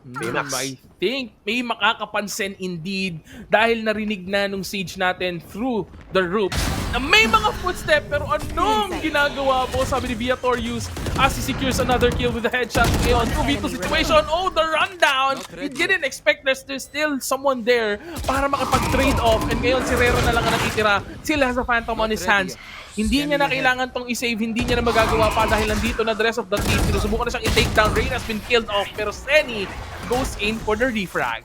B: I think may makakapansin indeed dahil narinig na nung siege natin through the roof na may mga footstep, pero anong ginagawa po, sabi ni Viatorius as he secures another kill with a headshot ngayon. 2v2 situation. Oh, the rundown! He didn't expect there's still someone there para makapag-trade off, and ngayon si Rero na lang ang natitira. Still has a phantom on his hands. Hindi niya na kailangan tong i-save, hindi niya na magagawa pa dahil nandito na the rest of the team. Sinusubukan na siyang i-take down. Rain has been killed off, pero Senny goes in for the refrag.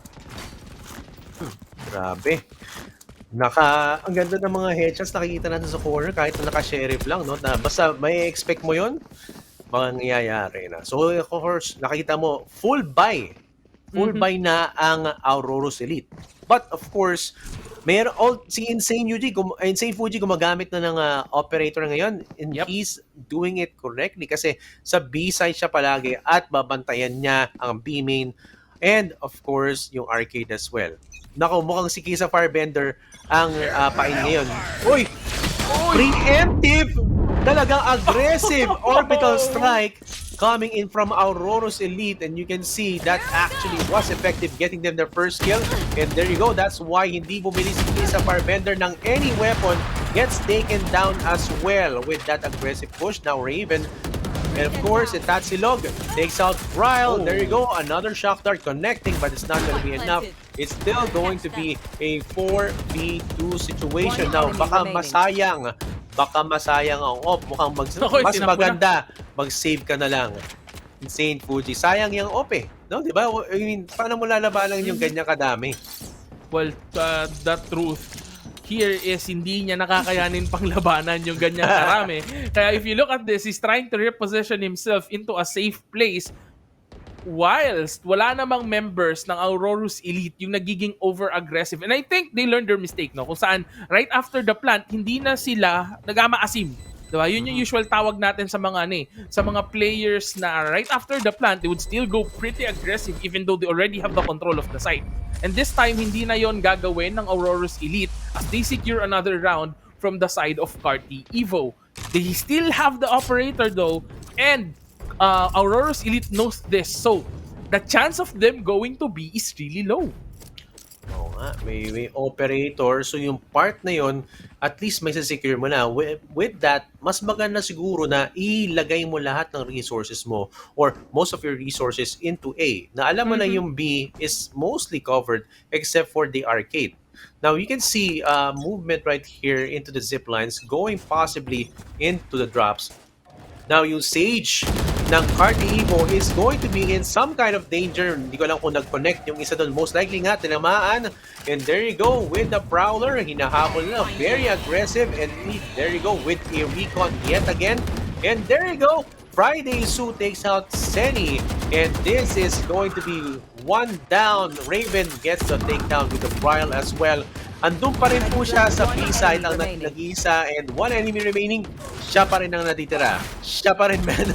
A: Grabe. Ang ganda ng mga headshots nakikita natin sa corner kahit na naka-sheriff lang, no? Basta may expect mo yon, mangyayari na. So, of course, nakikita mo, full buy na ang Aurorus Elite. But, of course, si Insane Fuji gumagamit na ng operator ngayon, and he's doing it correctly kasi sa B side siya palagi at babantayan niya ang B main and of course yung arcade as well. Nako, mukhang si Kiza Firebender ang pain ngayon. Uy! Preemptive! Talagang aggressive orbital strike coming in from Aurorus Elite, and you can see that actually was effective getting them their first kill. And there you go, that's why hindi bumili si Kiza Firebender ng any weapon, gets taken down as well with that aggressive push. Now Raven, and of course, Tatsilog takes out Bryle. There you go, another shock dart connecting, but it's not going to be enough. It's still going to be a 4v2 situation. Now, baka masayang ang op. Mukhang mas maganda mag-save ka na lang. Insane Fuji. Sayang yung op eh. No, di ba? I mean, paano mo lalabanan yung ganyan kadami?
B: Well, the truth here is hindi niya nakakayanin pang labanan yung ganyan karami. Kaya if you look at this, he's trying to reposition himself into a safe place whilst wala namang members ng Aurorus Elite yung nagiging over-aggressive. And I think they learned their mistake, no? Kung saan, right after the plant, hindi na sila nag-ama-asim. Diba? Yun yung usual tawag natin sa mga players na right after the plant, they would still go pretty aggressive even though they already have the control of the site. And this time, hindi na yon gagawin ng Aurorus Elite as they secure another round from the side of Carti Evo. They still have the operator though, and Aurorus Elite knows this, so the chance of them going to B is really low.
A: Oo nga, may operator, so yung part na yon at least may secure mo na. With that, mas maganda siguro na ilagay mo lahat ng resources mo or most of your resources into A. Na alam mo na yung B is mostly covered except for the arcade. Now, you can see movement right here into the zip lines going possibly into the drops. Now yung Sage ng Carti Evo is going to be in some kind of danger. Hindi ko alam kung nag-connect yung isa doon. Most likely nga, tinamaan. And there you go with the Prowler. Hinahabol na. Very aggressive. And there you go with a recon yet again. And there you go. Friday Sue takes out Senny. And this is going to be one down. Raven gets the takedown with the Brial as well. Andun pa rin po siya sa B-side ang nag-iisa and one enemy remaining. Siya pa rin ang natitira. Siya pa rin man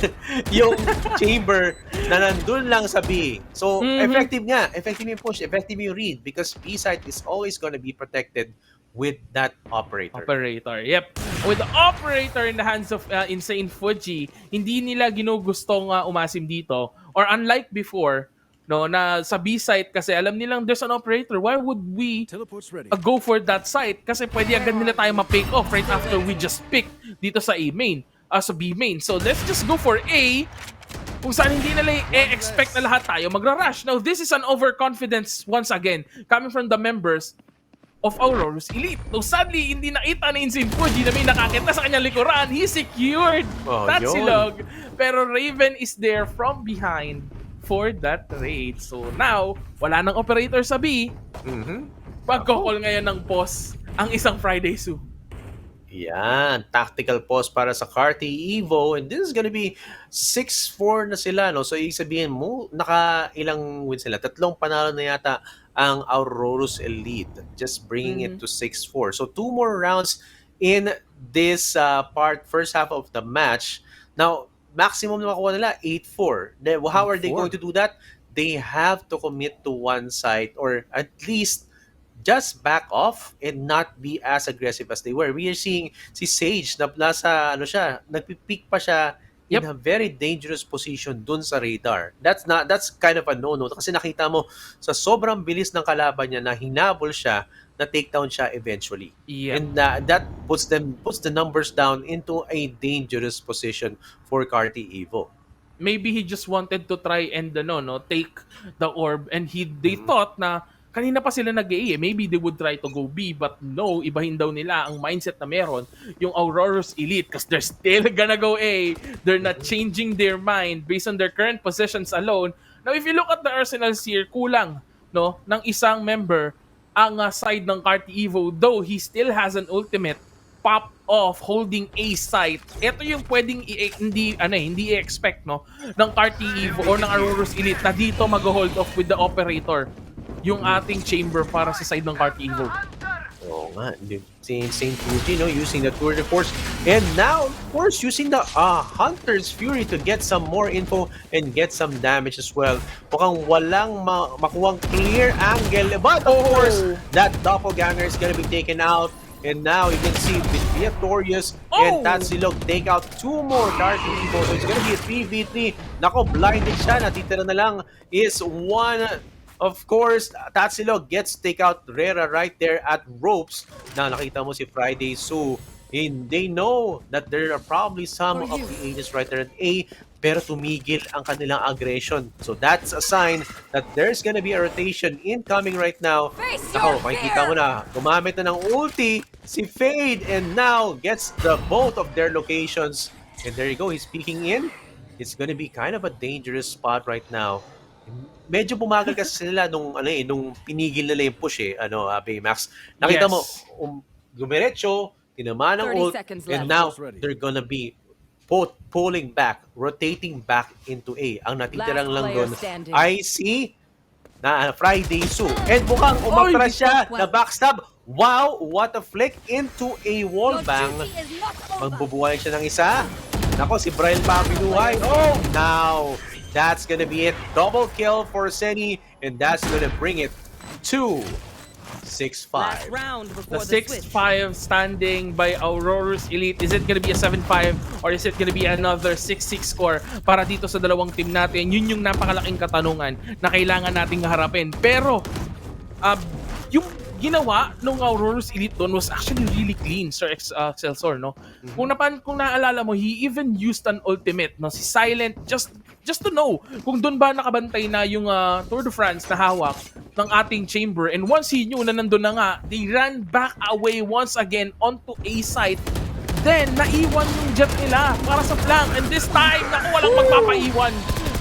A: yung chamber na nandun lang sa B. So, effective nga. Effective yung push. Effective yung read because B-side is always gonna be protected with that operator.
B: Yep. With the operator in the hands of Insane Fuji, hindi nila ginugustong umasim dito. Or unlike before, no, na sa B site kasi alam nilang there's an operator. Why would we go for that site? Kasi pwede agad nila tayo ma-pick off right after we just pick dito sa A main, sa B main. So let's just go for A kung saan hindi nila expect na lahat tayo magra-rush. Now this is an overconfidence once again coming from the members of Aurorus Elite. No, sadly, hindi nakita ni Insane Fuji na may nakakita sa kanyang likuran. He secured that silog. Pero Raven is there from behind for that trade. So now, wala nang operator sa B. Pagkokol ngayon ng pause ang isang Friday Sue.
A: Yan, tactical pause para sa Carti Evo and this is gonna be 6-4 na sila, no? So ibig sabihin mo, naka-ilang win sila? 3 panalo na yata ang Aurorus Elite, just bringing it to 6-4. So 2 more rounds in this first half of the match. Now, maximum na makuha nila, 8-4. How are they going to do that? They have to commit to one side or at least just back off and not be as aggressive as they were. We are seeing si Sage na nasa, nagpipick pa siya in a very dangerous position dun sa radar. That's kind of a no-no kasi nakita mo sa sobrang bilis ng kalaban niya na hinabol siya, na takedown siya eventually. And that puts the numbers down into a dangerous position for Carti Evo.
B: Maybe he just wanted to try and take the orb and they thought na kanina pa sila nag-A. Maybe they would try to go B, but no, ibahin daw nila ang mindset na meron yung Aurorus Elite because they're still gonna go A. They're not changing their mind based on their current positions alone. Now, if you look at the arsenals here, kulang ng isang member ang side ng Carti Evo, though he still has an ultimate pop off holding A site. Ito yung pwedeng hindi i-expect ng Carti Evo or ng Aurorus Elite na dito mag-hold off with the operator yung ating chamber para sa side ng Carti Evo.
A: Oo nga, Insane Fuji, using the tour de force. And now, of course, using the Hunter's Fury to get some more info and get some damage as well. Mukhang walang makuhang clear angle. But of course, that doppelganger is gonna be taken out. And now you can see Victorious and Tatsilog take out 2 more Carti Evo. So it's gonna be a 3v3. Nako, blinded siya. Natitira na lang is 1. Of course, Tatsilog gets take out Rera right there at ropes. Now, nakita mo si Friday Sue. And they know that there are probably some of the agents right there at A, pero tumigil ang kanilang aggression. So that's a sign that there's gonna be a rotation incoming right now. Ako, makikita mo na, gumamit na ng ulti si Fade and now gets the both of their locations. And there you go, he's peeking in. It's gonna be kind of a dangerous spot right now. Medyo bumagal kasi sila nung pinigil nila yung push Baymax. Nakita mo, gumiretso, tinamaan ng ult, and now they're gonna be pulling back, rotating back into A. Ang natitirang lang doon ay si Friday Sue. And mukhang umatras siya na backstab. Wow, what a flick into a wallbang. Magbubuhay siya ng isa. Nako, si Brian pa ang binuhay. Oh, now that's gonna be it. Double kill for Senny, and that's gonna bring it to 6-5.
B: The 6-5 standing by Aurorus Elite. Is it gonna be a 7-5 or is it gonna be another 6-6 score para dito sa dalawang team natin? Yun yung napakalaking katanungan na kailangan nating harapin. Pero, yung ginawa nung Aurorus Elite doon was actually really clean, Sir Excelsior, Kung naalala mo, he even used an ultimate, si Silent, just to know kung doon ba nakabantay na yung Tour de France na hawak ng ating chamber. And once he knew na nandun na nga, they ran back away once again onto A site then naiwan yung jet nila para sa flank. And this time, naku, walang magpapaiwan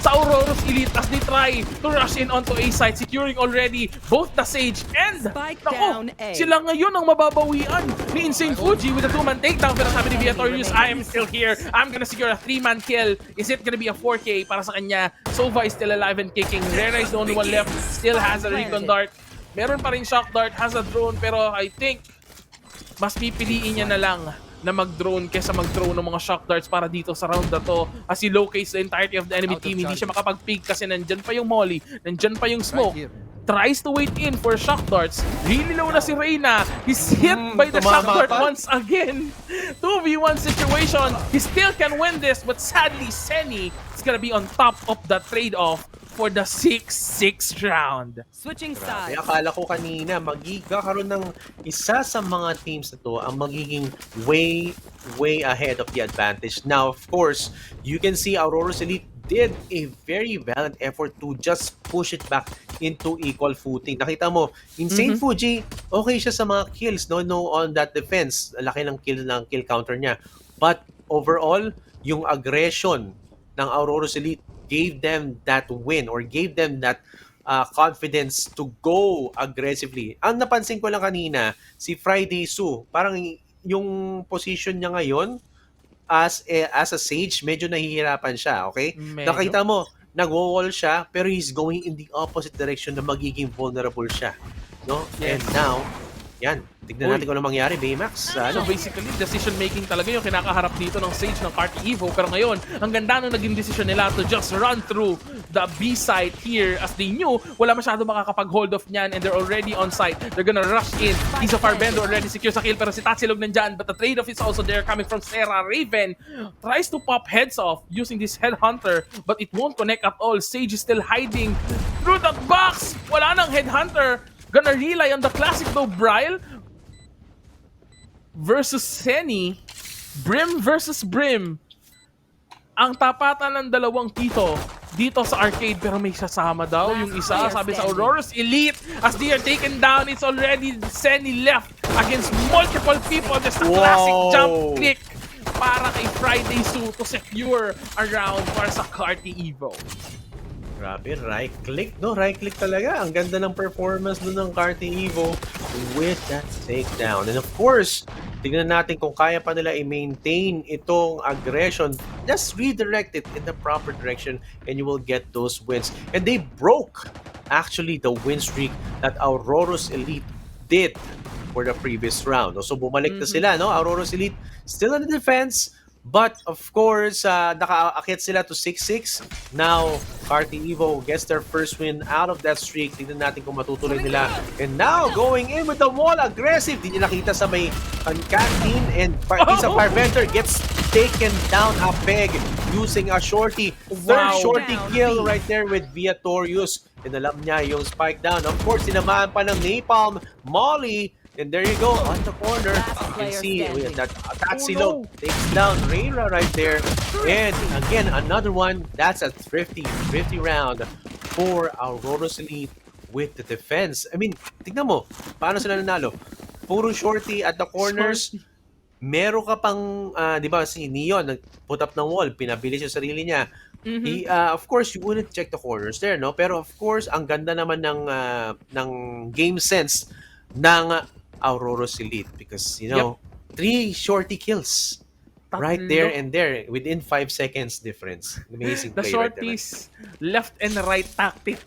B: sa Aurorus Elite as they try to rush in onto A site, securing already both the Sage and naku, sila ngayon ang mababawian ni Insane Fuji with a 2-man takedown. Pero sabi ni Viatorius, I am still here. I'm gonna secure a 3-man kill. Is it gonna be a 4K para sa kanya? Sova is still alive and kicking. Rera is the only one left. Still has a recon dart. Meron pa rin shock dart, has a drone, pero I think mas pipiliin niya na lang na mag-drone kesa mag-drone ng mga shock darts para dito sa round na to. As he locates the entirety of the enemy team, hindi siya makapag-peek kasi nandyan pa yung molly, nandyan pa yung smoke. Tries to wait in for shock darts. Really low na si Reyna. He's hit by the shock dart once again. 2v1 situation. He still can win this, but sadly, Senny is gonna be on top of the trade-off for the 6-6 round.
C: Switching sides.
A: Akala ko kanina magkakaroon ng isa sa mga teams na to ang magiging way ahead of the advantage. Now, of course, you can see Aurorus Elite did a very valiant effort to just push it back into equal footing. Nakita mo, Insane Fuji, okay siya sa mga kills, no on that defense. Laki ng kill counter niya. But overall, yung aggression ng Aurorus Elite gave them that win or gave them that confidence to go aggressively. Ang napansin ko lang kanina, si Friday Su, parang yung position niya ngayon as a Sage, medyo nahihirapan siya, okay?
B: Medyo.
A: Nakita mo, nag-wall siya, pero he's going in the opposite direction na magiging vulnerable siya. No?
B: Yes.
A: And now, yan. Tignan natin kung ano mangyari, Baymax.
B: So basically, decision making talaga yung kinakaharap dito ng Sage ng Carti Evo. Pero ngayon, ang ganda nung naging decision nila to just run through the B site here as they knew wala masyado makakapag-hold off niyan and they're already on site. They're gonna rush in. He's a Farbender already secure sa kill pero si Tatsilog nandyan. But the trade-off is also there coming from Sarah. Raven tries to pop heads off using this Headhunter but it won't connect at all. Sage is still hiding through that box. Wala nang Headhunter. Gonna rely on the classic though, Bryle versus Senny. Brim versus Brim. Ang tapatan ng dalawang dito sa arcade pero may sasama daw yung isa. Sabi sa Aurorus Elite as they are taken down, it's already Senny left against multiple people. Just a classic jump click para kay Friday Su to secure a round para sa Carti Evo.
A: Grabe, right click, no? Right click talaga. Ang ganda ng performance dun ng Carti Evo with that takedown. And of course, tignan natin kung kaya pa nila i-maintain itong aggression. Just redirect it in the proper direction and you will get those wins. And they broke, actually, the win streak that Aurorus Elite did for the previous round. So bumalik na sila, no? Aurorus Elite still on the defense. But of course, nakaakit sila to 6-6. Now, Carti Evo gets their first win out of that streak. Tignan natin kung matutuloy nila. And now, going in with the wall, aggressive. Di nila nakita sa may canteen. And isa Farbender gets taken down a peg using a shorty. Third shorty kill right there with Viatorius. And alam niya yung spike down. Of course, tinamaan pa ng Napalm, Molly. And there you go, on the corner, you can see that Tatsilog takes down Reyna right there. And again, another one, that's a 50 round for Aurorus Elite with the defense. I mean, tignan mo, paano sila nanalo? Puro shorty at the corners. Meron ka pang, di ba, si Neon, nag-put up ng wall, pinabilis yung sarili niya. He, of course, you wouldn't check the corners there, no? Pero of course, ang ganda naman ng game sense ng Aurorus Elite because, you know, 3 shorty kills right there and there within 5 seconds difference. Amazing play.
B: The shorties left and right tactic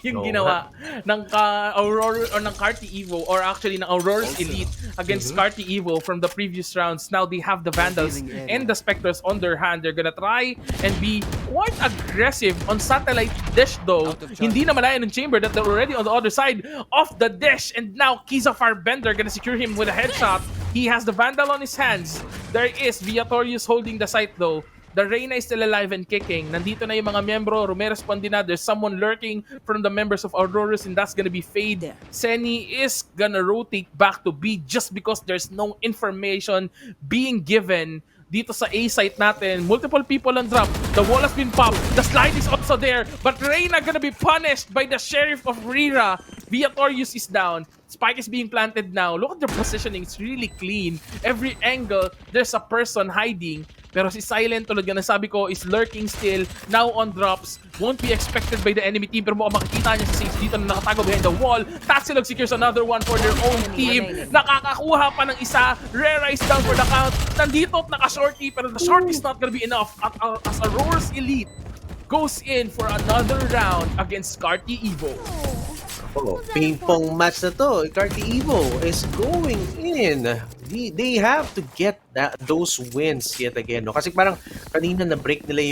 B: yung ginawa ng Aurora or ng Carti Evo or actually ng Aurorus Elite against Carti Evo from the previous rounds. Now they have the Vandals and the Spectres on their hand. They're gonna try and be quite aggressive on satellite dish though. Hindi na malaya ng chamber that they're already on the other side of the dish and now Kiza Farbender gonna secure him with a headshot. He has the Vandal on his hands. There is Viatorius holding the site though. The Reyna is still alive and kicking. Nandito na yung mga membro. Rumerespondi na. There's someone lurking from the members of Aurorus and that's gonna be Fade. Senny is gonna rotate back to B just because there's no information being given dito sa A site natin. Multiple people on drop. The wall has been popped. The slide is also there. But Reyna gonna be punished by the Sheriff of Rira. Viatorius is down. Spike is being planted now. Look at their positioning. It's really clean. Every angle, there's a person hiding. Pero si Silent, tulad nga nasabi ko, is lurking still. Now on drops. Won't be expected by the enemy team. Pero mukhang makikita niya si Sage dito na nakatago behind the wall. Tatsilog secures another one for their own team. Nakakakuha pa ng isa. Rare is down for the count. Nandito at naka-shorty. Pero the short is not gonna be enough. As Aurorus Elite goes in for another round against Carti Evo.
A: Oh, ping-pong match na to. Carti Evo is going in. They have to get those wins yet again. No? Kasi parang kanina na-break nila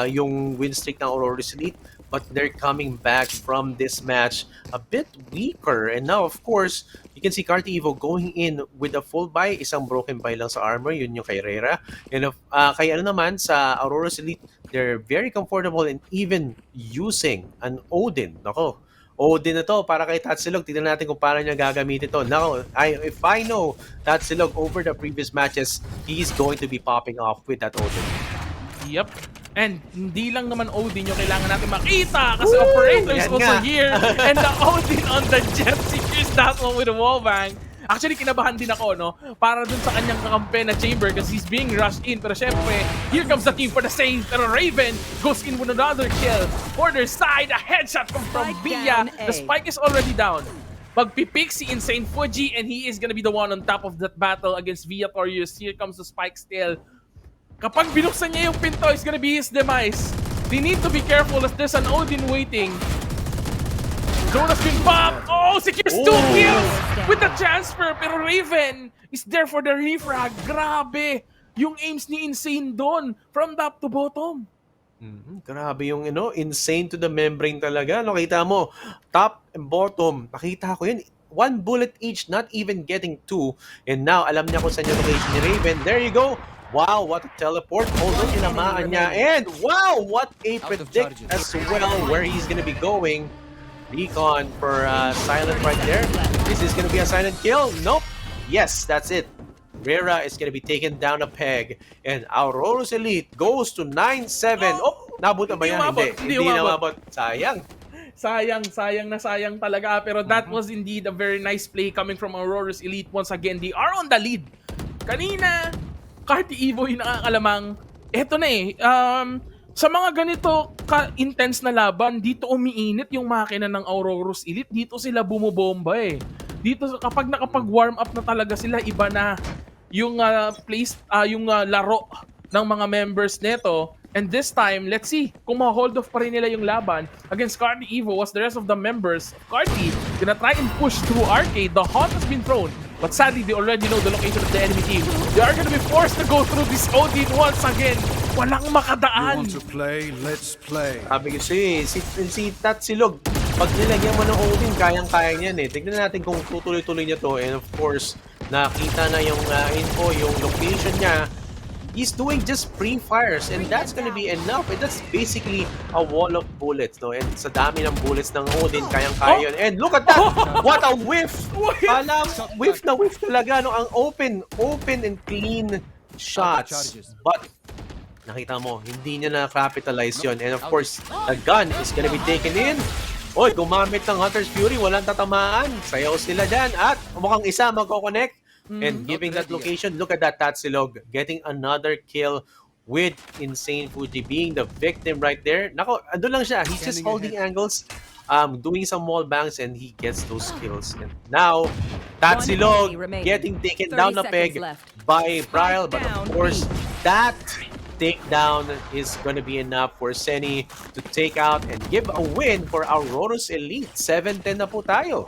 A: yung win streak ng Aurorus Elite, but they're coming back from this match a bit weaker. And now, of course, you can see Carti Evo going in with a full buy. Isang broken buy lang sa armor. Yun yung kay Rera. And kaya naman sa Aurorus Elite, they're very comfortable in even using an Odin. Nako, Odin na to para kay Tatsilog. Tignan natin kung paano niya gagamitin ito. Now, if I know Tatsilog over the previous matches, he's going to be popping off with that Odin.
B: Yep. And hindi lang naman Odin yung kailangan natin makita kasi Operator is also here. And the Odin on the jet secures that one with a wallbang. Actually, kinabahan din ako, no? Para dun sa kanyang kakampi na Chamber kasi he's being rushed in. Pero syempre, here comes the team for the save. Pero Raven goes in with another kill. For their side, a headshot from Via. The spike is already down. Magpipick si Insane Fuji and he is gonna be the one on top of that battle against Viatorius. Here comes the spike still. Kapag binuksan niya yung pinto, it's gonna be his demise. They need to be careful as there's an Odin waiting. Jonas being popped! Oh, secures 2 kills with the transfer! Pero Raven is there for the refrag. Grabe! Yung aims ni Insane doon from top to bottom.
A: Grabe yung insane to the membrane talaga. No, kita mo, top and bottom, nakita ko yun. 1 bullet each, not even getting 2. And now, alam niya kung saan yung location ni Raven. There you go! Wow, what a teleport. Although tinamaan niya. And wow, what a predict as well where he's gonna be going. Recon for Silent right there. Is this gonna be a silent kill? Nope. Yes, that's it. Rera is gonna be taken down a peg. And Aurorus Elite goes to 9-7. Oh, nabot na ba yan? Hindi umabot. Sayang.
B: Sayang talaga. Pero that was indeed a very nice play coming from Aurorus Elite. Once again, they are on the lead. Kanina, Carti Evo yung nakakalamang. Eto na eh. Sa mga ganito ka-intense na laban, dito umiinit yung makina ng Aurorus Elite. Dito sila bumobomba eh. Dito kapag nakapag-warm up na talaga sila, iba na yung laro ng mga members nito. And this time, let's see kung ma-hold off pa rin nila yung laban against Carti Evo as the rest of the members of Carti gonna try and push through arcade. The haunt has been thrown, but sadly, they already know the location of the enemy team. They are gonna be forced to go through this Odin once again. Walang makadaan.
D: You want to play? Let's play.
A: Sabi kasi, si Tatsilog, pag nilagyan mo ng Odin, kayang-kaya niyan eh. Tignan natin kung tutuloy-tuloy niya to. And of course, nakita na yung info, yung location niya. He's doing just pre-fires and that's gonna be enough. And that's basically a wall of bullets, no? And sa dami ng bullets ng Odin, kayang-kaya yun. And look at that! What a whiff! Alam, whiff talaga, no? Ang open and clean shots. But nakita mo, hindi niya na-capitalize yun. And of course, the gun is gonna be taken in. Oy, gumamit ng Hunter's Fury, walang tatamaan. Sayaw sila dyan. At mukhang isa magkoconnect. And giving that location, look at that Tatsilog getting another kill with Insane Fuji being the victim right there. Nako, ando lang siya. He's just holding angles, doing some wall bangs, and he gets those kills. And now, Tatsilog getting taken down the peg by Bryle. But of course, that takedown is gonna be enough for Seni to take out and give a win for Aurorus Elite. 7-10 na po tayo.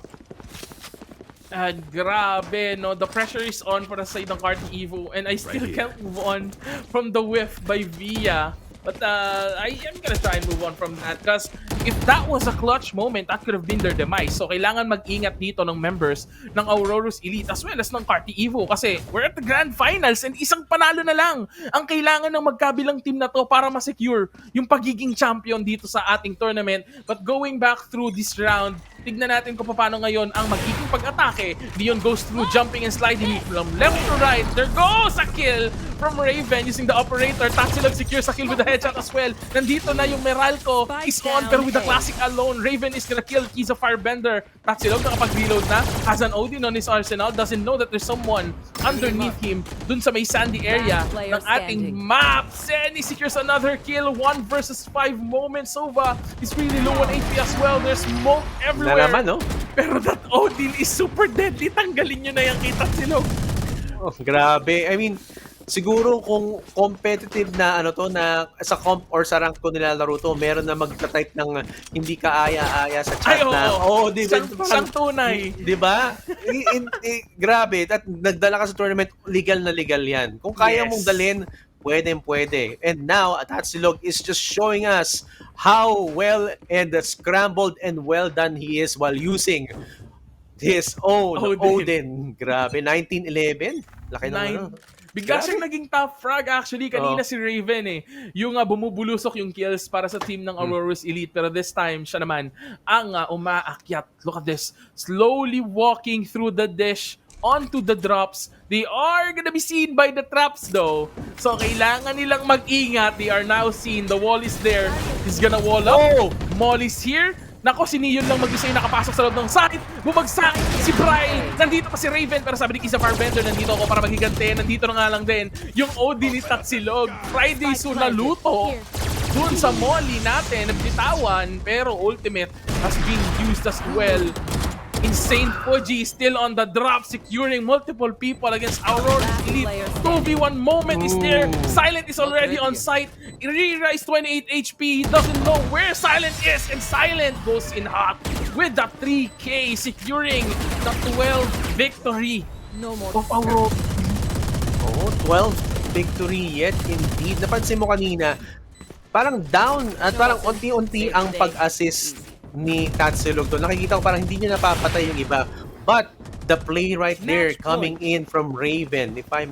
B: Grabe, no? The pressure is on for the side ng Carti Evo and I still can't move on from the whiff by Via. But I am gonna try and move on from that because if that was a clutch moment, that could have been their demise. So kailangan mag-ingat dito ng members ng Aurorus Elite as well as ng Carti Evo kasi we're at the Grand Finals and isang panalo na lang ang kailangan ng magkabilang team na to para ma-secure yung pagiging champion dito sa ating tournament. But going back through this round, tignan natin kung paano ngayon ang magiging pag-atake. Leon goes through jumping and sliding from left to right. There goes a kill from Raven using the operator. Tatsilog secures a kill with the headshot as well. Nandito na yung Meralco is on pero with the classic alone. Raven is gonna kill Keys of Firebender. Tatsilog nakapag-reload na. Has an Odin on his arsenal. Doesn't know that there's someone underneath him dun sa may sandy area ng ating map. Senny secures another kill. 1 versus 5 moment. Sova is really low on HP as well. There's smoke everywhere.
A: Na naman, no?
B: Pero that Odin is super deadly. Tanggalin nyo na yung kita silog.
A: Oh, grabe. I mean, siguro kung competitive na ano to na sa comp or sa rank ko nilalaro to, meron na magta-type ng hindi ka aya-aya sa chat na. Oh, di ba?
B: Sang tunay.
A: Di ba? Grabe. At nagdala ka sa tournament, legal na legal yan. Kung kaya mong dalhin, pwede. And now, Tatsilog is just showing us how well and scrambled and well done he is while using his own Odin. Grabe, 1911. Laki naman.
B: Bigla siyang naging top frag actually. Kanina si Raven yung bumubulusok yung kills para sa team ng Aurorus Elite. Pero this time, siya naman ang umaakyat. Look at this. Slowly walking through the dish onto the drops. They are gonna be seen by the traps though. So kailangan nilang mag-ingat. They are now seen. The wall is there. He's gonna wall up. Molly's here. Nako, si Neon lang mag-isa yung nakapasok sa loob ng site. Bumagsak si Bryle. Nandito pa si Raven. Pero sabi ni Keys of Firebender, nandito ako para magigante. Nandito na nga lang din yung Odin ni Tatsilog. Friday so naluto dun sa Molly natin. Nagbitawan. Pero ultimate has been used as well. Insane Fuji still on the drop, securing multiple people against Aurorus Elite. 2v1 moment is there. Silent is already on site. Rira is 28 HP. He doesn't know where Silent is. And Silent goes in hot with the 3K, securing the 12 victory of Aurorus.
A: Oh, 12 victory yet indeed. Napansin mo kanina, parang down at parang unti-unti ang pag-assist ni Tatsilog doon. Nakikita ko parang hindi niya napapatay yung iba. But the play right there coming in from Raven, if I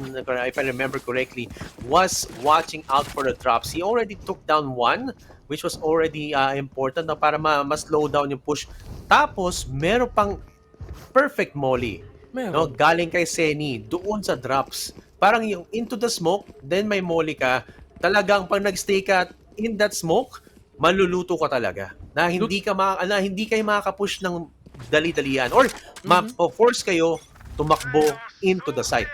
A: remember correctly, was watching out for the drops. He already took down one, which was already important na para ma-slow down yung push. Tapos, meron pang perfect molly. No, galing kay Senny doon sa drops. Parang yung into the smoke, then may molly ka. Talagang pag nagstay ka in that smoke, maluluto ka talaga. Na hindi kayo makaka-push ng dali-dalian or force kayo tumakbo into the site.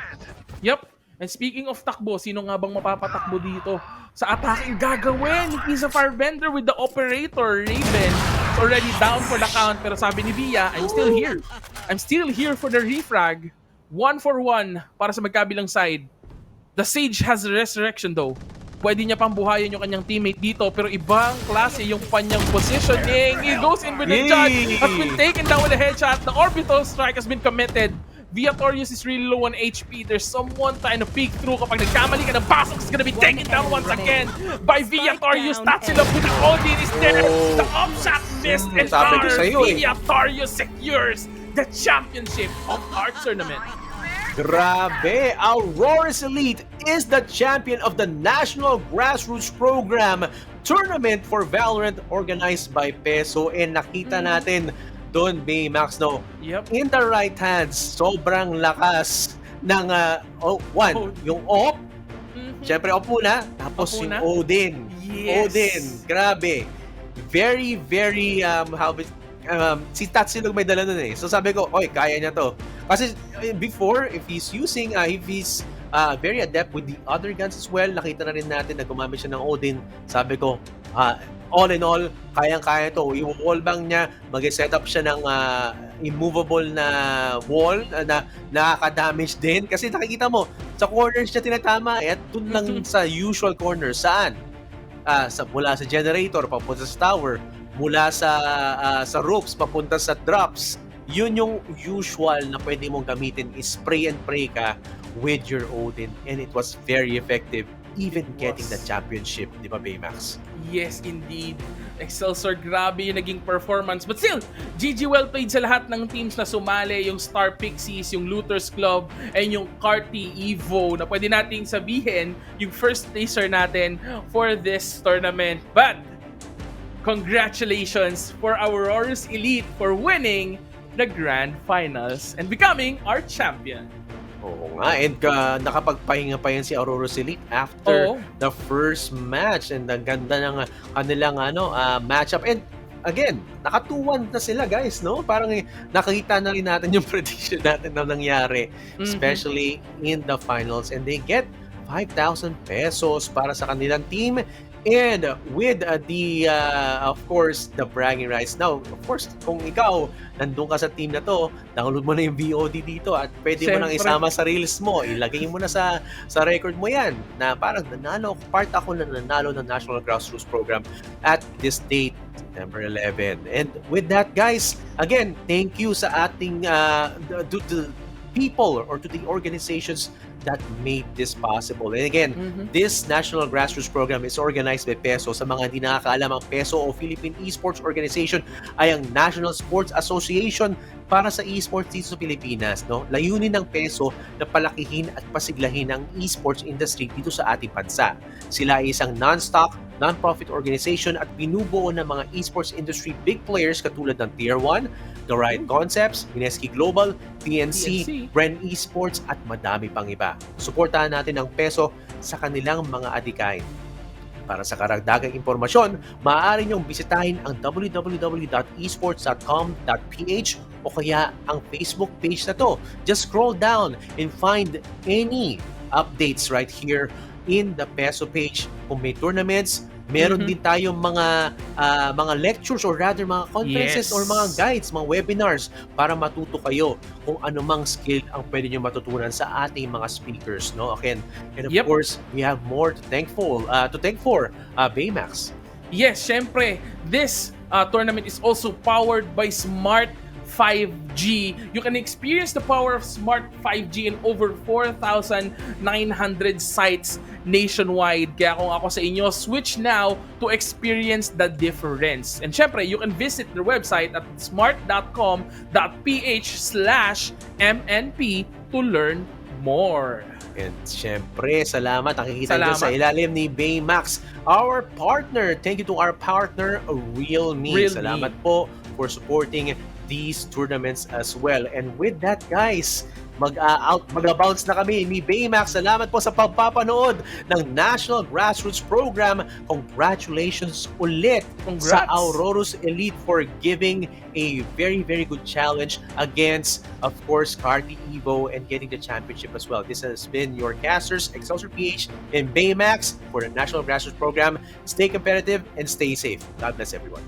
B: Yep. And speaking of takbo, sino nga bang mapapatakbo dito sa attacking gagawin ni Keys of Firebender with the operator? Raven is already down for the count, pero sabi ni Via, I'm still here. I'm still here for the refrag. 1-for-1 para sa magkabilang side. The Sage has resurrection though. Pwede niya pang buhayin yung kanyang teammate dito, pero ibang klase yung kanyang positioning. He goes in with the judge, has been taken down with a headshot. The orbital strike has been committed. Viatorius is really low on HP. There's someone trying to peek through. Kapag nagkamali ka ng pasok, is gonna be taken down once again by Viatorius. Tatsilog with the Odin is there. The upshot missed and Viatorius secures the championship of our tournament.
A: Grabe! Aurorus Elite is the champion of the National Grassroots Program Tournament for Valorant organized by Peso. And nakita natin doon, Baymax, no?
B: Yep.
A: In the right hands, sobrang lakas ng yung op. Siyempre, op muna. Tapos yung Odin.
B: Yes.
A: Odin. Grabe. Very, very, si Tatsilog may dala nun eh. So sabi ko, oy, kaya niya to. Kasi before, if he's very adept with the other guns as well, nakita na rin natin na gumamit siya ng Odin. Sabi ko, all in all, kayang-kaya to. Yung wallbang niya, mag-set up siya ng immovable na wall na nakaka-damage din. Kasi nakikita mo, sa corners niya tinatama at dun lang sa usual corners. Saan? Mula sa generator, papunta sa tower. Mula sa roofs, papunta sa drops. Yun yung usual na pwede mong gamitin is spray and pray ka with your Odin. And it was very effective. Even getting the championship, di ba, Baymax?
B: Yes, indeed. Excelsior, grabe yung naging performance. But still, GG well played sa lahat ng teams na sumali. Yung Star Pixies, yung Looters Club, and yung Carti Evo na pwede nating sabihin yung first placer natin for this tournament. But, congratulations for Aurorus Elite for winning the Grand Finals and becoming our champion.
A: Oo nga, and nakapagpahinga pa yan si Aurorus Elite after
B: Oo.
A: the first match, and ang ganda ng kanilang matchup. And again, naka 2-1 na sila, guys, no? Parang nakita na rin natin yung prediction natin na nangyari, especially in the finals, and they get 5,000 pesos para sa kanilang team. And with of course, the bragging rights. Now, of course, kung ikaw nandun ka sa team na to, download mo na yung VOD dito at pwede mo nang
B: Siyempre.
A: isama sa reels mo. Ilagay mo na sa record mo yan na parang part ako na nanalo ng National Grassroots Program at this date, September 11. And with that, guys, again, thank you sa ating to people or to the organizations that made this possible. And again, this National Grassroots Program is organized by PESO. Sa mga hindi nakakaalam, ang PESO o Philippine Esports Organization ay ang National Sports Association para sa esports dito sa Pilipinas. No? Layunin ng PESO na palakihin at pasiglahin ang esports industry dito sa ating bansa. Sila ay isang non-stock, non-profit organization at binubuo ng mga esports industry big players katulad ng Tier 1, The Riot Concepts, Mineski Global, PNC, Bren Esports at madami pang iba. Suportahan natin ang PESO sa kanilang mga adikain. Para sa karagdagang impormasyon, maaari niyong bisitahin ang www.esports.com.ph o kaya ang Facebook page na to. Just scroll down and find any updates right here in the PESO page. Kung may tournaments, meron din tayong mga lectures or rather mga conferences or mga guides, mga webinars para matuto kayo kung anumang skill ang pwede nyo matutunan sa ating mga speakers, no? Again, and of course, we have more to thank for Baymax.
B: Yes, syempre, this tournament is also powered by Smart 5G. You can experience the power of Smart 5G in over 4,900 sites nationwide. Kaya kung ako sa inyo, switch now to experience the difference. And syempre, you can visit their website at smart.com.ph/MNP to learn more.
A: And syempre, salamat. Nakikita nyo sa ilalim ni Baymax, our partner. Thank you to our partner, Realme. Salamat po for supporting these tournaments as well. And with that, guys, mag-bounce na kami ni Baymax. Salamat po sa pagpapanood ng National Grassroots Program. Congratulations ulit sa Aurorus Elite for giving a very, very good challenge against, of course, Carti Evo and getting the championship as well. This has been your casters, Excelsior PH and Baymax for the National Grassroots Program. Stay competitive and stay safe. God bless everyone.